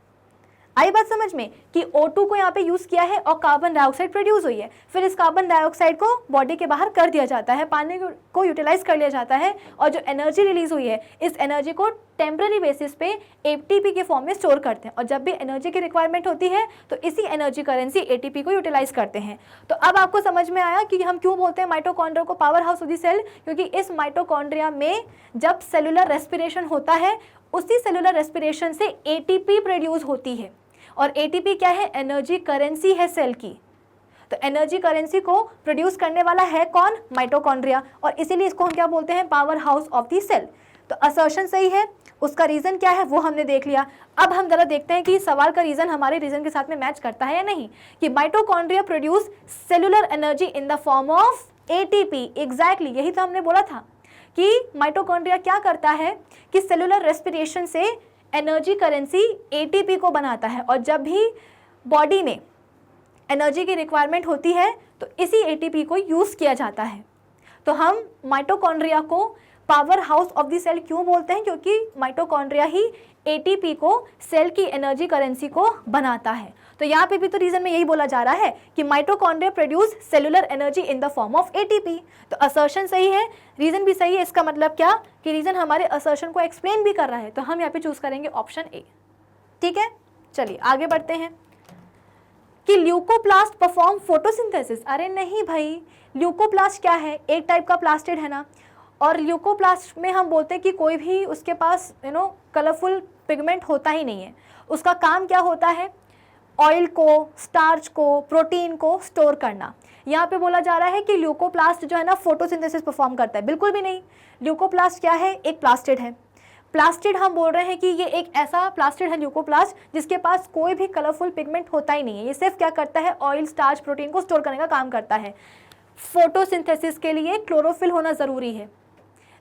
आई बात समझ में कि O2 को यहाँ पे यूज़ किया है और कार्बन डाइऑक्साइड प्रोड्यूस हुई है, फिर इस कार्बन डाइऑक्साइड को बॉडी के बाहर कर दिया जाता है, पानी को यूटिलाइज कर लिया जाता है, और जो एनर्जी रिलीज हुई है इस एनर्जी को टेम्पररी बेसिस पे एटीपी के फॉर्म में स्टोर करते हैं। और जब भी एनर्जी की रिक्वायरमेंट होती है तो इसी एनर्जी करेंसी एटीपी को यूटिलाइज करते हैं। तो अब आपको समझ में आया कि हम क्यों बोलते हैं माइटोकॉन्ड्रिया को power house of the cell, क्योंकि इस माइटोकॉन्ड्रिया में जब सेलुलर रेस्पिरेशन होता है, उसी सेलुलर रेस्पिरेशन से एटीपी प्रोड्यूस होती है। और एटीपी क्या है, एनर्जी करेंसी है सेल की। तो एनर्जी करेंसी को प्रोड्यूस करने वाला है कौन, माइटोकॉन्ड्रिया, और इसीलिए इसको हम क्या बोलते हैं, power house of the cell. तो असर्शन सही है, उसका रीज़न क्या है वो हमने देख लिया। अब हम जरा देखते हैं कि सवाल का रीज़न हमारे रीज़न के साथ में मैच करता है या नहीं, कि mitochondria produce cellular energy in the form of ATP. Exactly यही तो हमने बोला था कि माइटोकॉन्ड्रिया क्या करता है कि सेलुलर रेस्पिरेशन से एनर्जी करेंसी एटीपी को बनाता है, और जब भी बॉडी में एनर्जी की रिक्वायरमेंट होती है तो इसी एटीपी को यूज़ किया जाता है। तो हम माइटोकॉन्ड्रिया को power house of the cell क्यों बोलते हैं, क्योंकि माइटोकॉन्ड्रिया ही एटीपी को, सेल की एनर्जी करेंसी को बनाता है। तो यहाँ पे भी तो रीज़न में यही बोला जा रहा है कि mitochondria produce cellular energy in the form of ATP. तो असर्शन सही है, रीज़न भी सही है। इसका मतलब क्या कि रीज़न हमारे असर्शन को एक्सप्लेन भी कर रहा है, तो हम यहाँ पे चूज़ करेंगे ऑप्शन ए। ठीक है, चलिए आगे बढ़ते हैं कि ल्यूकोप्लास्ट परफॉर्म फोटोसिंथेसिस। अरे नहीं भाई, ल्यूकोप्लास्ट क्या है, एक टाइप का प्लास्टिड है ना, और ल्यूकोप्लास्ट में हम बोलते हैं कि कोई भी उसके पास कलरफुल पिगमेंट होता ही नहीं है। उसका काम क्या होता है, ऑयल को, स्टार्च को, प्रोटीन को स्टोर करना। यहाँ पे बोला जा रहा है कि ल्यूकोप्लास्ट जो है ना फोटोसिंथेसिस परफॉर्म करता है, बिल्कुल भी नहीं। ल्यूकोप्लास्ट क्या है, एक प्लास्टिड है। प्लास्टिड हम बोल रहे हैं कि ये एक ऐसा प्लास्टिड है ल्यूकोप्लास्ट जिसके पास कोई भी कलरफुल पिगमेंट होता ही नहीं है। ये सिर्फ क्या करता है, ऑयल, स्टार्च, प्रोटीन को स्टोर करने का काम करता है। फोटोसिंथेसिस के लिए क्लोरोफिल होना ज़रूरी है।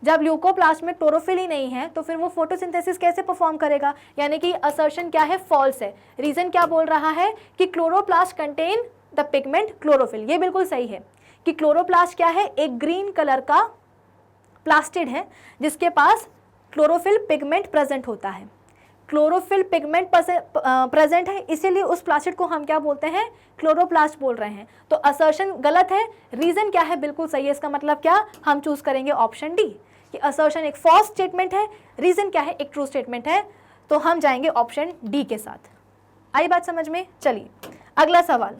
जब ल्यूकोप्लास्ट में क्लोरोफिल ही नहीं है तो फिर वो फोटोसिंथेसिस कैसे परफॉर्म करेगा, यानी कि असर्शन क्या है, फॉल्स है। रीज़न क्या बोल रहा है कि chloroplast contain the pigment chlorophyll. ये बिल्कुल सही है कि क्लोरोप्लास्ट क्या है, एक ग्रीन कलर का प्लास्टिड है जिसके पास क्लोरोफिल पिगमेंट प्रेजेंट होता है। क्लोरोफिल पिगमेंट प्रेजेंट है, इसीलिए उस प्लास्टिड को हम क्या बोलते हैं, क्लोरोप्लास्ट बोल रहे हैं। तो असर्शन गलत है, रीज़न क्या है, बिल्कुल सही है। इसका मतलब क्या, हम चूज़ करेंगे ऑप्शन डी कि असर्शन एक फॉल्स स्टेटमेंट है, रीज़न क्या है, एक ट्रू स्टेटमेंट है। तो हम जाएंगे ऑप्शन डी के साथ। आई बात समझ में। चलिए अगला सवाल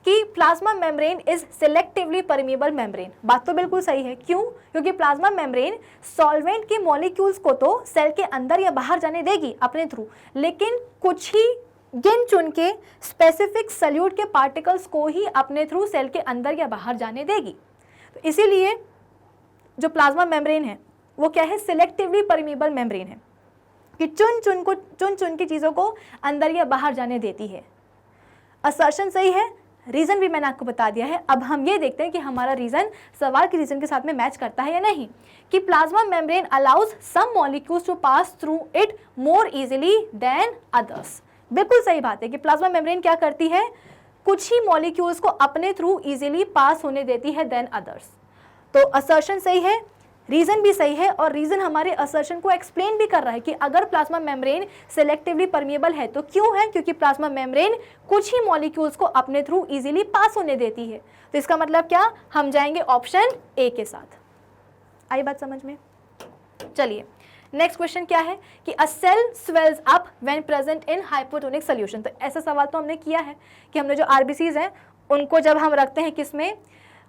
कि plasma membrane is selectively permeable membrane. बात तो बिल्कुल सही है, क्यों, क्योंकि प्लाज्मा मेम्ब्रेन सॉल्वेंट के मॉलिक्यूल्स को तो सेल के अंदर या बाहर जाने देगी अपने थ्रू, लेकिन कुछ ही गिन चुन के स्पेसिफिक सल्यूट के पार्टिकल्स को ही अपने थ्रू सेल के अंदर या बाहर जाने देगी। तो इसीलिए जो प्लाज्मा मेम्ब्रेन है वो क्या है, सिलेक्टिवली परमिएबल मेम्ब्रेन है कि चुन चुन की चीज़ों को अंदर या बाहर जाने देती है। असर्शन सही है, रीज़न भी मैंने आपको बता दिया है। अब हम ये देखते हैं कि हमारा रीज़न सवाल के रीज़न के साथ में मैच करता है या नहीं। कि plasma membrane allows some molecules to pass through it more easily than others. बिल्कुल सही बात है कि प्लाज्मा मेम्ब्रेन क्या करती है, कुछ ही मॉलिक्यूल्स को अपने थ्रू इजीली पास होने देती है देन अदर्स। तो असर्शन सही है, रीज़न भी सही है, और रीज़न हमारे असर्शन को एक्सप्लेन भी कर रहा है कि अगर प्लाज्मा मेम्ब्रेन सेलेक्टिवली परमिएबल है तो क्यों है, क्योंकि प्लाज्मा मेम्ब्रेन कुछ ही मॉलिक्यूल्स को अपने थ्रू इजीली पास होने देती है। तो इसका मतलब क्या, हम जाएंगे ऑप्शन ए के साथ। आई बात समझ में? चलिए नेक्स्ट क्वेश्चन क्या है कि a cell swells up when present in hypotonic solution. तो ऐसा सवाल तो हमने किया है कि हमने जो आरबीसीज हैं उनको जब हम रखते हैं किसमें,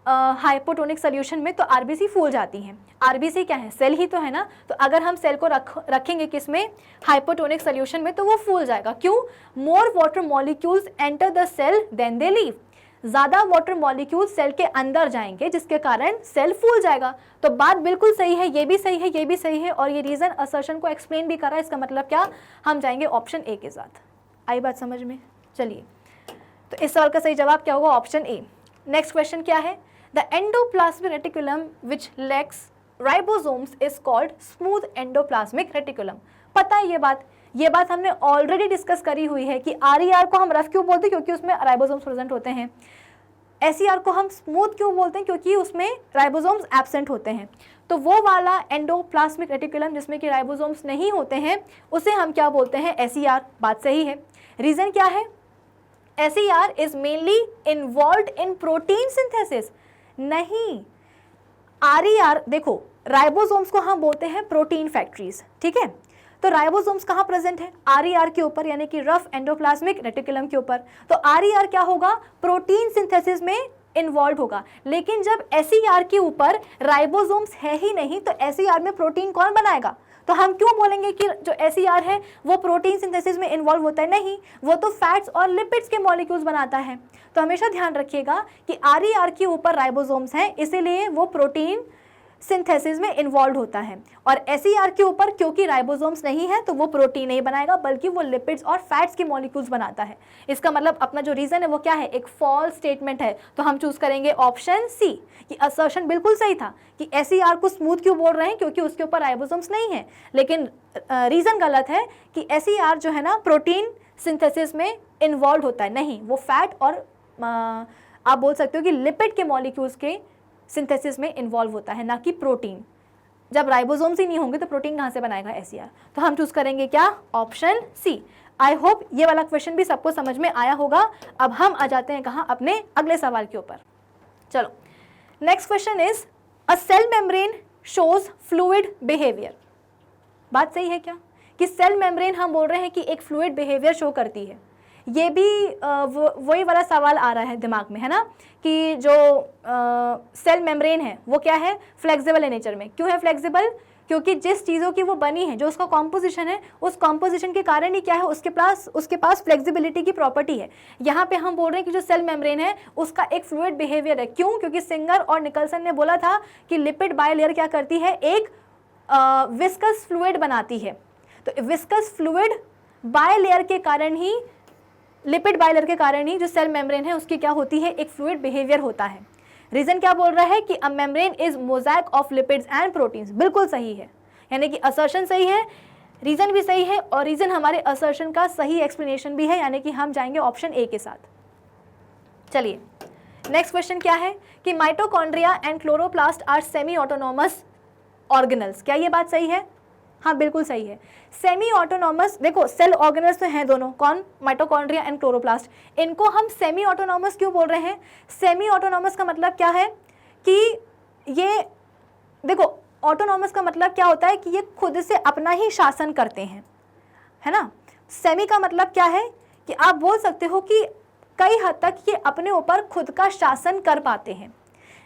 हाइपोटोनिक सोल्यूशन में, तो आरबीसी फूल जाती हैं। आरबीसी क्या है, सेल ही तो है ना। तो अगर हम सेल को रखेंगे किसमें, हाइपोटोनिक सोल्यूशन में, तो वो फूल जाएगा। क्यों, more water molecules enter the cell than they leave. ज़्यादा वाटर मॉलिक्यूल सेल के अंदर जाएंगे जिसके कारण सेल फूल जाएगा। तो बात बिल्कुल सही है, ये भी सही है, ये भी सही है, और ये रीज़न असर्शन को एक्सप्लेन भी कर रहा है। इसका मतलब क्या, हम जाएंगे ऑप्शन ए के साथ। आई बात समझ में? चलिए तो इस सवाल का सही जवाब क्या होगा, ऑप्शन ए। नेक्स्ट क्वेश्चन क्या है, the endoplasmic reticulum which lakhs ribosomes is called smooth endoplasmic reticulum. पता है ये बात हमने ऑलरेडी डिस्कस करी हुई है कि आर को हम रफ क्यों बोलते हैं, क्योंकि उसमें राइबोसोम्स प्रेजेंट होते हैं। एस को हम स्मूथ क्यों बोलते हैं, क्योंकि उसमें राइबोसोम्स एब्सेंट होते हैं। तो वो वाला एंडोप्लाज्मिक रेटिकुलम जिसमें कि राइबोसोम्स नहीं होते हैं उसे हम क्या बोलते हैं, एस। बात सही है। रीज़न क्या है, SER is mainly involved in protein synthesis। नहीं, RER देखो, राइबोसोम्स को हम बोलते हैं प्रोटीन फैक्ट्रीज, ठीक है। तो राइबोसोम्स कहाँ प्रेजेंट है, RER के ऊपर, यानी कि रफ एंडोप्लाज्मिक रेटिकुलम के ऊपर। तो RER क्या होगा, प्रोटीन सिंथेसिस में इन्वॉल्व होगा। लेकिन जब SER के ऊपर राइबोसोम्स है ही नहीं तो SER में प्रोटीन कौन बनाएगा। तो हम क्यों बोलेंगे कि जो SER है वो प्रोटीन सिंथेसिस में इन्वॉल्व होता है, नहीं, वो तो फैट्स और लिपिड्स के मॉलिक्यूल्स बनाता है। तो हमेशा ध्यान रखिएगा कि RER के ऊपर राइबोसोम्स हैं, इसीलिए वो प्रोटीन सिंथेसिस में इन्वॉल्व होता है। और SER के ऊपर क्योंकि राइबोसोम्स नहीं है तो वो प्रोटीन नहीं बनाएगा, बल्कि वो लिपिड्स और फैट्स के मॉलिक्यूल्स बनाता है। इसका मतलब अपना जो रीज़न है वो क्या है, एक फॉल्स स्टेटमेंट है। तो हम चूज करेंगे ऑप्शन सी कि असर्शन बिल्कुल सही था कि SER को स्मूथ क्यों बोल रहे हैं, क्योंकि उसके ऊपर राइबोसोम्स नहीं है। लेकिन रीज़न गलत है कि SER जो है ना प्रोटीन सिंथेसिस में इन्वॉल्व होता है, नहीं, वो फैट और आप बोल सकते हो कि लिपिड के मॉलिक्यूल्स के सिंथेसिस में इन्वॉल्व होता है, ना कि प्रोटीन। जब राइबोसोम्स ही नहीं होंगे तो प्रोटीन कहाँ से बनाएगा SER। तो हम चूज करेंगे क्या, ऑप्शन सी। आई होप ये वाला क्वेश्चन भी सबको समझ में आया होगा। अब हम आ जाते हैं कहाँ, अपने अगले सवाल के ऊपर। चलो next question is a cell membrane shows fluid behaviour. बात सही है क्या कि सेल मेम्ब्रेन हम बोल रहे हैं कि एक फ्लूइड बिहेवियर शो करती है। ये भी वही वाला सवाल आ रहा है दिमाग में, है ना, कि जो सेल मेम्ब्रेन है वो क्या है, फ्लेक्सिबल है नेचर में। क्यों है फ्लेक्सिबल, क्योंकि जिस चीज़ों की वो बनी है, जो उसका कॉम्पोजिशन है, उस कॉम्पोजिशन के कारण ही क्या है, उसके पास फ्लेक्सिबिलिटी की प्रॉपर्टी है। यहाँ पे हम बोल रहे हैं कि जो सेल मेम्ब्रेन है उसका एक फ्लूइड बिहेवियर है। क्यों, क्योंकि सिंगर और निकलसन ने बोला था कि लिपिड बायलेयर क्या करती है, एक विस्कस फ्लूइड बनाती है। तो विस्कस फ्लूइड बायलेयर के कारण ही, लिपिड बायलेयर के कारण ही जो सेल मेम्ब्रेन है उसकी क्या होती है, एक फ्लूइड बिहेवियर होता है। रीजन क्या बोल रहा है कि a membrane is mosaic of lipids and proteins. बिल्कुल सही है, यानी कि असर्शन सही है, रीजन भी सही है, और रीजन हमारे असर्शन का सही एक्सप्लेनेशन भी है, यानी कि हम जाएंगे ऑप्शन ए के साथ। चलिए नेक्स्ट क्वेश्चन क्या है कि mitochondria and chloroplast are semi autonomous organelles. क्या ये बात सही है, हाँ बिल्कुल सही है। सेमी ऑटोनॉमस, देखो सेल ऑर्गेनल्स तो हैं दोनों, कौन, माइटोकॉन्ड्रिया एंड क्लोरोप्लास्ट। इनको हम सेमी ऑटोनॉमस क्यों बोल रहे हैं, सेमी ऑटोनॉमस का मतलब क्या है कि ये देखो, ऑटोनॉमस का मतलब क्या होता है कि ये खुद से अपना ही शासन करते हैं, है ना। सेमी का मतलब क्या है कि आप बोल सकते हो कि कई हद तक ये अपने ऊपर खुद का शासन कर पाते हैं।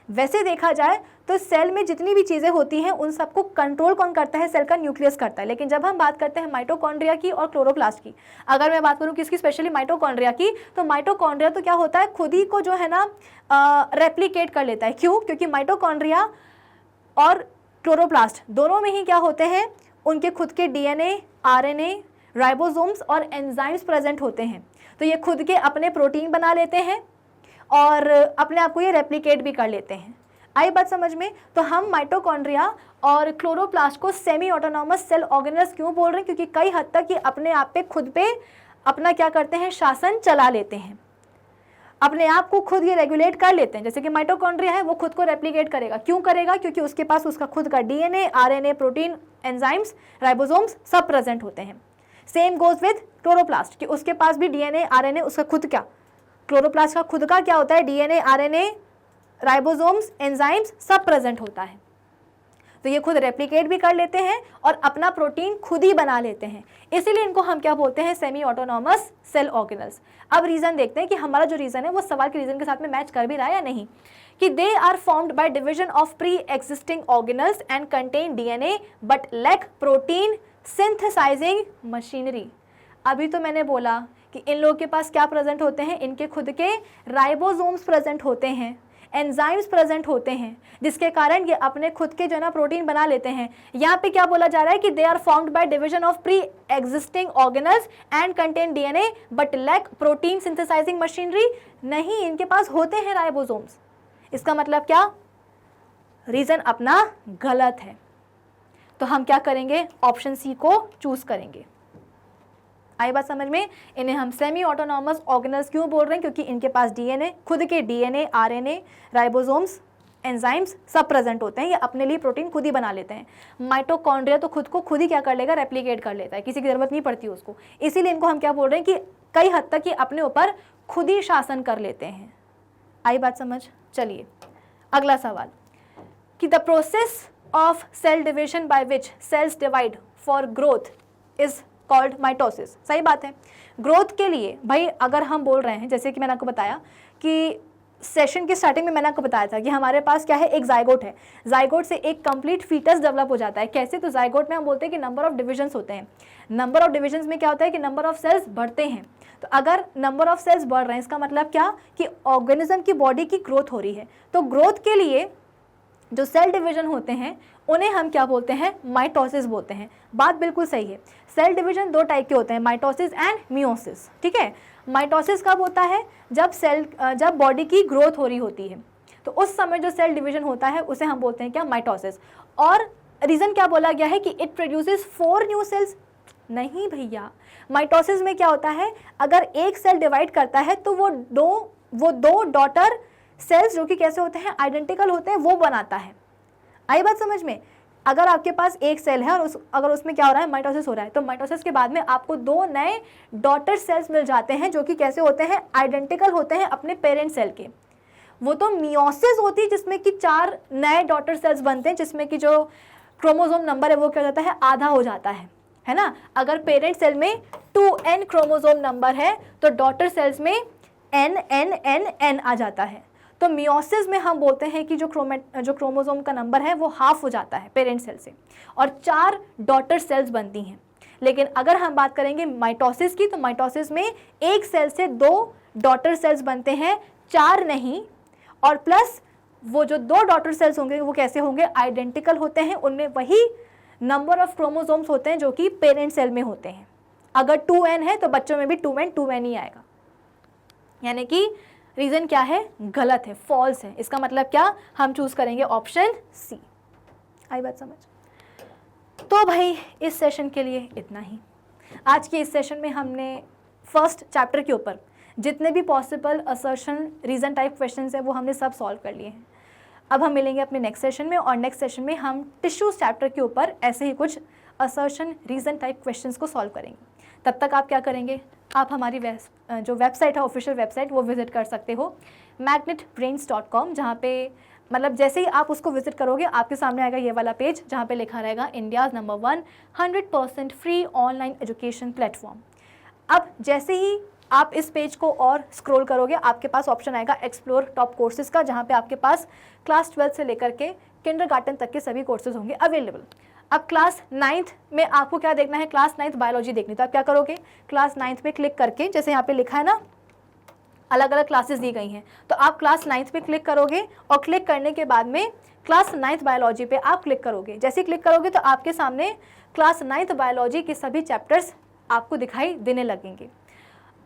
वैसे देखा जाए तो सेल में जितनी भी चीज़ें होती हैं उन सबको कंट्रोल कौन करता है, सेल का न्यूक्लियस करता है। लेकिन जब हम बात करते हैं माइटोकॉन्ड्रिया की और क्लोरोप्लास्ट की, अगर मैं बात करूं किसकी, स्पेशली माइटोकॉन्ड्रिया की, तो माइटोकॉन्ड्रिया तो क्या होता है, खुद ही को जो है ना रेप्लिकेट कर लेता है। क्यों, क्योंकि माइटोकॉन्ड्रिया और क्लोरोप्लास्ट दोनों में ही क्या होते हैं, उनके खुद के डीएनए, आरएनए, राइबोसोम्स और एंजाइम्स प्रेजेंट होते हैं। तो ये खुद के अपने प्रोटीन बना लेते हैं और अपने आप को ये रेप्लिकेट भी कर लेते हैं। आई बात समझ में? तो हम माइटोकॉन्ड्रिया और क्लोरोप्लास्ट को सेमी ऑटोनॉमस सेल ऑर्गेनल्स क्यों बोल रहे हैं? क्योंकि कई हद तक ये अपने आप पे खुद पे अपना क्या करते हैं, शासन चला लेते हैं, अपने आप को खुद ये रेगुलेट कर लेते हैं। जैसे कि माइटोकॉन्ड्रिया है, वो खुद को रेप्लिकेट करेगा। क्यों करेगा? क्योंकि उसके पास उसका खुद का DNA, RNA, protein, enzymes, ribosomes सब प्रेजेंट होते हैं। सेम गोज विद क्लोरोप्लास्ट कि उसके पास भी डीएनए, आरएनए, उसका खुद क्या, क्लोरोप्लास्ट का खुद का क्या होता है, डीएनए, आरएनए, राइबोसोम्स, एंजाइम्स सब प्रेजेंट होता है। तो ये खुद रेप्लिकेट भी कर लेते हैं और अपना प्रोटीन खुद ही बना लेते हैं, इसीलिए इनको हम क्या बोलते हैं, सेमी ऑटोनॉमस सेल ऑर्गेनल्स। अब रीजन देखते हैं कि हमारा जो रीजन है वो सवाल के रीजन के साथ में मैच कर भी रहा है या नहीं। कि they are formed by division of pre existing organelles and contain DNA but lack protein synthesizing machinery. अभी तो मैंने बोला कि इन लोगों के पास क्या प्रेजेंट होते हैं, इनके खुद के राइबोसोम्स प्रेजेंट होते हैं, एंजाइम्स प्रेजेंट होते हैं, जिसके कारण ये अपने खुद के जो ना प्रोटीन बना लेते हैं। यहाँ पे क्या बोला जा रहा है कि they are formed by division of pre existing organelles and contain DNA but lack protein synthesizing machinery. नहीं, इनके पास होते हैं राइबोसोम्स। इसका मतलब क्या, रीजन अपना गलत है। तो हम क्या करेंगे, ऑप्शन सी को चूज करेंगे। आई बात समझ में? इन्हें हम सेमी ऑटोनॉमस ऑर्गेनल्स क्यों बोल रहे हैं? क्योंकि इनके पास डीएनए, खुद के डीएनए, आरएनए, राइबोसोम्स, एंजाइम्स सब प्रेजेंट होते हैं। ये अपने लिए प्रोटीन खुद ही बना लेते हैं। माइटोकॉन्ड्रिया तो खुद को खुद ही क्या कर लेगा, रेप्लिकेट कर लेता है, किसी की जरूरत नहीं पड़ती उसको। इसीलिए इनको हम क्या बोल रहे हैं कि कई हद तक ये अपने ऊपर खुद ही शासन कर लेते हैं। आई बात समझ? चलिए अगला सवाल कि the process of cell division by which cells divide for growth is called mitosis. सही बात है। ग्रोथ के लिए भाई अगर हम बोल रहे हैं, जैसे कि मैंने आपको बताया कि सेशन की स्टार्टिंग में मैंने आपको बताया था कि हमारे पास क्या है, एक जाइगोट है। जाइगोट से एक कंप्लीट फीटस डेवलप हो जाता है। कैसे? तो जाइगोट में हम बोलते हैं कि नंबर ऑफ डिविजन्स होते हैं। नंबर ऑफ डिविजन्स में क्या होता है कि नंबर ऑफ सेल्स बढ़ते हैं। तो अगर नंबर ऑफ सेल्स बढ़ रहे हैं, इसका मतलब क्या कि ऑर्गेनिज्म की बॉडी की ग्रोथ हो रही है। तो ग्रोथ के लिए जो सेल डिवीजन होते हैं उन्हें हम क्या बोलते हैं, माइटोसिस बोलते हैं। बात बिल्कुल सही है। सेल डिवीजन दो टाइप के होते हैं, माइटोसिस एंड मियोसिस। ठीक है, माइटोसिस कब होता है, जब बॉडी की ग्रोथ हो रही होती है, तो उस समय जो सेल डिवीजन होता है उसे हम बोलते हैं क्या, माइटोसिस। और रीजन क्या बोला गया है कि इट प्रोड्यूसेस 4 न्यू सेल्स। नहीं भैया, माइटोसिस में क्या होता है, अगर एक सेल डिवाइड करता है तो वो दो डॉटर सेल्स जो कि कैसे होते हैं, आइडेंटिकल होते हैं, वो बनाता है। आई बात समझ में? अगर आपके पास एक सेल है और अगर उसमें क्या हो रहा है, माइटोसिस हो रहा है, तो माइटोसिस के बाद में आपको 2 नए डॉटर सेल्स मिल जाते हैं जो कि कैसे होते हैं, आइडेंटिकल होते हैं अपने पेरेंट सेल के। वो तो मियोसिस होती है जिसमें कि 4 नए डॉटर सेल्स बनते हैं, जिसमें कि जो क्रोमोसोम नंबर है वो क्या हो जाता है, आधा हो जाता है ना। अगर पेरेंट सेल में 2n क्रोमोसोम नंबर है तो डॉटर सेल्स में n आ जाता है। तो मियोसिस में हम बोलते हैं कि जो क्रोमोसोम का नंबर है वो हाफ हो जाता है पेरेंट सेल से और 4 डॉटर सेल्स बनती हैं। लेकिन अगर हम बात करेंगे माइटोसिस की, तो माइटोसिस में एक सेल से 2 डॉटर सेल्स बनते हैं, 4 नहीं। और प्लस वो जो 2 डॉटर सेल्स होंगे वो कैसे होंगे, आइडेंटिकल होते हैं, उनमें वही नंबर ऑफ क्रोमोसोम्स होते हैं जो कि पेरेंट सेल में होते हैं। अगर 2n है तो बच्चों में भी 2n ही आएगा। यानी कि रीजन क्या है, गलत है, फॉल्स है। इसका मतलब क्या, हम चूज करेंगे ऑप्शन सी। आई बात समझ? तो भाई इस सेशन के लिए इतना ही। आज के इस सेशन में हमने फर्स्ट चैप्टर के ऊपर जितने भी possible assertion reason type questions हैं वो हमने सब सॉल्व कर लिए हैं। अब हम मिलेंगे अपने नेक्स्ट सेशन में, और नेक्स्ट सेशन में हम टिश्यूज चैप्टर के ऊपर ऐसे ही कुछ असर्शन रीजन टाइप क्वेश्चंस को सॉल्व करेंगे। तब तक आप क्या करेंगे, आप हमारी जो वेबसाइट है, ऑफिशियल वेबसाइट, वो विजिट कर सकते हो magnetbrains.com, जहाँ पे मतलब जैसे ही आप उसको विजिट करोगे आपके सामने आएगा ये वाला पेज जहाँ पे लिखा रहेगा India's number 1 100% free online education platform. अब जैसे ही आप इस पेज को और स्क्रॉल करोगे आपके पास ऑप्शन आएगा एक्सप्लोर टॉप कोर्सेज का, जहाँ पे आपके पास क्लास 12 से लेकर के किंडरगार्टन तक के सभी कोर्सेज होंगे अवेलेबल। अब क्लास 9th में आपको क्या देखना है, क्लास 9th बायोलॉजी देखनी, तो आप क्या करोगे, क्लास 9th पे क्लिक करके, जैसे यहाँ पे लिखा है ना अलग अलग क्लासेस दी गई हैं। तो आप क्लास 9th पे क्लिक करोगे और क्लिक करने के बाद में क्लास 9th बायोलॉजी पे आप क्लिक करोगे। जैसे ही क्लिक करोगे तो आपके सामने क्लास 9th बायोलॉजी के सभी चैप्टर्स आपको दिखाई देने लगेंगे।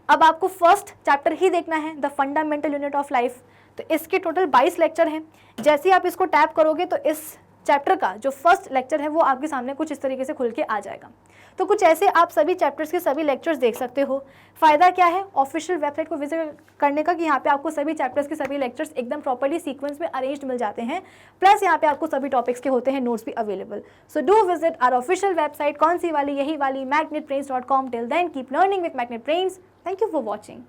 अब आपको फर्स्ट चैप्टर ही देखना है, the fundamental unit of life. तो इसके टोटल 22 लेक्चर हैं। जैसे ही आप इसको टैप करोगे तो इस चैप्टर का जो फर्स्ट लेक्चर है वो आपके सामने कुछ इस तरीके से खुल के आ जाएगा। तो कुछ ऐसे आप सभी चैप्टर्स के सभी लेक्चर्स देख सकते हो। फ़ायदा क्या है ऑफिशियल वेबसाइट को विजिट करने का कि यहाँ पे आपको सभी चैप्टर्स के सभी लेक्चर्स एकदम प्रॉपर्ली सीक्वेंस में अरेंज्ड मिल जाते हैं, प्लस यहाँ पे आपको सभी टॉपिक्स के होते हैं नोट्स भी available. So do visit our official website. कौन सी वाली? यही वाली, magnetbrains.com। Till then keep learning with Magnet Brains. Thank you for watching.